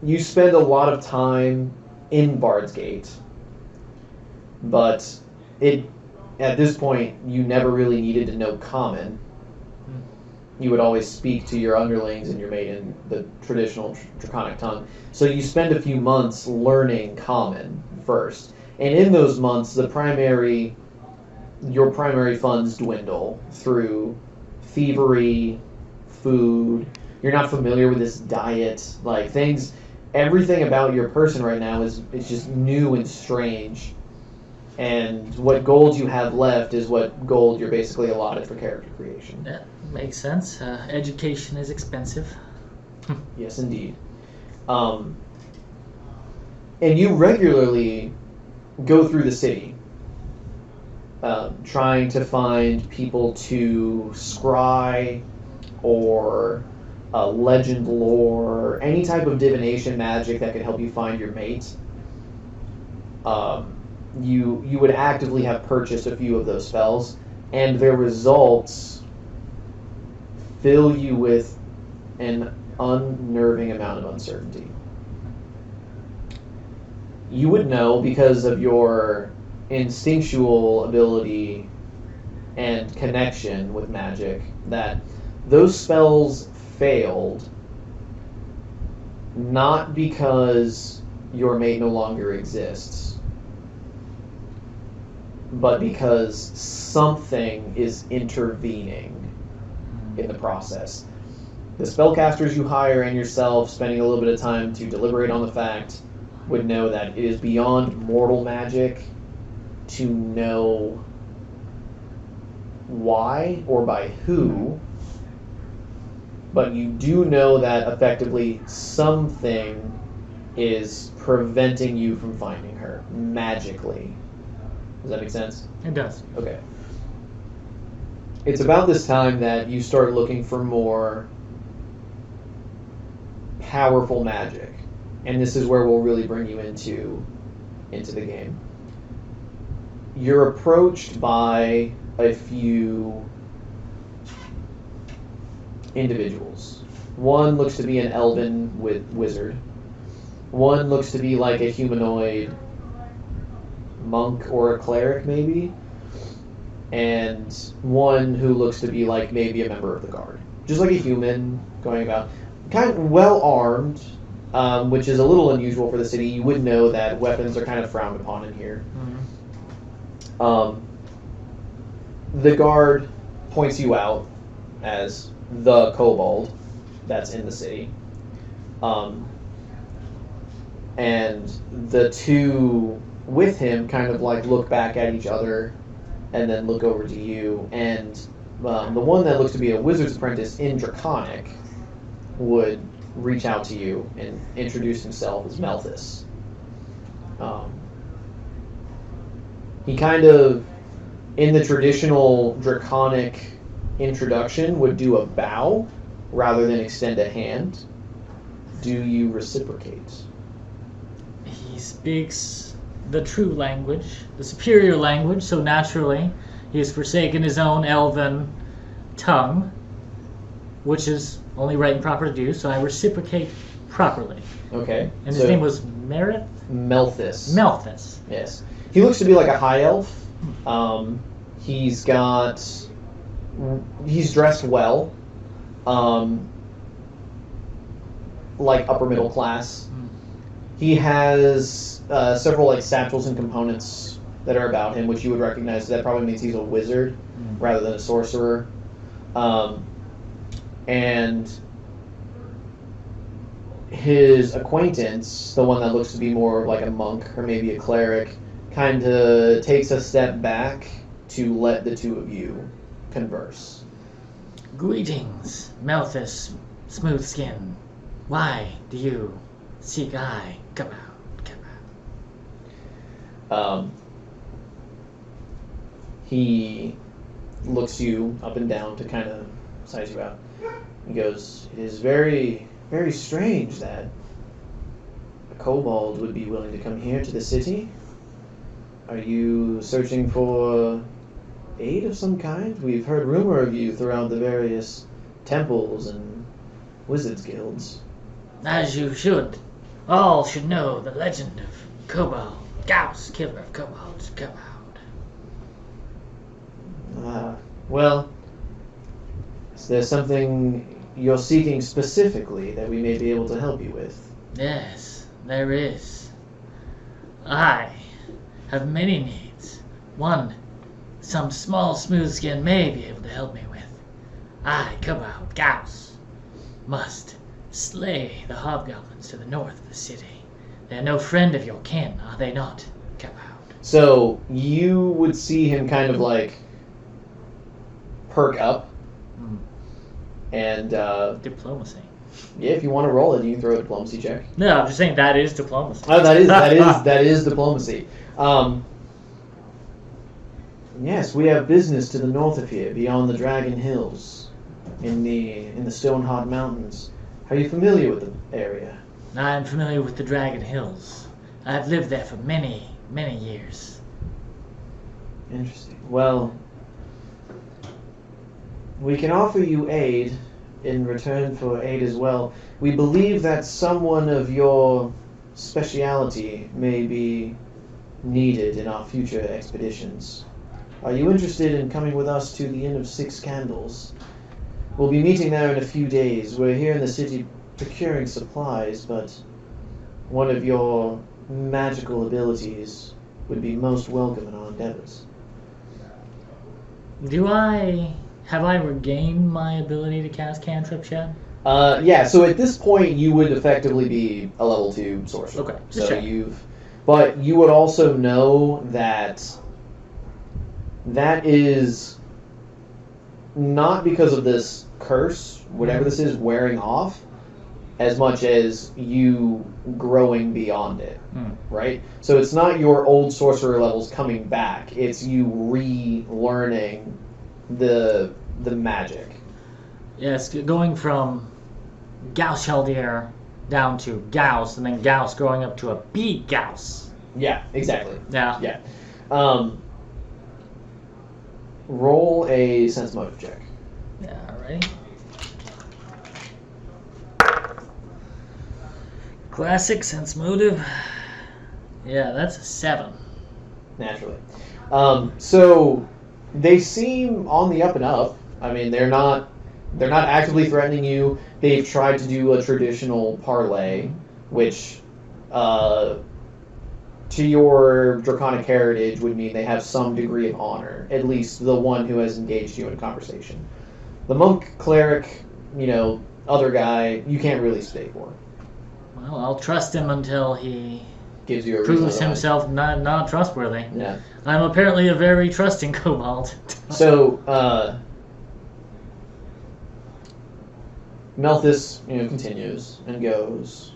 You spend a lot of time in Bard's Gate, but at this point you never really needed to know Common. You would always speak to your underlings and your mate in the traditional Draconic tongue. So you spend a few months learning Common first, and in those months your primary funds dwindle through thievery, food. You're not familiar with this diet, like things. Everything about your person right now is just new and strange. And what gold you have left is what gold you're basically allotted for character creation. That makes sense. Education is expensive. Yes, indeed. And you regularly go through the city, trying to find people to scry or legend lore, any type of divination magic that could help you find your mate. You would actively have purchased a few of those spells, and their results fill you with an unnerving amount of uncertainty. You would know, because of your instinctual ability and connection with magic, that those spells failed not because your mate no longer exists, but because something is intervening in the process. The spellcasters you hire and yourself, spending a little bit of time to deliberate on the fact, would know that it is beyond mortal magic to know why or by who, but you do know that effectively something is preventing you from finding her magically. Does that make sense? It does. Okay. It's about this time that you start looking for more powerful magic, and this is where we'll really bring you into the game. You're approached by a few individuals. One looks to be an elven wizard. One looks to be like a humanoid monk or a cleric, maybe. And one who looks to be like maybe a member of the guard. Just like a human going about. Kind of well armed, which is a little unusual for the city. You would know that weapons are kind of frowned upon in here. The guard points you out as the kobold that's in the city. And the two with him kind of like look back at each other and then look over to you. And the one that looks to be a wizard's apprentice in Draconic would reach out to you and introduce himself as Melthus. He kind of, in the traditional Draconic introduction, would do a bow rather than extend a hand. Do you reciprocate? He speaks the true language, the superior language, so naturally he has forsaken his own elven tongue, which is only right and proper to do, so I reciprocate properly. Okay. And his name was Merith? Melthus. Melthus. Yes. He looks to be like a high elf. He's dressed well. Like upper middle class. He has several like satchels and components that are about him, which you would recognize. That probably means he's a wizard rather than a sorcerer. And his acquaintance, the one that looks to be more like a monk or maybe a cleric, kind of takes a step back to let the two of you converse. Greetings, Melthus Smoothskin. Why do you seek I? Come out. He looks you up and down to kind of size you out. He goes, "It is very, very strange that a kobold would be willing to come here to the city. Are you searching for aid of some kind? We've heard rumor of you throughout the various temples and wizards' guilds." As you should. All should know the legend of Kobold. Gauss, killer of kobolds. Come out. Well, is there something you're seeking specifically that we may be able to help you with? Yes, there is. I have many needs. One, some small smoothskin may be able to help me with. I, Kobold, Gauss, must slay the hobgoblins to the north of the city. They're no friend of your kin, are they not, Kobold? So you would see him kind of like perk up, and Diplomacy. yeah, if you want to roll it, you can throw a diplomacy check. No, I'm just saying that is diplomacy. Oh, that is diplomacy. Yes, we have business to the north of here, beyond the Dragon Hills, in the Stoneheart Mountains. Are you familiar with the area? I am familiar with the Dragon Hills. I've lived there for many, many years. Interesting. Well, we can offer you aid in return for aid as well. We believe that someone of your speciality may be needed in our future expeditions. Are you interested in coming with us to the Inn of Six Candles? We'll be meeting there in a few days. We're here in the city procuring supplies, but one of your magical abilities would be most welcome in our endeavors. Have I regained my ability to cast cantrips yet? Yeah, so at this point you would effectively be a level 2 sorcerer. Okay, So check. but you would also know that is not because of this curse, whatever this is, wearing off, as much as you growing beyond it, right? So it's not your old sorcerer levels coming back, it's you relearning the magic. Yes, going from Gauss Chaldier down to Gauss, and then Gauss going up to a B Gauss. Yeah, exactly. Yeah. Yeah. Roll a sense motive check. Yeah, alright. Classic sense motive. Yeah, that's a 7. Naturally. So they seem on the up and up. I mean, they're not actively threatening you. They've tried to do a traditional parlay, which to your draconic heritage would mean they have some degree of honor, at least the one who has engaged you in a conversation. The monk, cleric, other guy, you can't really stay for. Well, I'll trust him until he Gives you a proves reason himself not trustworthy. Yeah. I'm apparently a very trusting kobold. So, Melthus, continues and goes,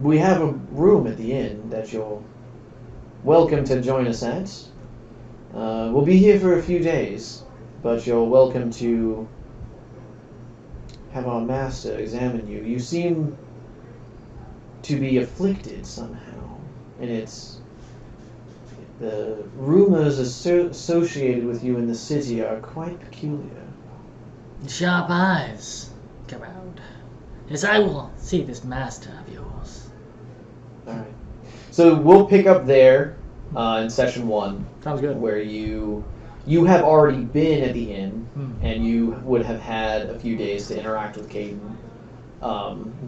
"We have a room at the inn that you're welcome to join us at. We'll be here for a few days, but you're welcome to have our master examine you. You seem to be afflicted somehow, and the rumors associated with you in the city are quite peculiar." Sharp eyes, Gerard. Yes, I will see this master of yours. Alright. So we'll pick up there in session 1. Sounds good. Where you have already been at the inn, and you would have had a few days to interact with Caden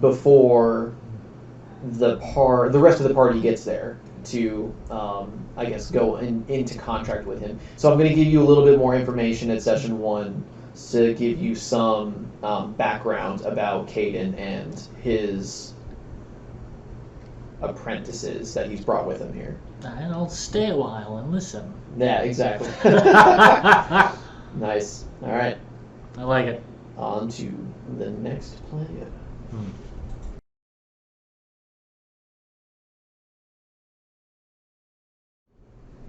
before the rest of the party gets there to, I guess, go into contract with him. So I'm going to give you a little bit more information at session 1 to give you some background about Caden and his apprentices that he's brought with him here. And I'll stay a while and listen. Yeah, exactly. Nice. All right. I like it. On to the next player.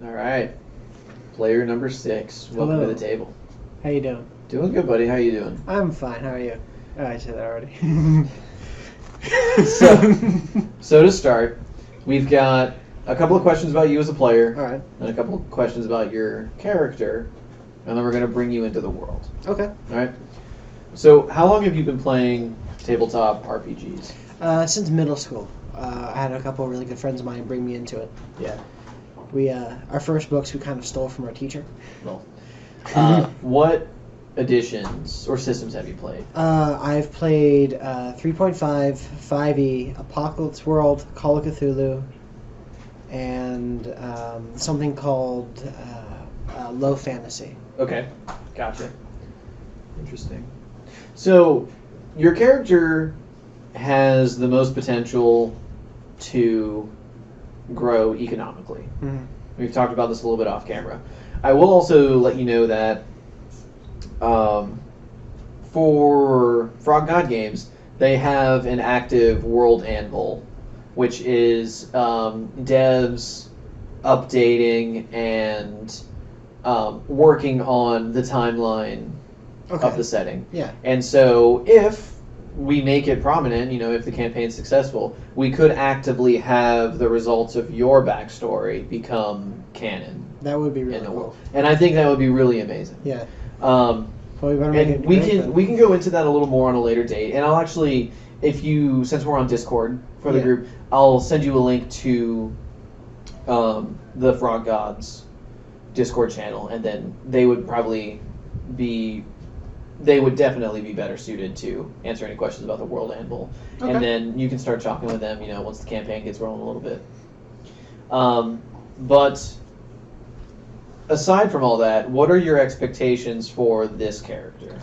All right. Player number 6. Welcome Hello. to the table. How you doing? Doing good, buddy. How you doing? I'm fine. How are you? Oh, I said that already. So to start, we've got a couple of questions about you as a player, All right. and a couple of questions about your character, and then we're going to bring you into the world. Okay. All right. So, how long have you been playing tabletop RPGs? Since middle school, I had a couple of really good friends of mine bring me into it. Yeah. We our first books we kind of stole from our teacher. Well, what editions or systems have you played? I've played 3.5, 5e, Apocalypse World, Call of Cthulhu, and something called Low Fantasy. Okay, gotcha. Interesting. So, your character has the most potential to grow economically. Mm-hmm. We've talked about this a little bit off camera. I will also let you know that for Frog God Games, they have an active World Anvil, which is devs updating and working on the timeline of the setting. Yeah. And so if we make it prominent, if the campaign's successful, we could actively have the results of your backstory become canon That would be really in the cool. world. And I think that would be really amazing. Yeah. Well, we better make and it we great can then. we can go into that a little more on a later date. And I'll actually, since we're on Discord for the Yeah. group, I'll send you a link to the Frog Gods Discord channel, and then they would probably be they would definitely be better suited to answer any questions about the World Anvil. Okay. And then you can start talking with them, once the campaign gets rolling a little bit. But aside from all that, what are your expectations for this character?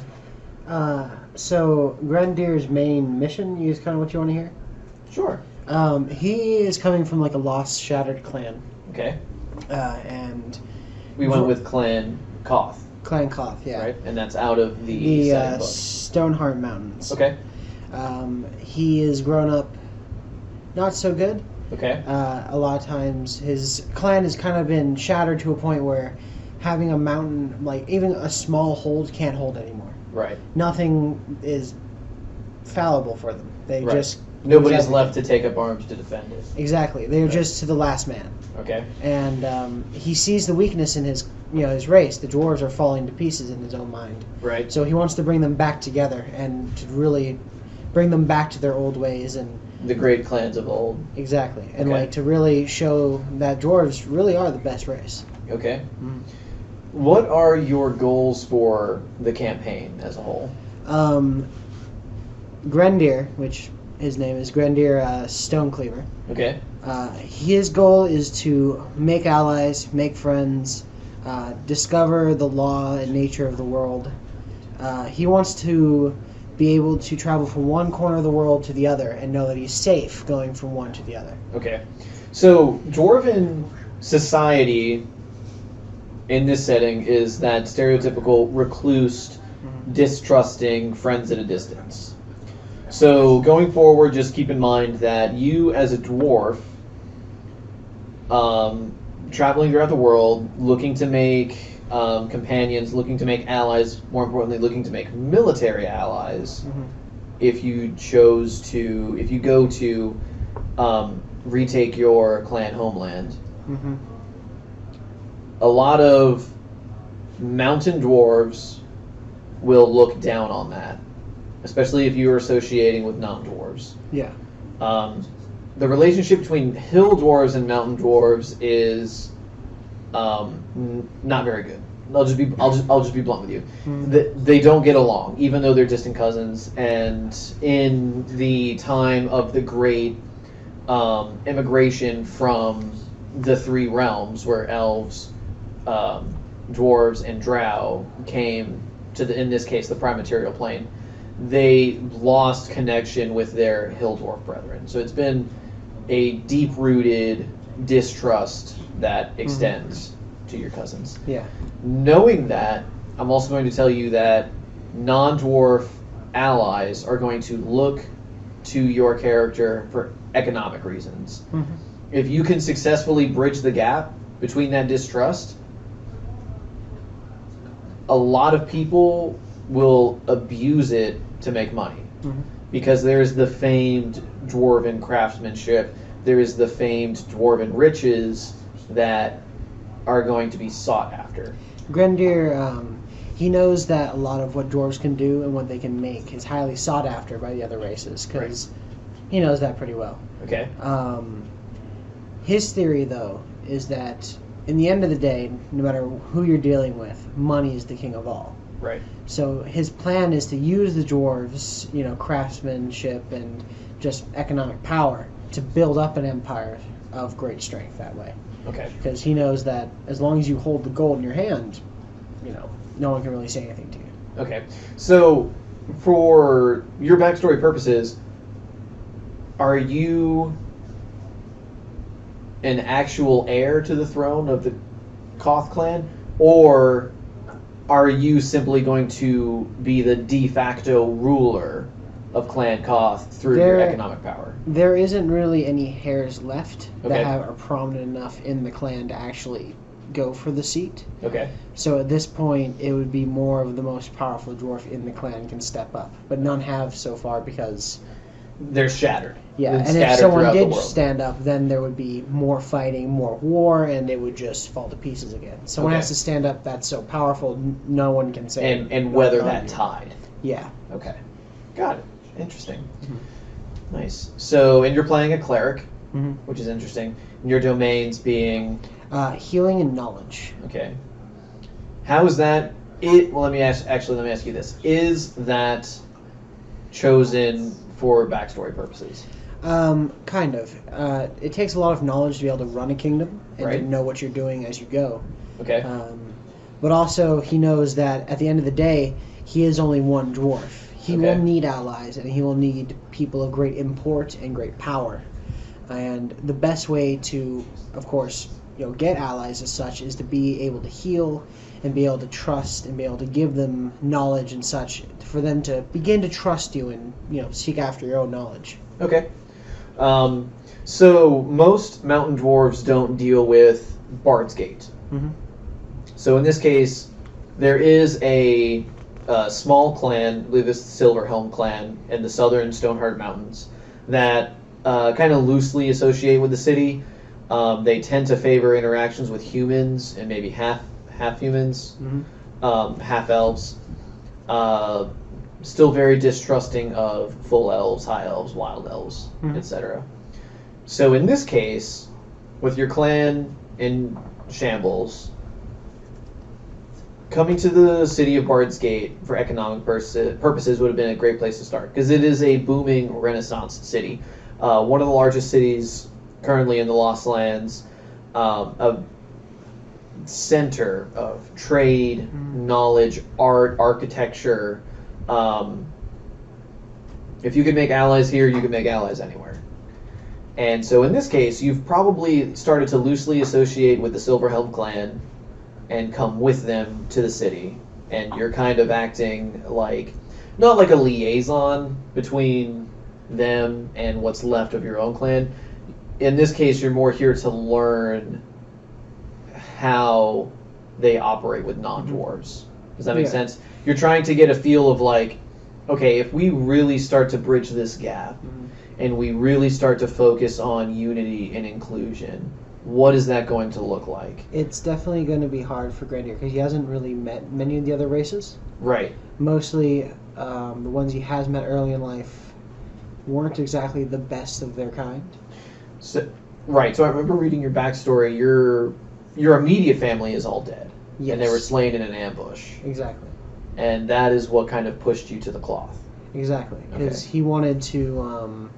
So Grendir's main mission is kind of what you want to hear? Sure. He is coming from like a lost, shattered clan. Okay. And We went with Clan Koth. Clan Koth, yeah. Right? And that's out of the setting book. Stoneheart Mountains. Okay. He has grown up not so good. Okay. A lot of times his clan has kind of been shattered to a point where having a mountain, like even a small hold, can't hold anymore. Right. Nothing is fallible for them. They Right. just... Nobody's left to take up arms to defend it. Exactly. They're Right. just to the last man. Okay. And he sees the weakness in his race. The dwarves are falling to pieces in his own mind. Right. So he wants to bring them back together and to really bring them back to their old ways and The great clans of old. exactly and Okay. like to really show that dwarves really are the best race. Okay. Mm. What are your goals for the campaign as a whole? Grendir, which his name is Grendir Stonecleaver. Okay. His goal is to make allies, make friends, discover the law and nature of the world. He wants to be able to travel from one corner of the world to the other and know that he's safe going from one to the other. Okay. So, Dwarven society in this setting is that stereotypical recluse, distrusting, friends at a distance. So, going forward, just keep in mind that you as a dwarf, traveling throughout the world, looking to make companions, looking to make allies, more importantly, looking to make military allies, if you go to retake your clan homeland. Mm-hmm. A lot of mountain dwarves will look down on that, especially if you are associating with non-dwarves. Yeah. The relationship between hill dwarves and mountain dwarves is not very good. I'll just be blunt with you. They don't get along, even though they're distant cousins. And in the time of the great immigration from the three realms, where elves, dwarves, and drow came to in this case, the prime material plane, they lost connection with their hill dwarf brethren. So it's been a deep-rooted distrust that extends to your cousins. Yeah. Knowing that, I'm also going to tell you that non-dwarf allies are going to look to your character for economic reasons. If you can successfully bridge the gap between that distrust, a lot of people will abuse it to make money. Because there's the famed dwarven craftsmanship, there is the famed dwarven riches that are going to be sought after. Grendir, he knows that a lot of what dwarves can do and what they can make is highly sought after by the other races, because he knows that pretty well. Okay. His theory, though, is that in the end of the day, no matter who you're dealing with, money is the king of all. Right. So his plan is to use the dwarves, craftsmanship and just economic power to build up an empire of great strength that way. Okay. Because he knows that as long as you hold the gold in your hand, no one can really say anything to you. Okay. So, for your backstory purposes, are you an actual heir to the throne of the Koth clan, or are you simply going to be the de facto ruler of Clan Koth through your economic power? There isn't really any heirs left Okay. that are prominent enough in the clan to actually go for the seat. Okay. So at this point, it would be more of the most powerful dwarf in the clan can step up, but none have so far because They're shattered. yeah. They're And if scattered someone throughout the did world. stand up, then there would be more fighting, more war, and it would just fall to pieces again. Someone Okay. has to stand up that's so powerful, no one can say. And weather "No, that you." tide. Yeah. Okay. Got it. Interesting. Nice. So, and you're playing a cleric, Mhm. which is interesting. And your domains being Healing and knowledge. okay. How is that Let me ask you this: is that chosen for backstory purposes? Kind of. It takes a lot of knowledge to be able to run a kingdom and to know what you're doing as you go. Okay. But also, he knows that at the end of the day, he is only one dwarf. He will need allies, and he will need people of great import and great power. And the best way to, of course, get allies as such is to be able to heal and be able to trust and be able to give them knowledge and such for them to begin to trust you and seek after your own knowledge. Okay. So most mountain dwarves don't deal with Bard's Gate. Mm-hmm. So in this case, there is a small clan, I believe it's the Silverhelm clan, in the southern Stoneheart Mountains that kind of loosely associate with the city. They tend to favor interactions with humans and maybe half humans, half elves. Still very distrusting of full elves, high elves, wild elves, etc. So in this case, with your clan in shambles, coming to the city of Bard's Gate for economic purposes would have been a great place to start, because it is a booming Renaissance city. One of the largest cities currently in the Lost Lands, a center of trade, knowledge, art, architecture. If you could make allies here, you could make allies anywhere. And so in this case, you've probably started to loosely associate with the Silverhelm clan and come with them to the city. And you're kind of acting like, not like a liaison between them and what's left of your own clan. In this case, you're more here to learn how they operate with non-dwarves. Does that make sense? You're trying to get a feel of like, okay, if we really start to bridge this gap and we really start to focus on unity and inclusion, what is that going to look like? It's definitely going to be hard for Grandier because he hasn't really met many of the other races. Right. Mostly the ones he has met early in life weren't exactly the best of their kind. So I remember reading your backstory. Your immediate family is all dead. Yes. And they were slain in an ambush. Exactly. And that is what kind of pushed you to the cloth. Exactly. Because he wanted to...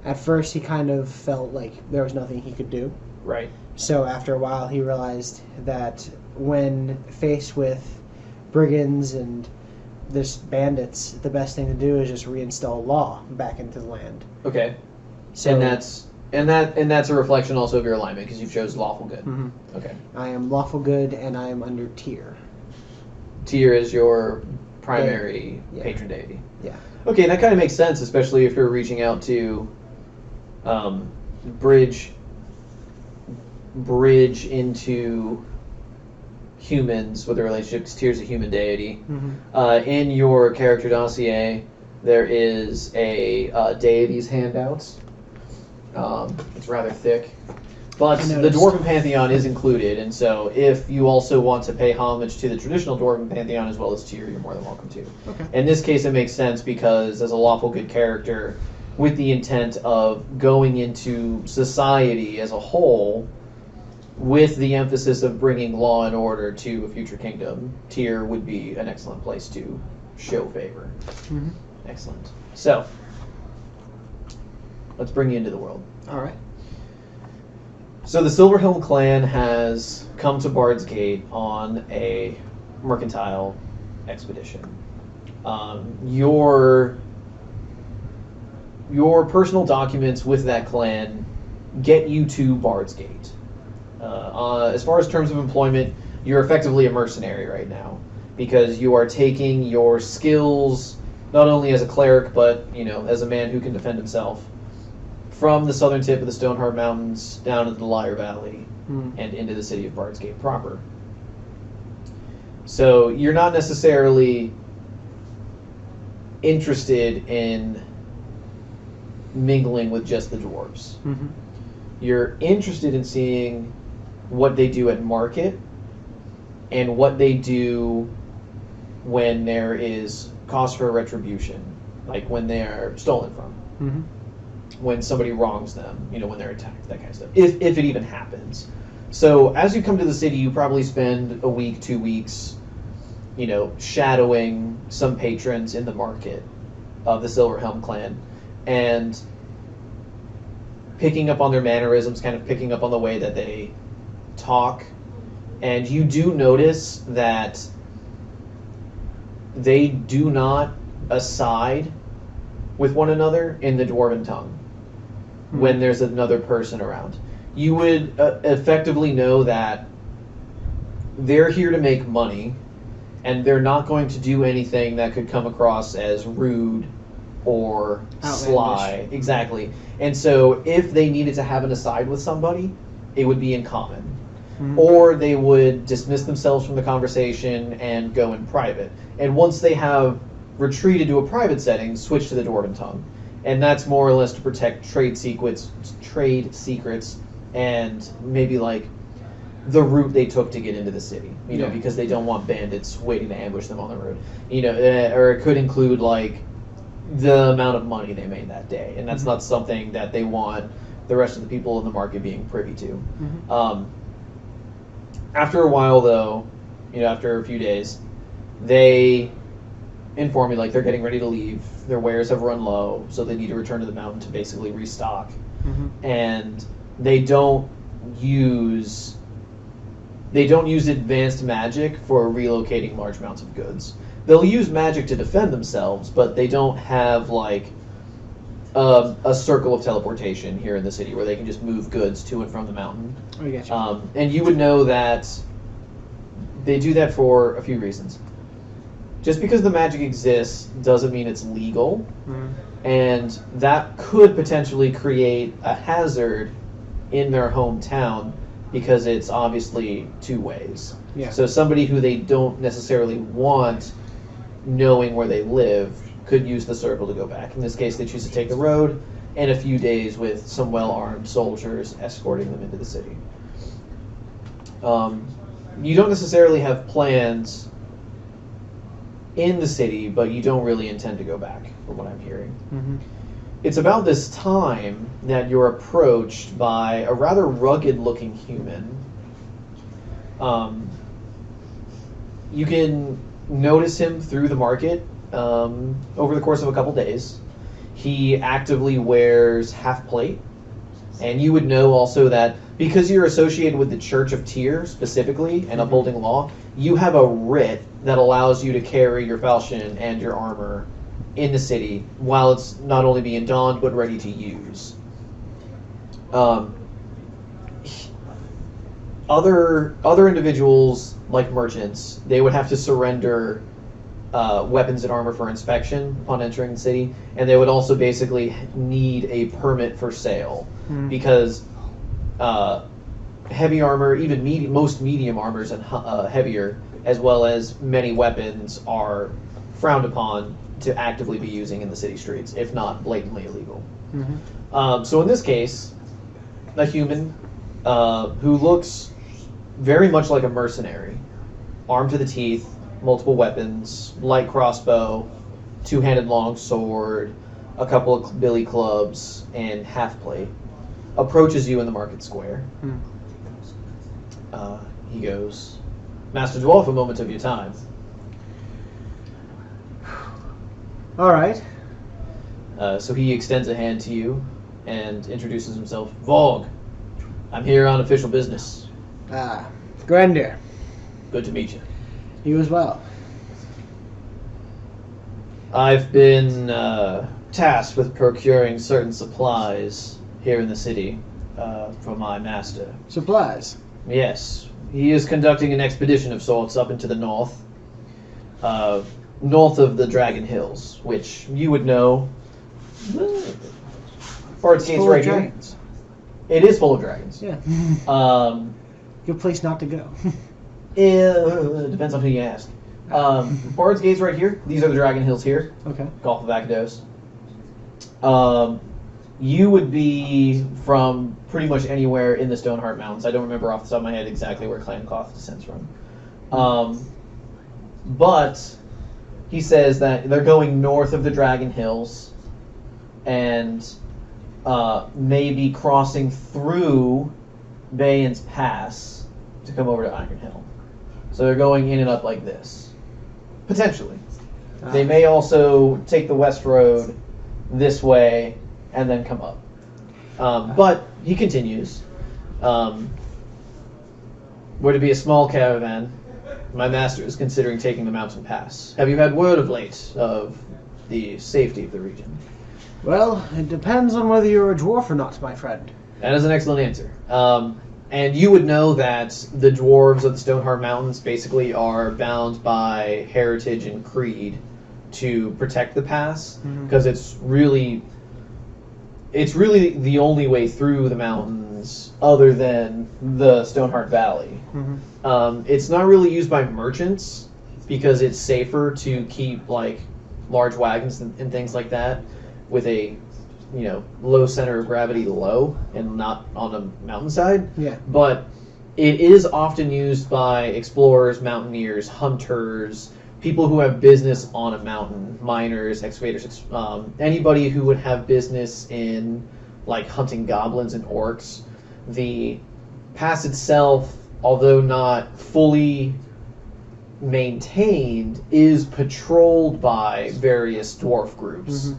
at first, he kind of felt like there was nothing he could do. Right. So after a while, he realized that when faced with brigands and this bandits, the best thing to do is just reinstall law back into the land. Okay. So and that's a reflection also of your alignment, because you've chosen lawful good. Mm-hmm. Okay. I am lawful good, and I am under Tyr. Tyr is your primary patron deity. Yeah. Okay, that kind of makes sense, especially if you're reaching out to bridge into humans with a relationship, because Tyr's a human deity. Mm-hmm. In your character dossier, there is a deities handout. It's rather thick. But the Dwarven Pantheon is included, and so if you also want to pay homage to the traditional Dwarven Pantheon as well as Tyr, you're more than welcome to. Okay. In this case, it makes sense because as a lawful good character, with the intent of going into society as a whole, with the emphasis of bringing law and order to a future kingdom, Tyr would be an excellent place to show favor. Mm-hmm. Excellent. So, let's bring you into the world. All right. So the Silverhelm clan has come to Bard's Gate on a mercantile expedition. Your personal documents with that clan get you to Bard's Gate. As far as terms of employment, you're effectively a mercenary right now, because you are taking your skills not only as a cleric but as a man who can defend himself from the southern tip of the Stoneheart Mountains down into the Lyre Valley and into the city of Bard's Gate proper. So you're not necessarily interested in mingling with just the dwarves. Mm-hmm. You're interested in seeing what they do at market and what they do when there is cause for retribution, like when they're stolen from. Mm-hmm. When somebody wrongs them, when they're attacked, that kind of stuff. If it even happens. So as you come to the city, you probably spend a week, 2 weeks shadowing some patrons in the market of the Silverhelm clan, and picking up on their mannerisms, kind of picking up on the way that they talk. And you do notice that they do not aside with one another in the Dwarven tongue when there's another person around. You would effectively know that they're here to make money, and they're not going to do anything that could come across as rude or sly. Exactly. And so if they needed to have an aside with somebody, it would be in common. Or they would dismiss themselves from the conversation and go in private. And once they have retreated to a private setting, switch to the Dwarven tongue. And that's more or less to protect trade secrets, and maybe like the route they took to get into the city, because they don't want bandits waiting to ambush them on the road, or it could include like the amount of money they made that day, and that's not something that they want the rest of the people in the market being privy to. After a while, though, after a few days, they inform you like they're getting ready to leave. Their wares have run low, so they need to return to the mountain to basically restock. And they don't use advanced magic for relocating large amounts of goods. They'll use magic to defend themselves, but they don't have like a circle of teleportation here in the city where they can just move goods to and from the mountain. I get you. And you would know that they do that for a few reasons. Just because the magic exists doesn't mean it's legal, and that could potentially create a hazard in their hometown because it's obviously two ways. Yeah. So somebody who they don't necessarily want knowing where they live could use the circle to go back. In this case, they choose to take the road, and a few days with some well-armed soldiers escorting them into the city. You don't necessarily have plans in the city, but you don't really intend to go back, from what I'm hearing. It's about this time that you're approached by a rather rugged-looking human. You can notice him through the market over the course of a couple days. He actively wears half plate, and you would know also that because you're associated with the Church of Tyr specifically and upholding law, you have a writ that allows you to carry your falchion and your armor in the city while it's not only being donned but ready to use. Other individuals, like merchants, they would have to surrender weapons and armor for inspection upon entering the city, and they would also basically need a permit for sale because heavy armor, even most medium armors and heavier, as well as many weapons, are frowned upon to actively be using in the city streets, if not blatantly illegal. So in this case, a human who looks very much like a mercenary, armed to the teeth, multiple weapons, light crossbow, two-handed long sword, a couple of billy clubs, and half plate, approaches you in the market square. He goes, "Master Dwarf, a moment of your time." All right. So he extends a hand to you and introduces himself. "Vogue, I'm here on official business." Grandeur. "Good to meet you." You as well. "I've been tasked with procuring certain supplies here in the city for my master." Supplies. "Yes. He is conducting an expedition of sorts up into the north. North of the Dragon Hills, which you would know. Bard's Gate's right here. Dragons. It is full of dragons. Yeah. Good place not to go. It depends on who you ask. Bard's Gate's right here. These are the Dragon Hills here. Okay. Gulf of Akados. You would be from pretty much anywhere in the Stoneheart Mountains. I don't remember off the top of my head exactly where Clancloth descends from. But he says that they're going north of the Dragon Hills and maybe crossing through Bayan's Pass to come over to Iron Hill. So they're going in and up like this. Potentially. They may also take the west road this way and then come up. But he continues. Were to be a small caravan, my master is considering taking the mountain pass. Have you had word of late of the safety of the region? Well, it depends on whether you're a dwarf or not, my friend. That is an excellent answer. And you would know that the dwarves of the Stoneheart Mountains basically are bound by heritage and creed to protect the pass, because it's really the only way through the mountains other than the Stoneheart Valley. It's not really used by merchants because it's safer to keep like large wagons and things like that with a low center of gravity low and not on the mountainside. Yeah. But it is often used by explorers, mountaineers, hunters, people who have business on a mountain, miners, excavators, anybody who would have business in like hunting goblins and orcs. The pass itself, although not fully maintained, is patrolled by various dwarf groups.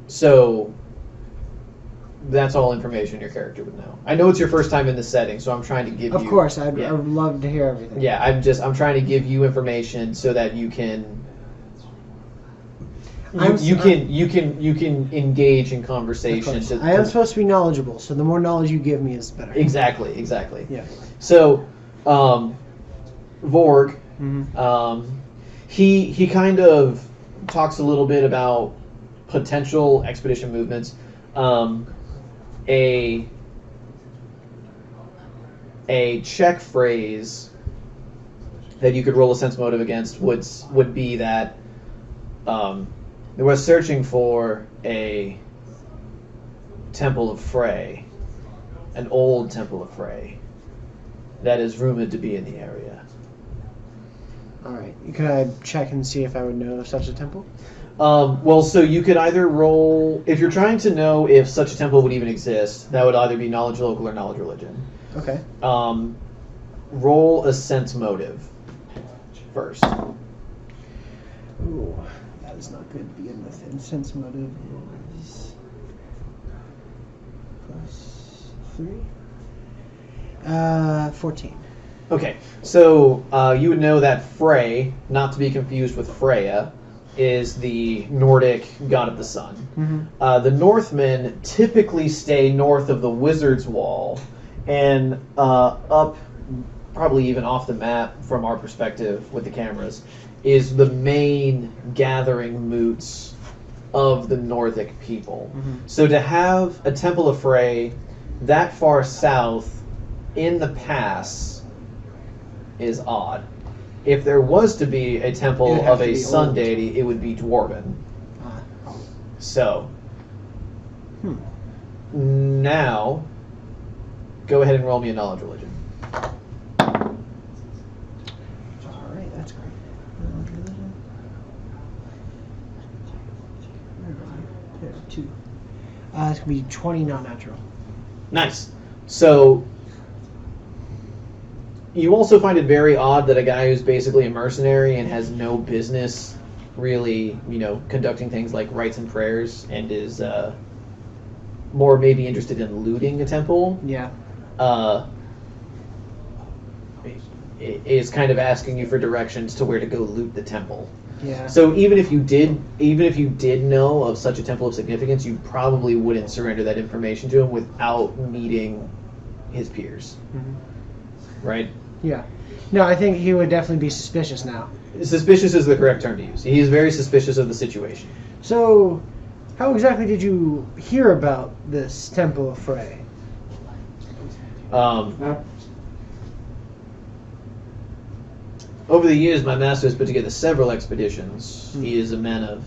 So that's all information your character would know. I know it's your first time in this setting, so I'm trying to give you... Of course, I would love to hear everything. Yeah, I'm trying to give you information so that you can... You can engage in conversation. I am supposed to be knowledgeable, so the more knowledge you give me is better. Exactly. Yeah. So, Vorg, he kind of talks a little bit about potential expedition movements. A check phrase that you could roll a sense motive against would be that we're searching for a temple of Frey, an old temple of Frey that is rumored to be in the area. All right. Could I check and see if I would know of such a temple? Well, so you could either roll, if you're trying to know if such a temple would even exist, that would either be knowledge local or knowledge religion. Okay. Roll a sense motive first. Ooh, that is not good to begin with. And sense motive is +3. 14. Okay, so you would know that Frey, not to be confused with Freya, is the Nordic god of the sun. The Northmen typically stay north of the Wizard's Wall and up, probably even off the map from our perspective with the cameras, is the main gathering moots of the Nordic people. So to have a Temple of Frey that far south in the pass is odd. If there was to be a temple of a sun deity, it would be Dwarven. So, now, go ahead and roll me a knowledge religion. Alright, that's great. Knowledge religion. There, 2. It's going to be 20 non-natural. Nice. So, you also find it very odd that a guy who's basically a mercenary and has no business really, conducting things like rites and prayers and is more maybe interested in looting a temple. Yeah. Is kind of asking you for directions to where to go loot the temple. Yeah. So even if you did know of such a temple of significance, you probably wouldn't surrender that information to him without meeting his peers. Right? Yeah. No, I think he would definitely be suspicious now. Suspicious is the correct term to use. He is very suspicious of the situation. So, how exactly did you hear about this Temple of Frey? Over the years, my master has put together several expeditions. He is a man of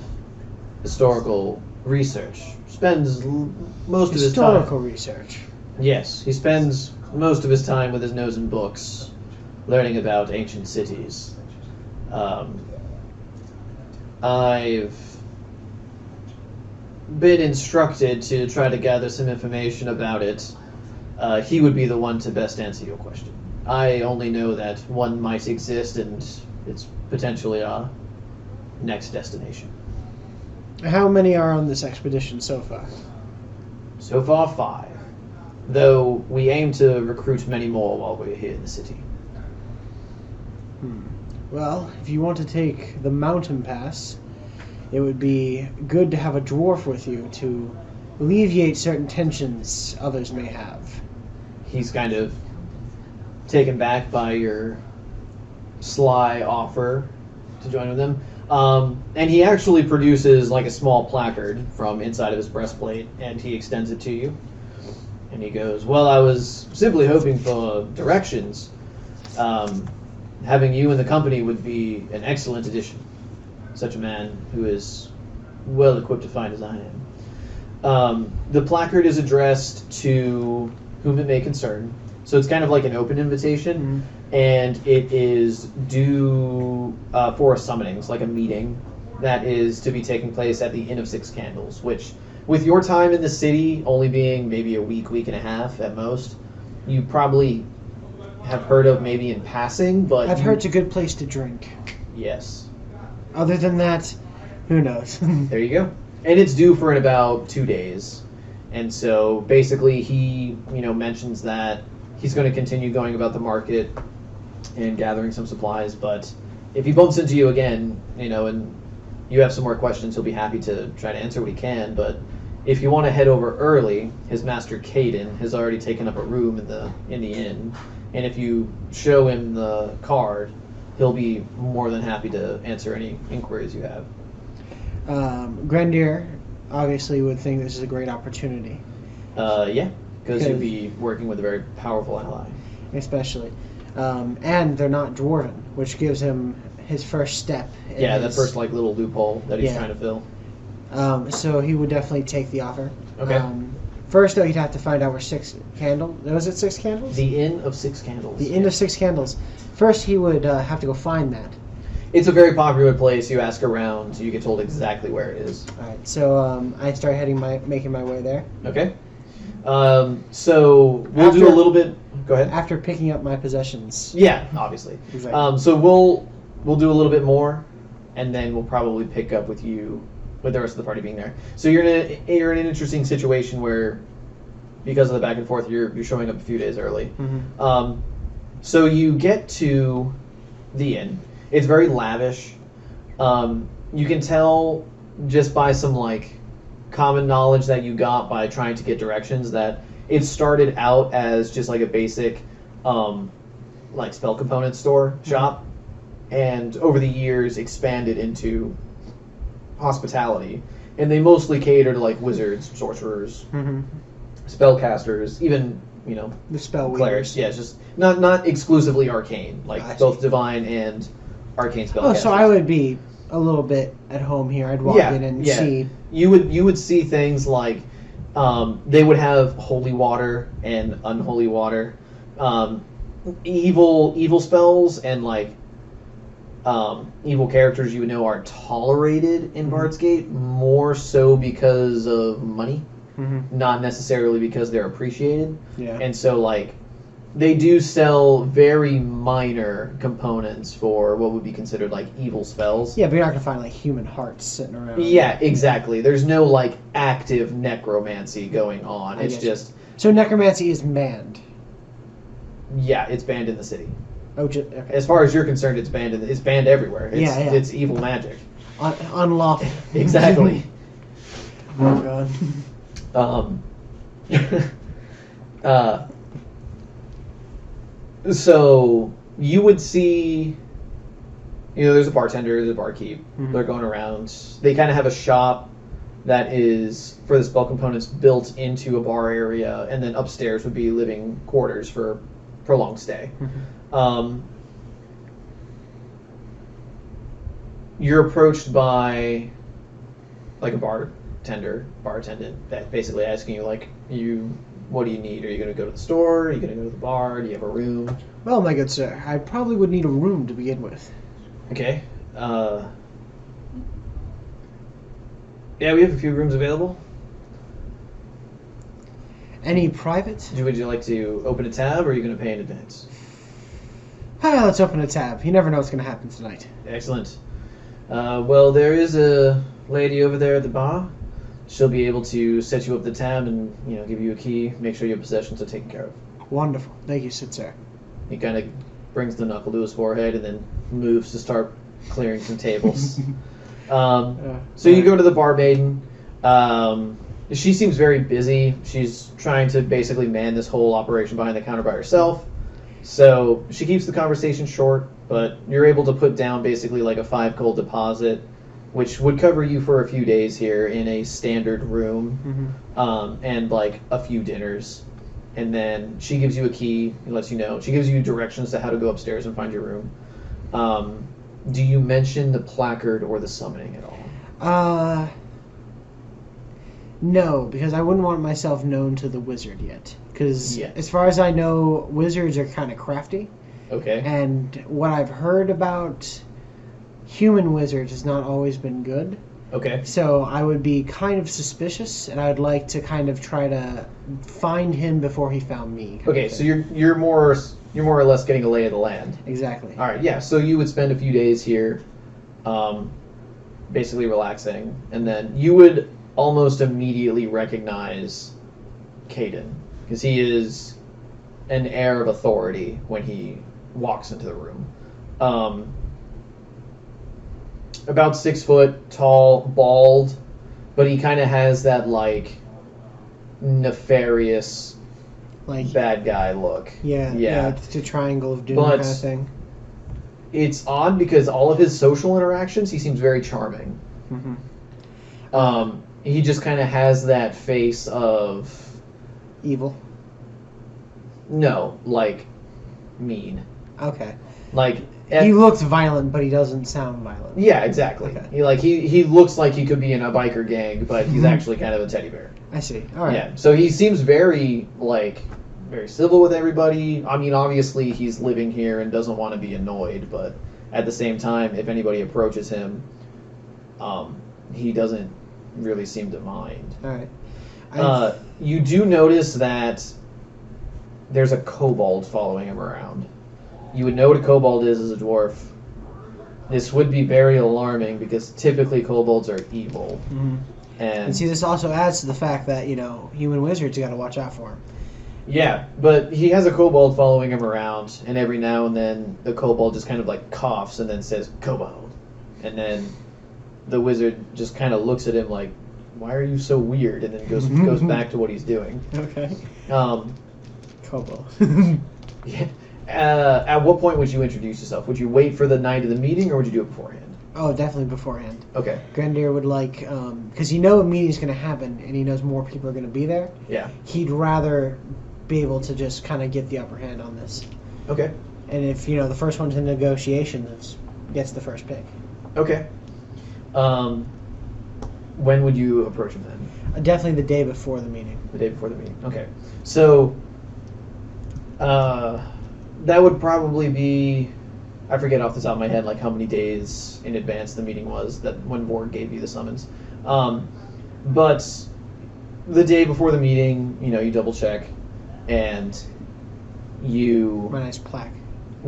historical research. Spends most of his time... Historical research. Yes, he spends most of his time with his nose in books, learning about ancient cities. I've been instructed to try to gather some information about it. He would be the one to best answer your question. I only know that one might exist, and it's potentially our next destination. How many are on this expedition so far? So far, 5. Though we aim to recruit many more while we're here in the city. Well, if you want to take the mountain pass, it would be good to have a dwarf with you to alleviate certain tensions others may have. He's kind of taken back by your sly offer to join with them. And he actually produces like a small placard from inside of his breastplate, and he extends it to you. And he goes, well, I was simply hoping for directions. Having you in the company would be an excellent addition. Such a man who is well equipped to find as I am. The placard is addressed to whom it may concern. So it's kind of like an open invitation, and it is due for summonings, like a meeting that is to be taking place at the Inn of Six Candles, which, with your time in the city only being maybe a week and a half at most, you probably have heard of maybe in passing, but... I've heard it's a good place to drink. Yes. Other than that, who knows? There you go. And it's due for in about 2 days. And so basically he, mentions that he's going to continue going about the market and gathering some supplies, but if he bumps into you again, and you have some more questions, he'll be happy to try to answer what he can. But if you want to head over early, his master Caden has already taken up a room in the inn, and if you show him the card, he'll be more than happy to answer any inquiries you have. Grendir obviously would think this is a great opportunity. Yeah, because you'd be working with a very powerful ally. Especially. And they're not dwarven, which gives him his first step. That first little loophole that he's trying to fill. So he would definitely take the offer. Okay. First, though, he'd have to find out where Six Candles... Was it Six Candles? The Inn of Six Candles. The Inn of Six Candles. First, he would have to go find that. It's a very popular place. You ask around, you get told exactly where it is. All right, so I start making my way there. Okay. So we'll do a little bit... Go ahead. After picking up my possessions. Yeah, obviously. Exactly. So we'll do a little bit more, and then we'll probably pick up with you, with the rest of the party being there. So you're in an interesting situation where, because of the back and forth, you're showing up a few days early. Mm-hmm. So you get to the inn. It's very lavish. You can tell just by some common knowledge that you got by trying to get directions that it started out as just a basic spell component store shop, and over the years expanded into hospitality, and they mostly cater to wizards, sorcerers, spellcasters, even the spell clerics. Yeah, it's just not exclusively arcane, both divine and arcane spellcasters. Oh, so I would be a little bit at home here. I'd walk in and see. You would see things like they would have holy water and unholy water, evil spells, and evil characters you would know are tolerated in Bard's Gate more so because of money, not necessarily because they're appreciated. Yeah. And so they do sell very minor components for what would be considered evil spells. Yeah, but you're not gonna find human hearts sitting around. Yeah, exactly. There's no active necromancy going on. It's just so necromancy is banned. Yeah, it's banned in the city. Oh, okay. As far as you're concerned, it's banned. It's banned everywhere. It's evil magic. Unlawful. Exactly. Oh God. So you would see, there's a bartender, there's a barkeep. They're going around. They kind of have a shop that is, for the spell components, built into a bar area, and then upstairs would be living quarters for prolonged stay. You're approached by a bartendant, that basically asking you, what do you need? Are you going to go to the store? Are you going to go to the bar? Do you have a room? Well, my good sir, I probably would need a room to begin with. Okay. Yeah, we have a few rooms available. Any private? Would you like to open a tab, or are you going to pay in advance? Let's open a tab. You never know what's going to happen tonight. Excellent. Well, there is a lady over there at the bar. She'll be able to set you up the tab and give you a key. Make sure your possessions are taken care of. Wonderful. Thank you, sir. He kind of brings the knuckle to his forehead and then moves to start clearing some tables. So you go to the bar maiden. She seems very busy. She's trying to basically man this whole operation behind the counter by herself. So she keeps the conversation short, but you're able to put down basically like a 5 gold deposit, which would cover you for a few days here in a standard room, and like a few dinners. And then she gives you a key and lets you know. She gives you directions to how to go upstairs and find your room. Do you mention the placard or the summoning at all? No, because I wouldn't want myself known to the wizard yet. Because Yeah. as far as I know, wizards are kind of crafty. Okay. And what I've heard about human wizards has not always been good. Okay. So I would be kind of suspicious, and I would like to kind of try to find him before he found me. Okay, so you're more or less getting a lay of the land. Exactly. All right, yeah. So you would spend a few days here, basically relaxing, and then you would almost immediately recognize Caden, because he is an air of authority when he walks into the room. About 6 foot tall, bald, but he kind of has that like nefarious, Like bad guy look. yeah, it's a triangle of doom But- kind of thing. It's odd because all of his social interactions, he seems very charming. He just kind of has that face of Evil. no, like mean. Okay. Like He looks violent, but he doesn't sound violent. yeah, exactly. Okay. He looks like he could be in a biker gang, but he's actually kind of a teddy bear. I see. All right. Yeah. So he seems very very civil with everybody. I mean, obviously he's living here and doesn't want to be annoyed, but at the same time, if anybody approaches him, he doesn't really seem to mind. All right. You do notice that there's a kobold following him around. You would know what a kobold is as a dwarf. This would be very alarming because typically kobolds are evil. And see, this also adds to the fact that, human wizards, you got to watch out for him. Yeah, but he has a kobold following him around, and every now and then the kobold just kind of like coughs and then says, kobold. And then the wizard just kind of looks at him like, why are you so weird? And then goes back to what he's doing. Okay. Kobold. Yeah. At what point would you introduce yourself? Would you wait for the night of the meeting, or would you do it beforehand? Oh, definitely beforehand. Okay. Grendir would like, because a meeting's going to happen, and he knows more people are going to be there. Yeah. He'd rather be able to just kind of get the upper hand on this. Okay. And if, the first one's in negotiations, gets the first pick. Okay. When would you approach him then? Definitely the day before the meeting. The day before the meeting. Okay. So, that would probably be, I forget off the top of my head, like how many days in advance the meeting was that when Borg gave you the summons. But the day before the meeting, you double check, and you... My nice plaque.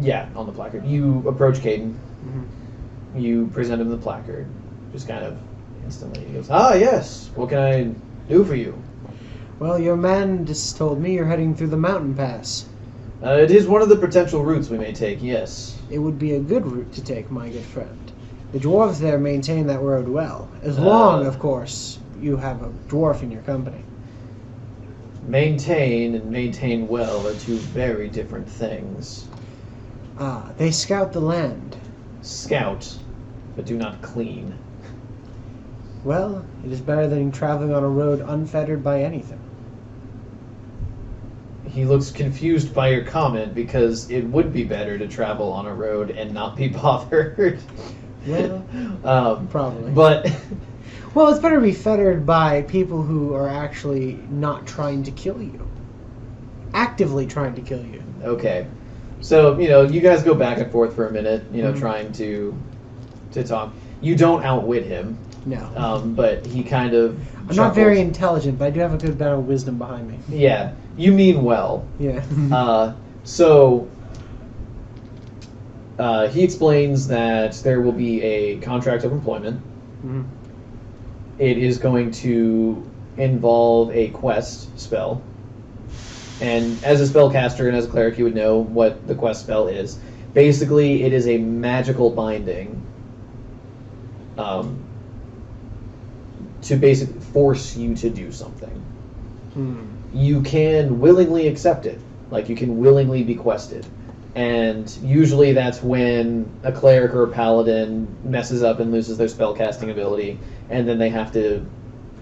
Yeah, on the placard. You approach Caden. You present him the placard. Just kind of instantly. He goes, yes, what can I do for you? Well, your man just told me you're heading through the mountain pass. It is one of the potential routes we may take, yes. It would be a good route to take, my good friend. The dwarves there maintain that road well. As long, of course, you have a dwarf in your company. Maintain and maintain well are two very different things. They scout the land. Scout, but do not clean. Well, it is better than traveling on a road unfettered by anything. He looks confused by your comment because it would be better to travel on a road and not be bothered. Well, probably. But well, it's better to be fettered by people who are actually not trying to kill you. Actively trying to kill you. okay. So, you guys go back and forth for a minute, trying to talk. You don't outwit him. No. But he kind of I'm not very intelligent, but I do have a good amount of wisdom behind me. Yeah. You mean well. Yeah. So he explains that there will be a contract of employment. Mhm. It is going to involve a quest spell. And as a spellcaster and as a cleric, you would know what the quest spell is. Basically, it is a magical binding to basically force you to do something. You can willingly accept it. Like, you can willingly be quested. And usually that's when a cleric or a paladin messes up and loses their spellcasting ability, and then they have to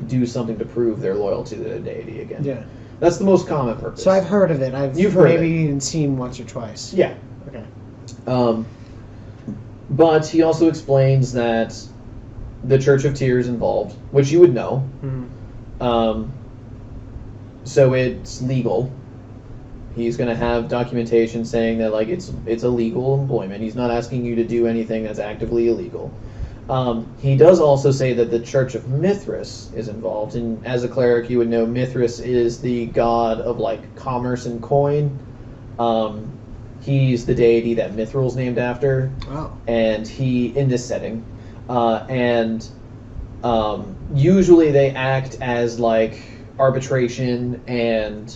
do something to prove their loyalty to the deity again. Yeah. That's the most common purpose. So I've heard of it. You've heard maybe of it. even seen once or twice. Yeah. Okay. But he also explains that the Church of Tears involved, which you would know. So it's legal. He's going to have documentation saying that like it's a legal employment. He's not asking you to do anything that's actively illegal. He does also say that the Church of Mithras is involved, and as a cleric, you would know Mithras is the god of like commerce and coin. He's the deity that Mithril's named after, and he in this setting, usually they act as like arbitration and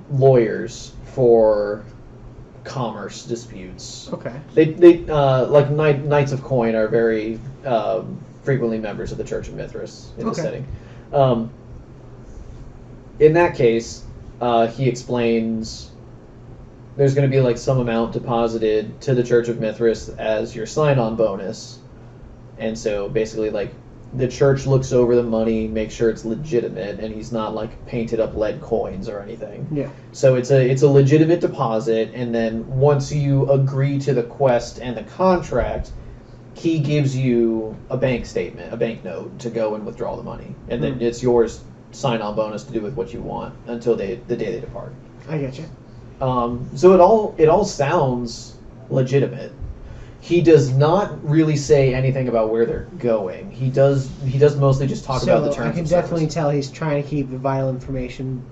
lawyers for commerce disputes. Okay. They like Knights of Coin are very frequently members of the Church of Mithras in this setting. In that case, he explains there's going to be like some amount deposited to the Church of Mithras as your sign-on bonus, and so basically like the church looks over the money, makes sure it's legitimate, and he's not like painted up lead coins or anything. Yeah. So it's a legitimate deposit, and then once you agree to the quest and the contract, he gives you a bank statement, a bank note to go and withdraw the money, and then it's yours sign-on bonus to do with what you want until the day they depart. I get you. So it all sounds legitimate. He does not really say anything about where they're going. He does mostly just talk about the terms. I can of definitely service. tell he's trying to keep the vital information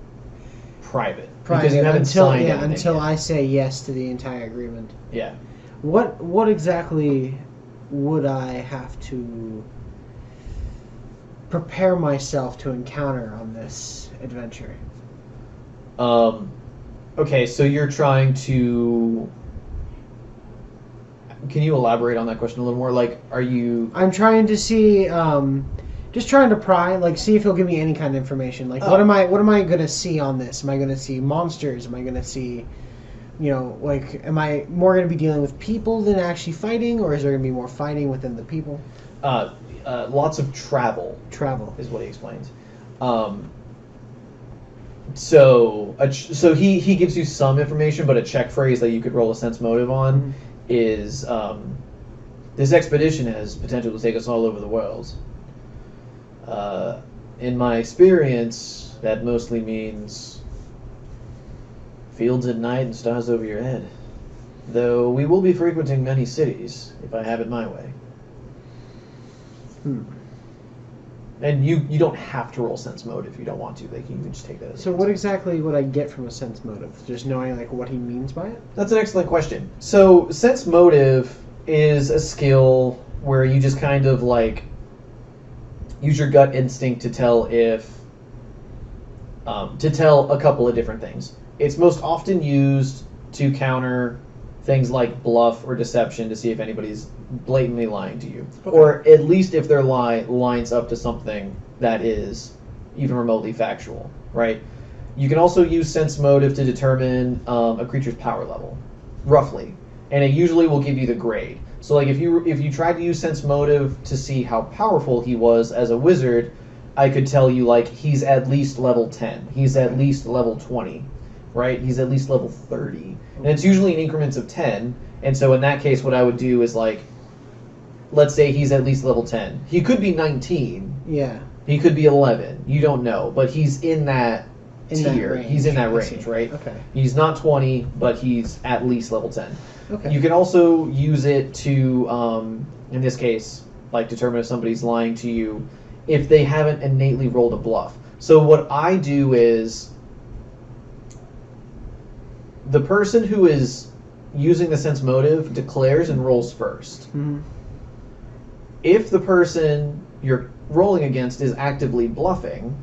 private because you haven't until signed anything until yet. I say yes to the entire agreement. Yeah. What exactly would I have to prepare myself to encounter on this adventure? Okay, so you're trying to. Can you elaborate on that question a little more? Like, are you? I'm trying to see, just trying to pry, like, see if he'll give me any kind of information. Like, what am I gonna see on this? Am I gonna see monsters? Am I gonna see, like, am I more gonna be dealing with people than actually fighting, or is there gonna be more fighting within the people? Lots of travel. Travel is what he explains. So he gives you some information, but a check phrase that you could roll a sense motive on is this expedition has potential to take us all over the world. In my experience, that mostly means fields at night and stars over your head. Though we will be frequenting many cities, if I have it my way. And you don't have to roll sense motive if you don't want to. Like, you can just take that as So what exactly would I get from a sense motive? Just knowing, like, what he means by it? That's an excellent question. So sense motive is a skill where you just kind of, like, use your gut instinct to tell a couple of different things. It's most often used to counter things like bluff or deception to see if anybody's blatantly lying to you. Okay. Or at least if their lie lines up to something that is even remotely factual, right? You can also use sense motive to determine a creature's power level, roughly. And it usually will give you the grade. So like if you tried to use sense motive to see how powerful he was as a wizard, I could tell you like he's at least level 10. He's at least level 20. Right? He's at least level 30. And it's usually in increments of 10. And so in that case, what I would do is, like, let's say he's at least level 10. He could be 19. Yeah. He could be 11. You don't know. But he's in that tier. He's in that range, right? Okay. He's not 20, but he's at least level 10. Okay. You can also use it to, in this case, like, determine if somebody's lying to you if they haven't innately rolled a bluff. So what I do is, the person who is using the sense motive declares and rolls first. Mm-hmm. If the person you're rolling against is actively bluffing,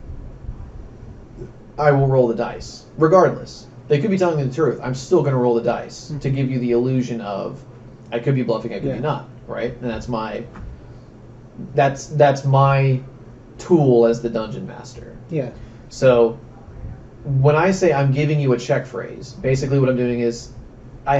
I will roll the dice. Regardless. They could be telling me the truth. I'm still going to roll the dice to give you the illusion of I could be bluffing, I could be not, right? And that's my tool as the dungeon master. Yeah. So when I say I'm giving you a check phrase, basically what I'm doing is I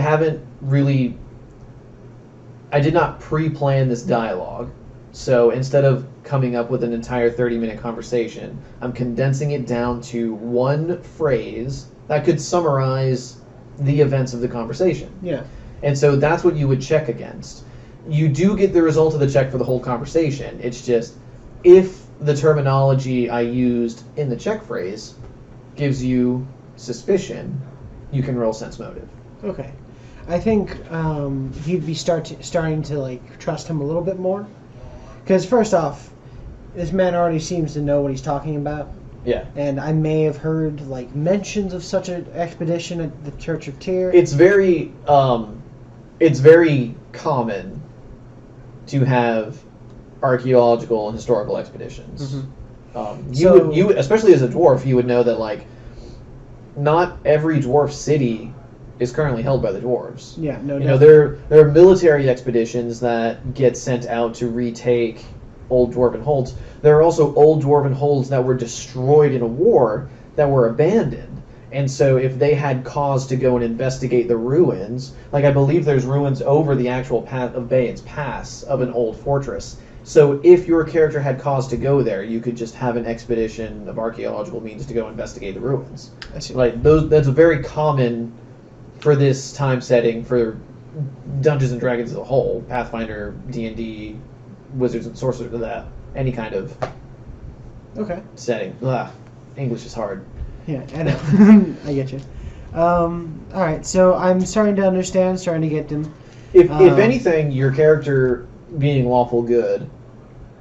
did not pre-plan this dialogue. So instead of coming up with an entire 30-minute conversation, I'm condensing it down to one phrase that could summarize the events of the conversation. Yeah. And so that's what you would check against. You do get the result of the check for the whole conversation. It's just if the terminology I used in the check phrase gives you suspicion, you can roll sense motive. Okay. I think he'd be starting to like trust him a little bit more. Because first off, this man already seems to know what he's talking about. Yeah. And I may have heard like mentions of such an expedition at the Church of Tyr. It's very common to have archaeological and historical expeditions. Mm-hmm. You would, especially as a dwarf, you would know that like not every dwarf city is currently held by the dwarves. Yeah, no doubt. You know, there are military expeditions that get sent out to retake old dwarven holds. There are also old dwarven holds that were destroyed in a war that were abandoned. And so if they had cause to go and investigate the ruins, like I believe there's ruins over the actual path of Bayan's Pass of an old fortress. So if your character had cause to go there, you could just have an expedition of archaeological means to go investigate the ruins. I see. Like that's very common for this time setting for Dungeons and Dragons as a whole, Pathfinder, D&D, Wizards and Sorcerers, that any kind of setting. English is hard. Yeah, I know. I get you. All right, so I'm starting to understand, starting to get them. If anything, your character being lawful good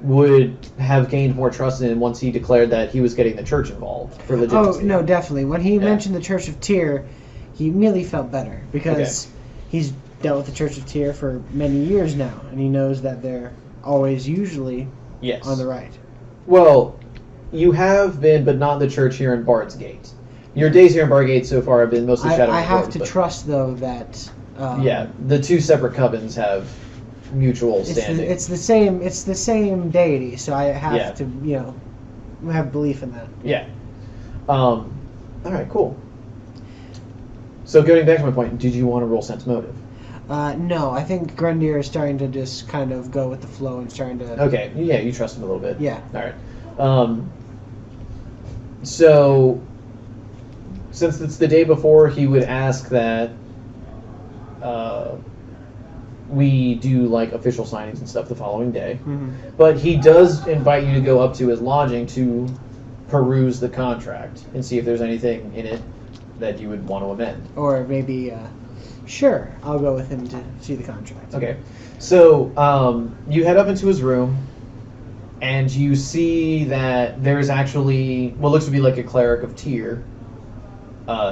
would have gained more trust in him once he declared that he was getting the church involved for legitimacy. Oh, no, definitely. When he mentioned the Church of Tyr, he immediately felt better because he's dealt with the Church of Tyr for many years now, and he knows that they're always usually on the right. Well, you have been, but not the church here in Bard's Gate. Your days here in Bard's Gate so far have been mostly Shadow. I have to trust, though, that... the two separate covens have mutual standing. It's the same deity, so I have to, have belief in that. Yeah. All right, cool. So getting back to my point, did you want to roll sense motive? No, I think Grundir is starting to just kind of go with the flow and starting to... Okay, yeah, you trust him a little bit. Yeah. All right. So, since it's the day before, he would ask that we do like official signings and stuff the following day. Mm-hmm. But he does invite you to go up to his lodging to peruse the contract and see if there's anything in it that you would want to amend. Or maybe, sure, I'll go with him to see the contract. Okay. So, you head up into his room, and you see that there's actually what looks to be like a cleric of Tyr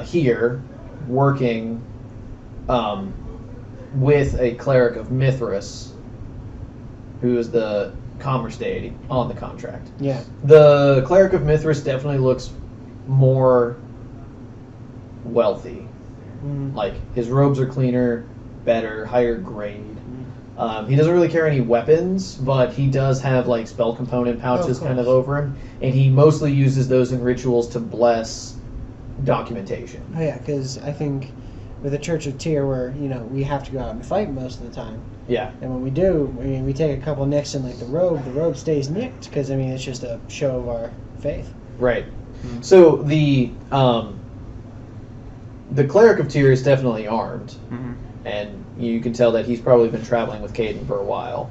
here working with a cleric of Mithras, who is the commerce deity on the contract. Yeah. The cleric of Mithras definitely looks more wealthy. Mm. Like, his robes are cleaner, better, higher grade. He doesn't really carry any weapons, but he does have like spell component pouches kind of over him, and he mostly uses those in rituals to bless documentation. Oh yeah, because I think with the Church of Tyr, where we have to go out and fight most of the time. Yeah. And when we do, we take a couple nicks in like the robe stays nicked because it's just a show of our faith. Right. Mm-hmm. So the cleric of Tyr is definitely armed, and you can tell that he's probably been traveling with Caden for a while.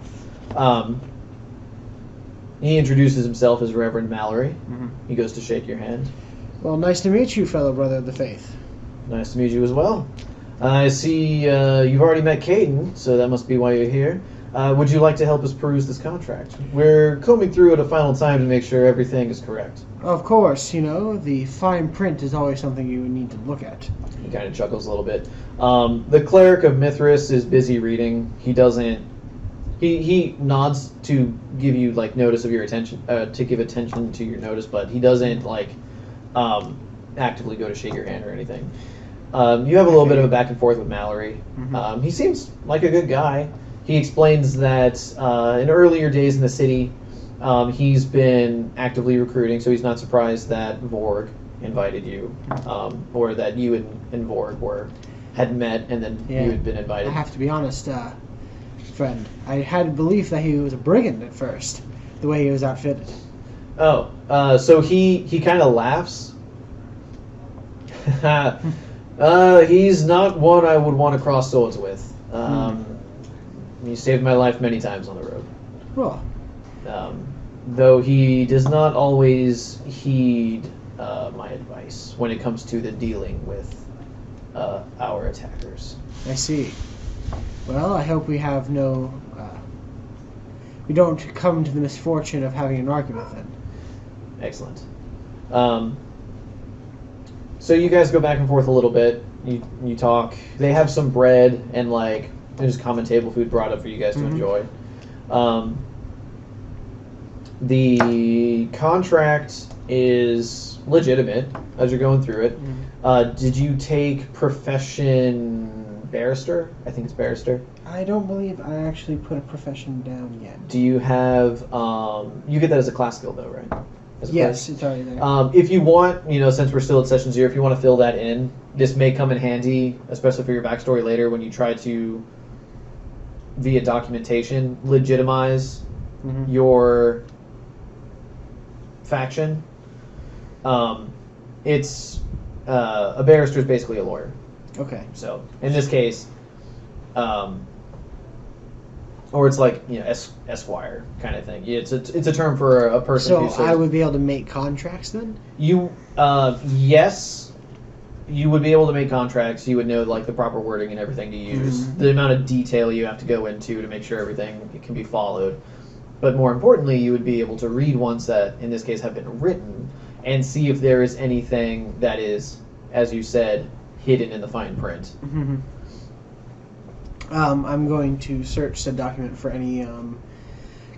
He introduces himself as Reverend Mallory. Mm-hmm. He goes to shake your hand. Well, nice to meet you, fellow brother of the faith. Nice to meet you as well. I see you've already met Caden, so that must be why you're here. Would you like to help us peruse this contract? We're combing through it a final time to make sure everything is correct. Of course, the fine print is always something you need to look at. He kind of chuckles a little bit. The cleric of Mithras is busy reading. He doesn't. He nods to give you notice of your attention, to give attention to your notice, but he doesn't actively go to shake your hand or anything. You have a little bit of a back and forth with Mallory. Mm-hmm. He seems like a good guy. He explains that in earlier days in the city, he's been actively recruiting, so he's not surprised that Vorg invited you, or that you and Vorg had met, and then you had been invited. I have to be honest, friend. I had a belief that he was a brigand at first, the way he was outfitted. Oh, so he kind of laughs. He's not one I would want to cross swords with. He saved my life many times on the road. Well, though he does not always heed my advice when it comes to the dealing with our attackers. I see. Well, I hope we have no... we don't come to the misfortune of having an argument then. Excellent. So you guys go back and forth a little bit. You talk. They have some bread and there's common table food brought up for you guys to enjoy. The contract is legitimate as you're going through it. Did you take profession barrister? I think it's barrister. I don't believe I actually put a profession down yet. Do you have... you get that as a class skill, though, right? Yes, it's already there. If you want, since we're still at session 0, if you want to fill that in, this may come in handy, especially for your backstory later when you try to, via documentation, legitimize your faction. It's a barrister is basically a lawyer. Okay. So in this case, or it's esquire kind of thing. It's a term for a person. So I would be able to make contracts then? You yes, you would be able to make contracts. You would know the proper wording and everything to use. The amount of detail you have to go into to make sure everything can be followed. But more importantly, you would be able to read ones that, in this case, have been written and see if there is anything that is, as you said, hidden in the fine print. I'm going to search the document for any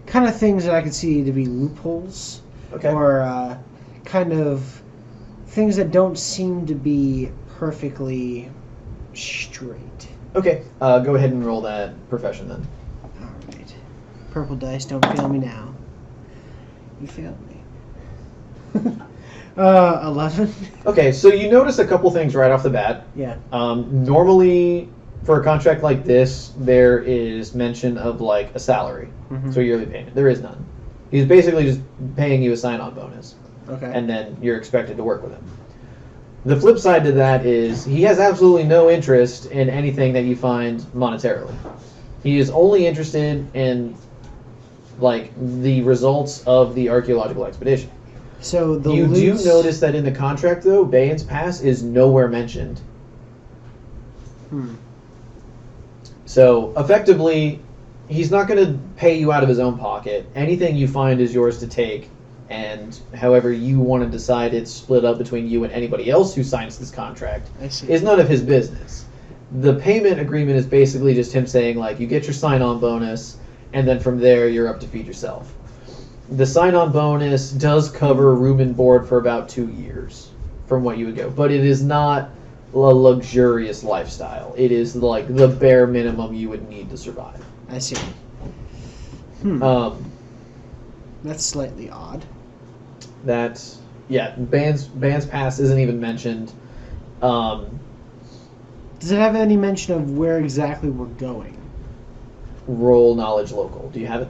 kind of things that I could see to be loopholes. Okay. Or kind of things that don't seem to be perfectly straight. Okay. Go ahead and roll that profession then. Alright. Purple dice, don't fail me now. You failed me. 11. Okay, so you notice a couple things right off the bat. Yeah. Normally, for a contract like this, there is mention of a salary, so yearly payment. There is none. He's basically just paying you a sign-on bonus. Okay. And then you're expected to work with him. The flip side to that is he has absolutely no interest in anything that you find monetarily. He is only interested in the results of the archaeological expedition. So you do notice that in the contract, though, Bayan's Pass is nowhere mentioned. So effectively, he's not going to pay you out of his own pocket. Anything you find is yours to take, and however you want to decide it's split up between you and anybody else who signs this contract is none of his business. The payment agreement is basically just him saying, you get your sign-on bonus, and then from there you're up to feed yourself. The sign-on bonus does cover room and board for about 2 years from what you would go, but it is not a luxurious lifestyle. It is the bare minimum you would need to survive. I see. That's slightly odd. Band's Pass isn't even mentioned. Does it have any mention of where exactly we're going? Roll knowledge local. Do you have it?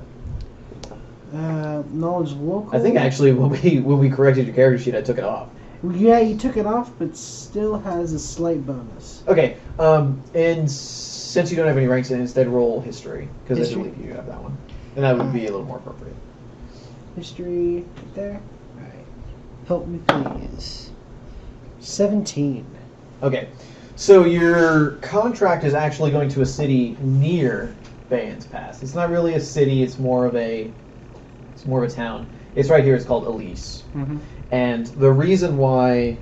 Knowledge local? I think actually when we corrected your character sheet, I took it off. Yeah, you took it off, but still has a slight bonus. Okay, and since you don't have any ranks in it, instead roll history, because I believe you have that one. And that would be a little more appropriate. History, right there. Alright. Help me, please. 17. Okay, so your contract is actually going to a city near Bayan's Pass. It's not really a city. It's more of a town. It's right here. It's called Elise. Mm-hmm. And the reason why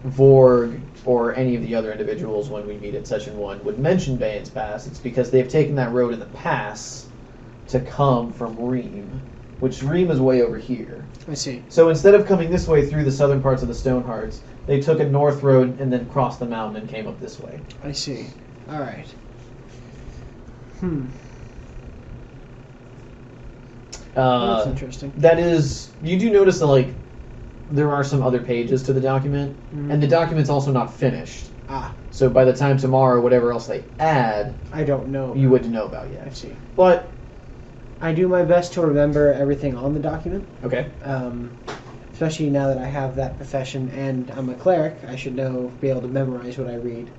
Vorg or any of the other individuals when we meet at Session 1 would mention Bayan's Pass, it's because they've taken that road in the pass to come from Ream, which Ream is way over here. I see. So instead of coming this way through the southern parts of the Stonehearts, they took a north road and then crossed the mountain and came up this way. I see. All right. That's interesting. That is, you do notice that, like, there are some other pages to the document, and the document's also not finished. So by the time tomorrow, whatever else they add, I don't know. You wouldn't know about yet. I see. But I do my best to remember everything on the document. Okay. Especially now that I have that profession and I'm a cleric, I should be able to memorize what I read.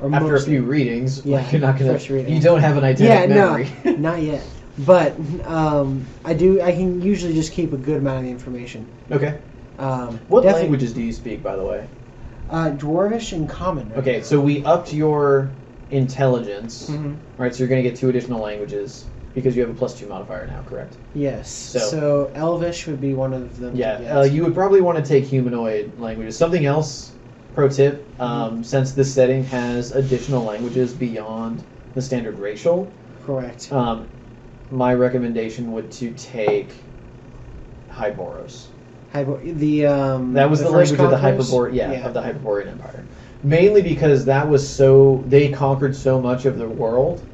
Or after a few readings, yeah, you're not gonna. You don't have an identical memory. No, not yet. But I can usually just keep a good amount of the information. Okay. What languages do you speak, by the way? Dwarvish and Common. Right? Okay, so we upped your intelligence, right? So you're going to get 2 additional languages because you have a +2 modifier now, correct? Yes. So Elvish would be one of them. Yeah, you would probably want to take humanoid languages. Something else, pro tip, since this setting has additional languages beyond the standard racial. Correct. My recommendation would to take Hyboros. That was the language of the of the Hyperborean Empire. Mainly because they conquered so much of the world,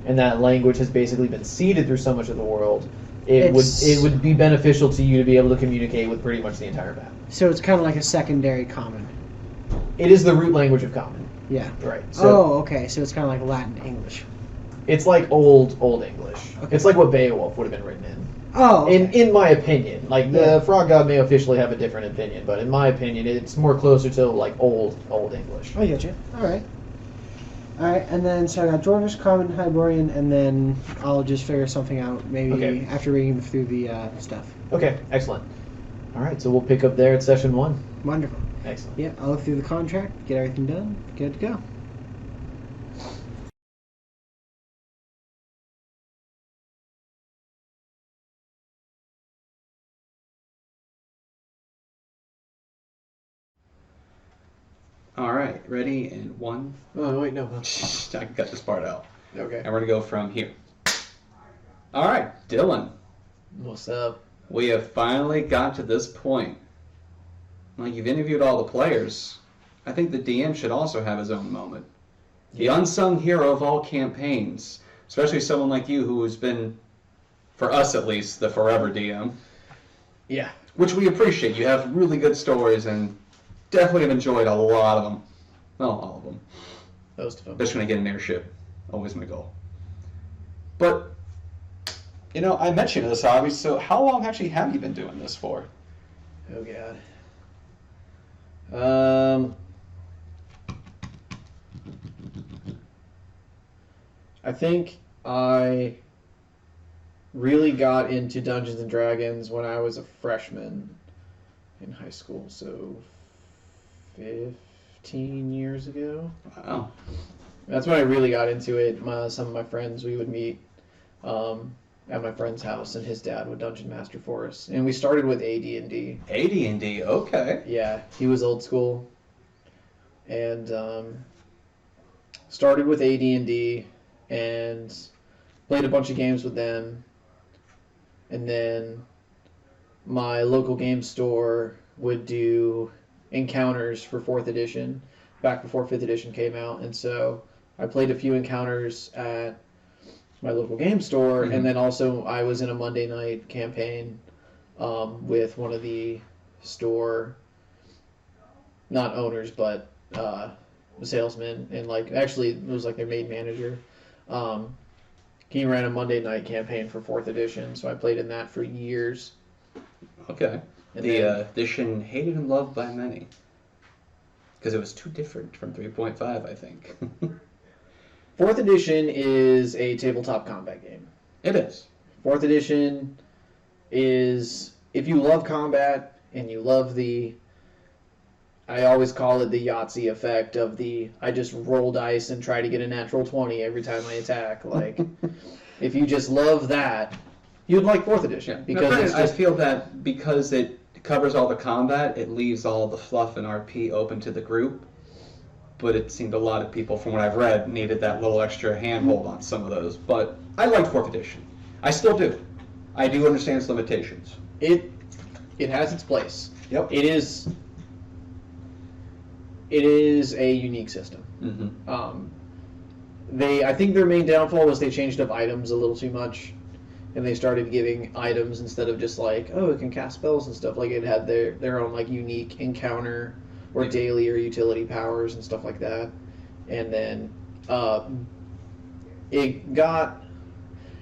and that language has basically been seeded through so much of the world. It would be beneficial to you to be able to communicate with pretty much the entire map. So it's kind of like a secondary Common. It is the root language of Common. Yeah. Right. So okay. So it's kind of like Latin English. It's like old English. Okay. It's like what Beowulf would have been written in. Oh. Okay. In my opinion, like the Frog God may officially have a different opinion, but in my opinion, it's more closer to like old English. I get you. All right, and then so I got Dwarvish, Common, Hyborian, and then I'll just figure something out maybe after reading through the stuff. Okay, excellent. All right, so we'll pick up there at Session 1. Wonderful. Excellent. Yeah, I'll look through the contract, get everything done, good to go. All right, ready? And 1. Oh, wait, no. I can cut this part out. Okay. And we're going to go from here. All right, Dylan. What's up? We have finally got to this point. Like, you've interviewed all the players. I think the DM should also have his own moment. The unsung hero of all campaigns, especially someone like you who has been, for us at least, the forever DM. Yeah. Which we appreciate. You have really good stories and definitely have enjoyed a lot of them. Well, all of them. Most of them. Just when I get an airship. Always my goal. But, I met you in this hobby, so how long actually have you been doing this for? Oh, God. I think I really got into Dungeons & Dragons when I was a freshman in high school, so 15 years ago. Wow. That's when I really got into it. Some of my friends, we would meet at my friend's house, and his dad would dungeon master for us. And we started with AD&D. AD&D, okay. Yeah, he was old school. And started with AD&D and played a bunch of games with them. And then my local game store would do encounters for 4th edition, back before 5th edition came out. And so I played a few encounters at my local game store, and then also I was in a Monday night campaign with one of the store, not owners, but salesmen, and actually it was like their main manager. He ran a Monday night campaign for 4th edition, so I played in that for years. Okay. And the then, edition hated and loved by many. Because it was too different from 3.5, I think. 4th edition is a tabletop combat game. It is. 4th edition is, if you love combat and you love I always call it the Yahtzee effect of I just roll dice and try to get a natural 20 every time I attack. if you just love that, you'd like 4th edition. Because I feel that because it covers all the combat, it leaves all the fluff and RP open to the group. But it seemed a lot of people, from what I've read, needed that little extra handhold on some of those. But I liked 4th edition. I still do. I do understand its limitations. It has its place. Yep. It is a unique system. I think their main downfall was they changed up items a little too much, and they started giving items instead of just like, oh, it can cast spells and stuff. Like it had their own like unique encounter or daily or utility powers and stuff like that. And then it got,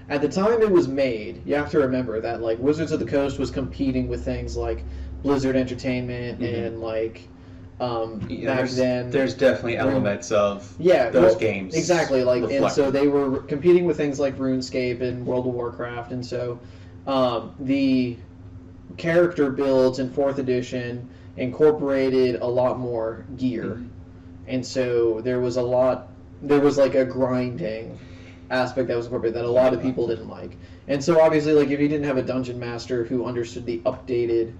at the time it was made, you have to remember that like Wizards of the Coast was competing with things like Blizzard Entertainment and like back then there's definitely elements of those games. Exactly, like reflected. And so they were competing with things like RuneScape and World of Warcraft, and so the character builds in 4th edition incorporated a lot more gear, and so there was like a grinding aspect that was incorporated that a lot of people didn't like. And so obviously, like if you didn't have a dungeon master who understood the updated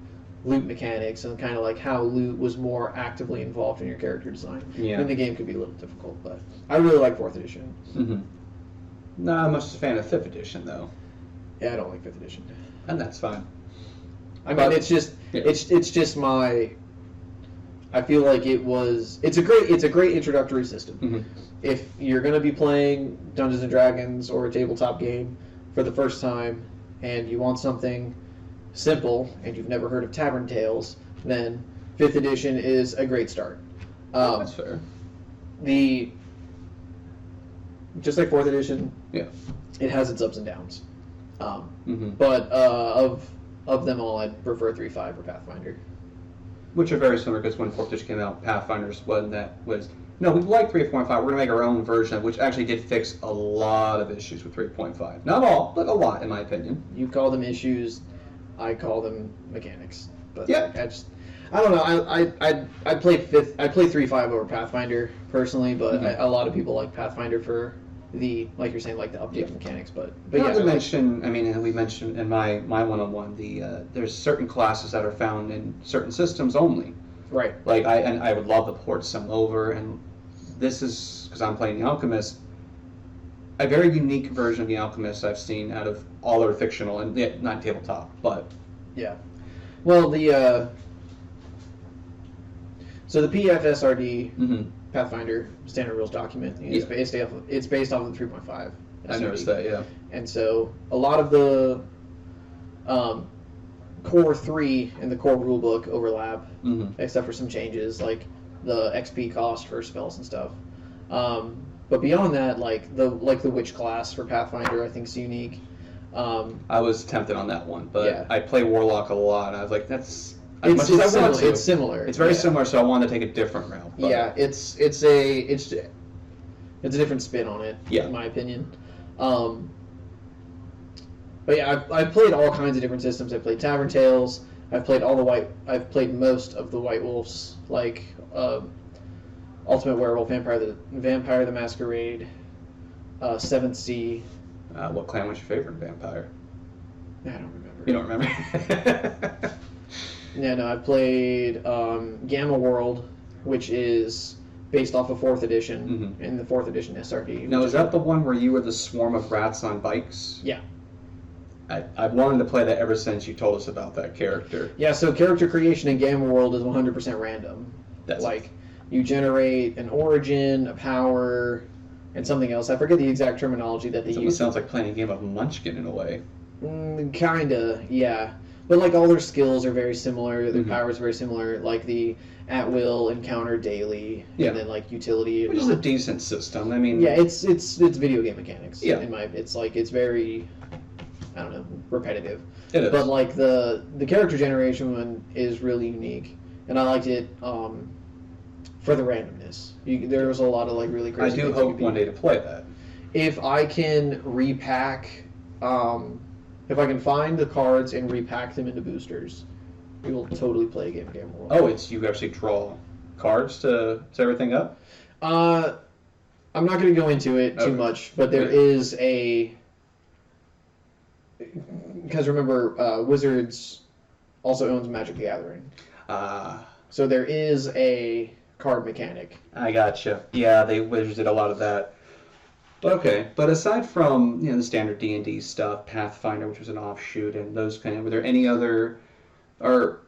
loot mechanics and kind of like how loot was more actively involved in your character design, then the game could be a little difficult. But I really like 4th edition. Not much a fan of 5th edition though. Yeah, I don't like 5th edition, and that's fine. I mean, it's just my. I feel like it's a great introductory system. If you're going to be playing Dungeons and Dragons or a tabletop game for the first time and you want something simple and you've never heard of Tavern Tales, then 5th edition is a great start. That's fair. Just like 4th edition, it has its ups and downs. But of them all, I'd prefer 3.5 or Pathfinder. Which are very similar, because when 4th edition came out, Pathfinder's one that was, no, we like 3.5, we're going to make our own version, which actually did fix a lot of issues with 3.5. Not all, but a lot, in my opinion. You call them issues, I call them mechanics. But yeah. I don't know, I'd play 3.5 over Pathfinder, personally, but a lot of people like Pathfinder for the, like you're saying, like the updated mechanics, but not to mention, I mean, and we mentioned in my one-on-one, there's certain classes that are found in certain systems only. Right. Like I would love to port some over, and this is because I'm playing the Alchemist, a very unique version of the Alchemist I've seen out of all their fictional and not tabletop, but well so the PFSRD Pathfinder standard rules document is based off of the 3.5. I noticed that, yeah. And so a lot of the core 3 and the core rulebook overlap, except for some changes like the XP cost for spells and stuff. But beyond that, like the witch class for Pathfinder, I think is unique. I was tempted on that one, but I play Warlock a lot, and I was like, that's. It's similar. It's very similar, so I wanted to take a different route. But. Yeah, it's a different spin on it, in my opinion. But yeah, I've played all kinds of different systems. I've played Tavern Tales. I've played most of the White Wolves, like Ultimate Werewolf, Vampire the Masquerade, 7th Sea. What clan was your favorite vampire? I don't remember. You don't remember? Yeah, no, I played Gamma World, which is based off of 4th edition, in the 4th edition SRD. Now, is that the one where you were the swarm of rats on bikes? Yeah. I've wanted to play that ever since you told us about that character. Yeah, so character creation in Gamma World is 100% random. You generate an origin, a power, and something else. I forget the exact terminology that they use. It sounds like playing a game of Munchkin in a way. Kinda, yeah. But like all their skills are very similar, their powers are very similar, like the at-will, encounter daily, and then like utility. Which is a decent system. I mean, yeah, it's video game mechanics. Yeah, it's very, I don't know, repetitive. It is. But like the character generation one is really unique, and I liked it for the randomness. There was a lot of like really crazy. I do hope one day to play that. If I can repack. If I can find the cards and repack them into boosters, we will totally play a game of Gamma World. Oh, you actually draw cards to set everything up? I'm not going to go into it too much, but there is a because remember, Wizards also owns Magic the Gathering. So there is a card mechanic. I gotcha. Yeah, Wizards did a lot of that. Okay, but aside from the standard D&D stuff, Pathfinder, which was an offshoot, and those kind of, were there any other, or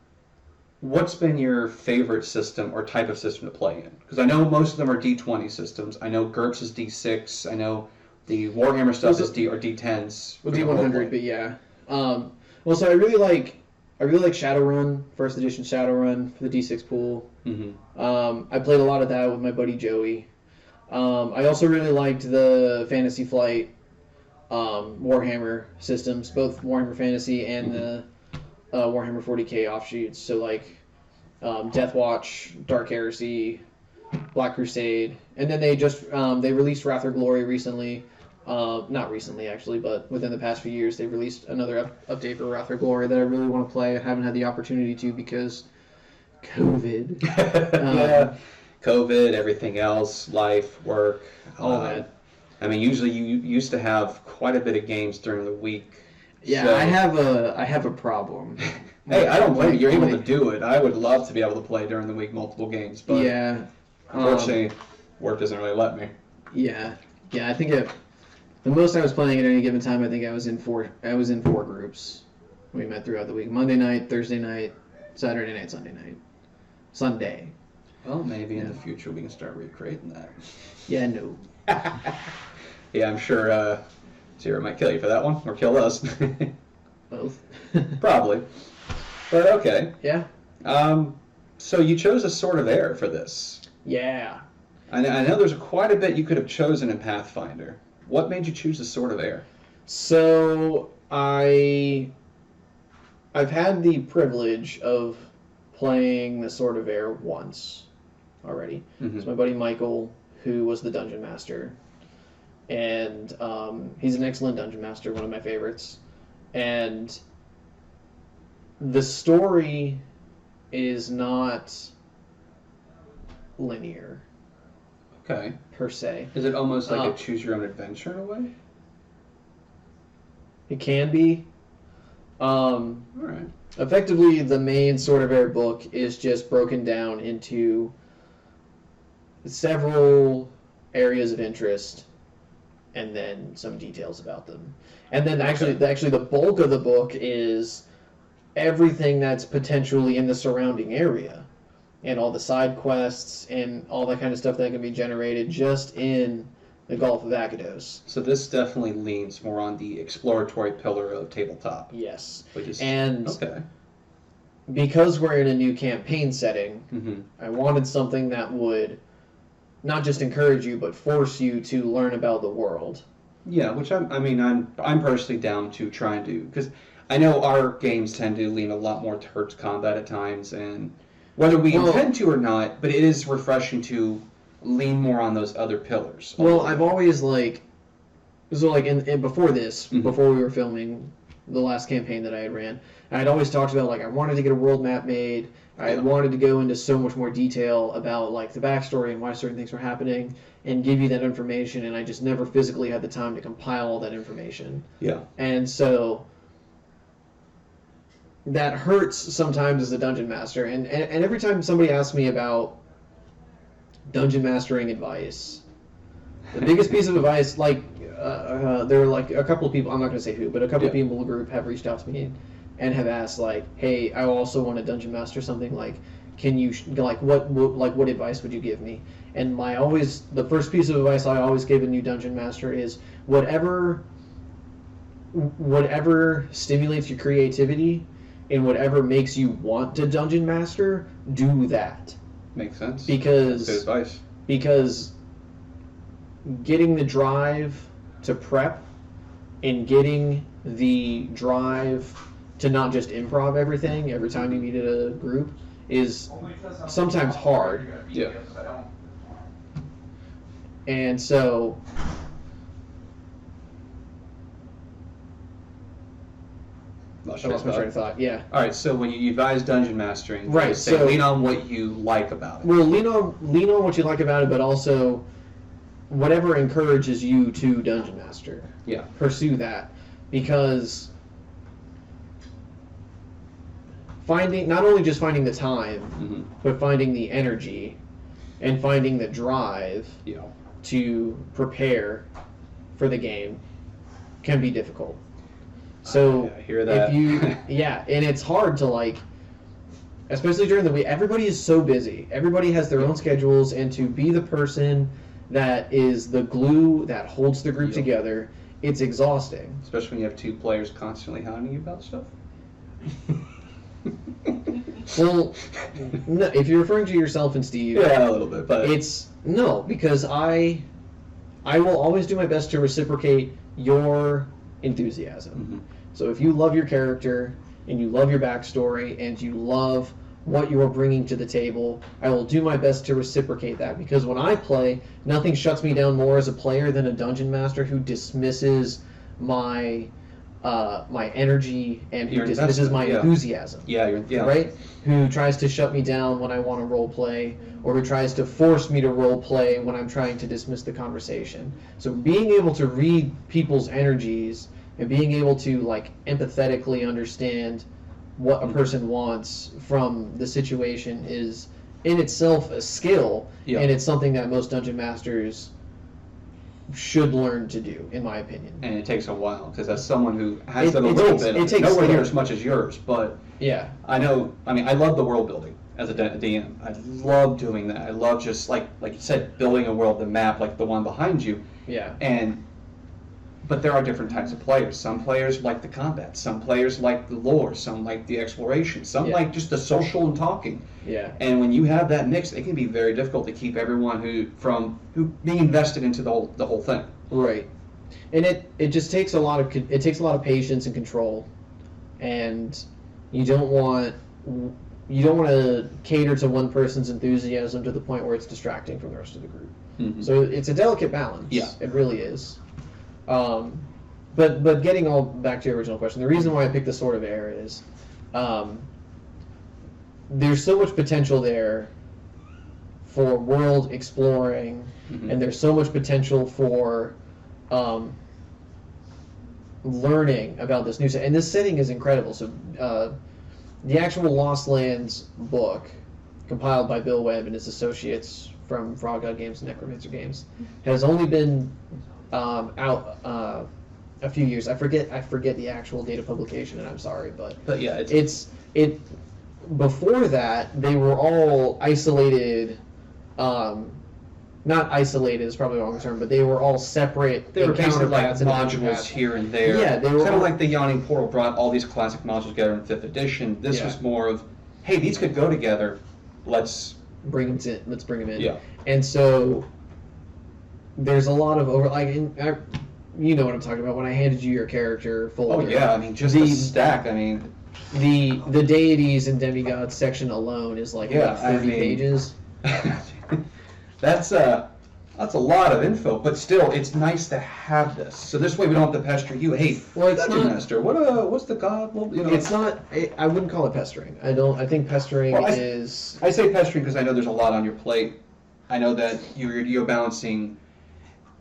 what's been your favorite system or type of system to play in? Because I know most of them are D20 systems. I know GURPS is D6. I know the Warhammer stuff is D10s. Well, D100, but yeah. Well, so I really like Shadowrun, first edition Shadowrun for the D6 pool. Mm-hmm. I played a lot of that with my buddy Joey. I also really liked the Fantasy Flight Warhammer systems, both Warhammer Fantasy and the Warhammer 40k offshoots. So like Death Watch, Dark Heresy, Black Crusade, and then they released Wrath or Glory recently. Not recently actually, but within the past few years they've released another update for Wrath or Glory that I really want to play. I haven't had the opportunity to because COVID. Yeah. COVID, everything else, life, work, all that. I mean, usually you used to have quite a bit of games during the week. Yeah, so. I have a problem. Hey, I don't blame you. You're able to do it. I would love to be able to play during the week multiple games, but yeah, unfortunately, work doesn't really let me. Yeah. I think the most I was playing at any given time, I think I was in four groups. We met throughout the week: Monday night, Thursday night, Saturday night, Sunday night, Sunday. Well, maybe in the future we can start recreating that. Yeah, no. Yeah, I'm sure Zero might kill you for that one, or kill us. Both. Probably. But okay. Yeah. So you chose a Sword of Air for this. Yeah. I know there's quite a bit you could have chosen in Pathfinder. What made you choose the Sword of Air? So I've had the privilege of playing the Sword of Air once already. Mm-hmm. It's my buddy Michael, who was the dungeon master, and he's an excellent dungeon master, one of my favorites. And the story is not linear. Okay. Per se. Is it almost like a choose your own adventure in a way? It can be. All right. Effectively, the main Sword of Air book is just broken down into several areas of interest and then some details about them. And then actually the bulk of the book is everything that's potentially in the surrounding area and all the side quests and all that kind of stuff that can be generated just in the Gulf of Akados. So this definitely leans more on the exploratory pillar of tabletop. Yes. Which is okay. Because we're in a new campaign setting, mm-hmm. I wanted something that would not just encourage you, but force you to learn about the world. Yeah, which I'm personally down to trying to, because I know our games tend to lean a lot more towards combat at times, and whether we intend to or not, but it is refreshing to lean more on those other pillars. Well, I've always before this, mm-hmm. before we were filming the last campaign that I had ran, I had always talked about I wanted to get a world map made. I wanted to go into so much more detail about the backstory and why certain things were happening and give you that information, and I just never physically had the time to compile all that information. Yeah. And so that hurts sometimes as a dungeon master, and every time somebody asks me about dungeon mastering advice, the biggest piece of advice, there are a couple of people, I'm not going to say who, but a couple of people in the group have reached out to me and have asked hey, I also want to dungeon master something, can you what advice would you give me? And the first piece of advice I always give a new dungeon master is whatever stimulates your creativity and whatever makes you want to dungeon master, do that. Makes sense. Because that's good advice. Because getting the drive to prep and getting the drive to not just improv everything every time you meet a group is sometimes hard. Yeah. And so I lost my train of thought. Yeah. All right. So when you advise dungeon mastering, right? So lean on what you like about it. Well, lean on what you like about it, but also whatever encourages you to dungeon master. Yeah. Pursue that, because not only just finding the time, Mm-hmm. but finding the energy and finding the drive Yeah. to prepare for the game can be difficult. So I hear that. if you, and it's hard to like, especially during the week, everybody is so busy. Everybody has their own schedules, and to be the person that is the glue that holds the group together, it's exhausting. Especially when you have two players constantly hounding you about stuff. Well, no, if you're referring to yourself and Steve, Yeah, a little bit, but it's no, because I will always do my best to reciprocate your enthusiasm. Mhm. So if you love your character and you love your backstory and you love what you're bringing to the table, I will do my best to reciprocate that, because when I play, nothing shuts me down more as a player than a dungeon master who dismisses my my energy and who Your dismisses my investment, enthusiasm. yeah. Right? Who tries to shut me down when I want to role play, or who tries to force me to role play when I'm trying to dismiss the conversation. So being able to read people's energies and being able to like empathetically understand what a person wants from the situation is in itself a skill, Yeah. and it's something that most dungeon masters should learn to do, in my opinion. And it takes a while, because as someone who has It- done a it little takes- bit, it of takes nowhere near skill. as much as yours, but Yeah. I love the world building as a DM. I love doing that. I love just like you said, building a world, the map, like the one behind you. Yeah. But there are different types of players. Some players like the combat. Some players like the lore. Some like the exploration. Some like just the social and talking. Yeah. And when you have that mix, it can be very difficult to keep everyone who being invested into the whole thing. Right, and it just takes a lot of patience and control, and you don't want to cater to one person's enthusiasm to the point where it's distracting from the rest of the group. Mm-hmm. So it's a delicate balance. Yeah. It really is. But getting all back to your original question, the reason why I picked the Sword of Air is there's so much potential there for world exploring, Mhm. and there's so much potential for learning about this new set. And this setting is incredible. So the actual Lost Lands book, compiled by Bill Webb and his associates from Frog God Games and Necromancer Games, has only been out a few years. I forget the actual date of publication, and I'm sorry, But yeah, it before that they were all isolated. Not isolated is probably the wrong term, but they were all separate. they were encounter basically like paths and adventure modules paths. here and there. Yeah, they were kind all- of like the Yawning Portal brought all these classic modules together in 5th edition. This Yeah. was more of, hey, these could go together. Let's Let's bring them in. Yeah. And so there's a lot of you know what I'm talking about when I handed you your character folder. Oh yeah, I mean just The- the stack. I mean, The deities and demigods section alone is like Yeah, what, 30 I mean- pages. that's a lot of info, but still, it's nice to have this. So this way, we don't have to pester you. Hey, Well, it's Dungeon not- Master, what's the god? Well, you know, It's not. I wouldn't call it pestering. I think pestering Well, is. I say pestering because I know there's a lot on your plate. I know that you're balancing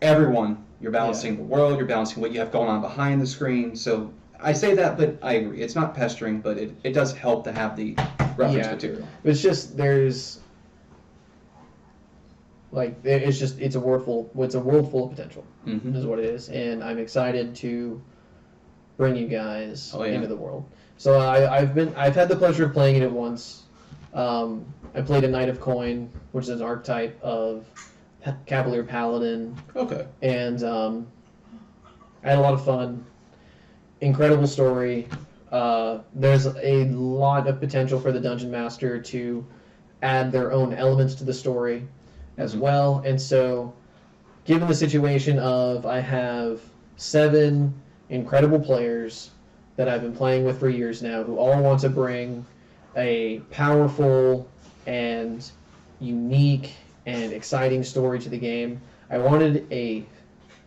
everyone. You're balancing the world. You're balancing what you have going on behind the screen. So I say that, but I agree. It's not pestering, but it does help to have the reference material. It's just there's. Like it's a world full of potential, Mhm. is what it is, and I'm excited to bring you guys Oh, yeah. into the world. So I've had the pleasure of playing it once. I played a Knight of Coin, which is an archetype of Cavalier Paladin, Okay. and I had a lot of fun. Incredible story. There's a lot of potential for the Dungeon Master to add their own elements to the story as well. And so, given the situation of I have 7 incredible players that I've been playing with for years now, who all want to bring a powerful and unique and exciting story to the game, I wanted a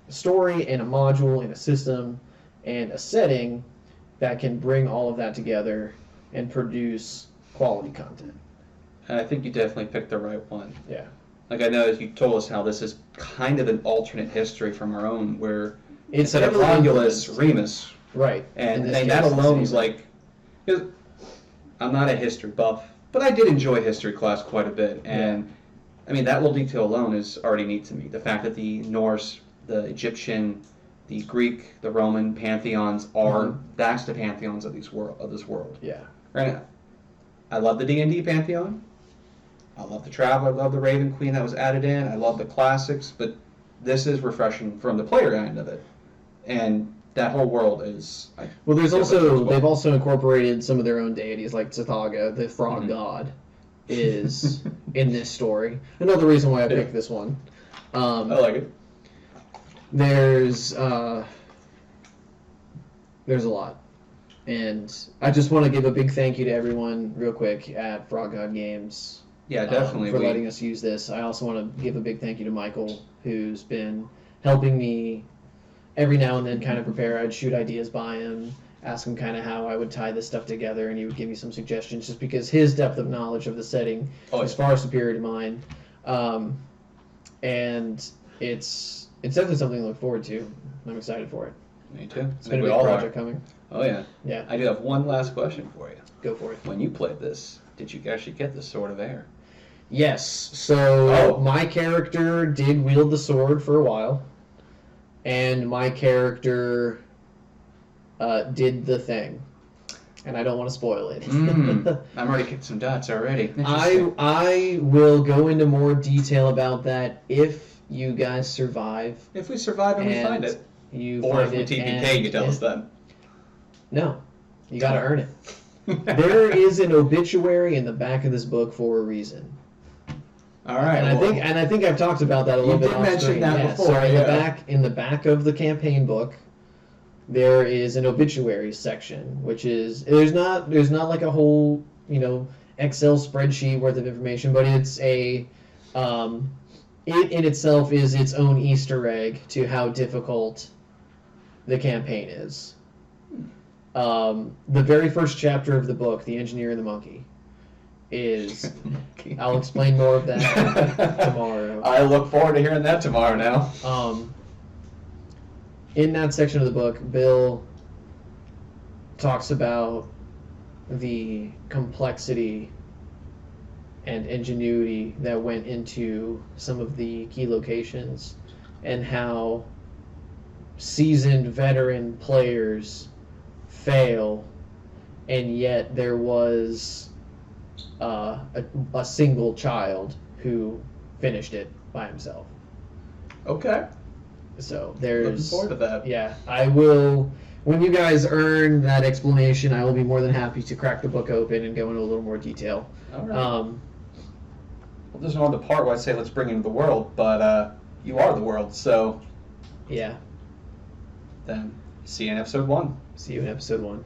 story and a module and a system and a setting that can bring all of that together and produce quality content. And I think you definitely picked the right one. Yeah. Like I know you told us how this is kind of an alternate history from our own, where It's instead of heavily Romulus, influenced. Remus, Right. and In this that case, alone it's is like, 'cause I'm not a history buff, but I did enjoy history class quite a bit. And, I mean, that little detail alone is already neat to me. The fact that the Norse, the Egyptian, the Greek, the Roman pantheons are, that's the pantheons of this world. Yeah. Right? I love the D&D pantheon. I love the Traveler. I love the Raven Queen that was added in. I love the classics, but this is refreshing from the player end of it. And that whole world is... Well, there's also... They've also incorporated some of their own deities, like Tsathaga, the frog god, is in this story. Another reason why I picked this one. I like it. There's a lot. And I just want to give a big thank you to everyone, real quick, at Frog God Games. Yeah, definitely. For letting us use this. I also want to give a big thank you to Michael, who's been helping me every now and then kind of prepare. I'd shoot ideas by him, ask him kind of how I would tie this stuff together, and he would give me some suggestions just because his depth of knowledge of the setting is far superior to mine. And it's definitely something to look forward to. I'm excited for it. Me too. It's been a big project coming. Oh, yeah. Yeah. I do have one last question for you. Go for it. When you played this, did you actually get the Sword of Air? Yes. So my character did wield the sword for a while, and my character did the thing, and I don't want to spoil it. I'm already getting some dots already. I will go into more detail about that if you guys survive. If we survive and we find it. Or if we TPK, you tell us then. No. You gotta earn it. There is an obituary in the back of this book for a reason. All right. And I think I've talked about that a little bit. You did mention that before. So in the back of the campaign book, there is an obituary section, which is there's not like a whole Excel spreadsheet worth of information, but it's a it in itself is its own Easter egg to how difficult the campaign is. The very first chapter of the book, The Engineer and the Monkey, is... I'll explain more of that tomorrow. I look forward to hearing that tomorrow now. In that section of the book, Bill talks about the complexity and ingenuity that went into some of the key locations and how seasoned veteran players fail, and yet there was a single child who finished it by himself. Okay. So there's... Looking forward to that. Yeah, I will... When you guys earn that explanation, I will be more than happy to crack the book open and go into a little more detail. All right. Well, there's no other part where I'd say let's bring into the world, but you are the world, so... Yeah. Then, see you in episode 1. See you in episode 1.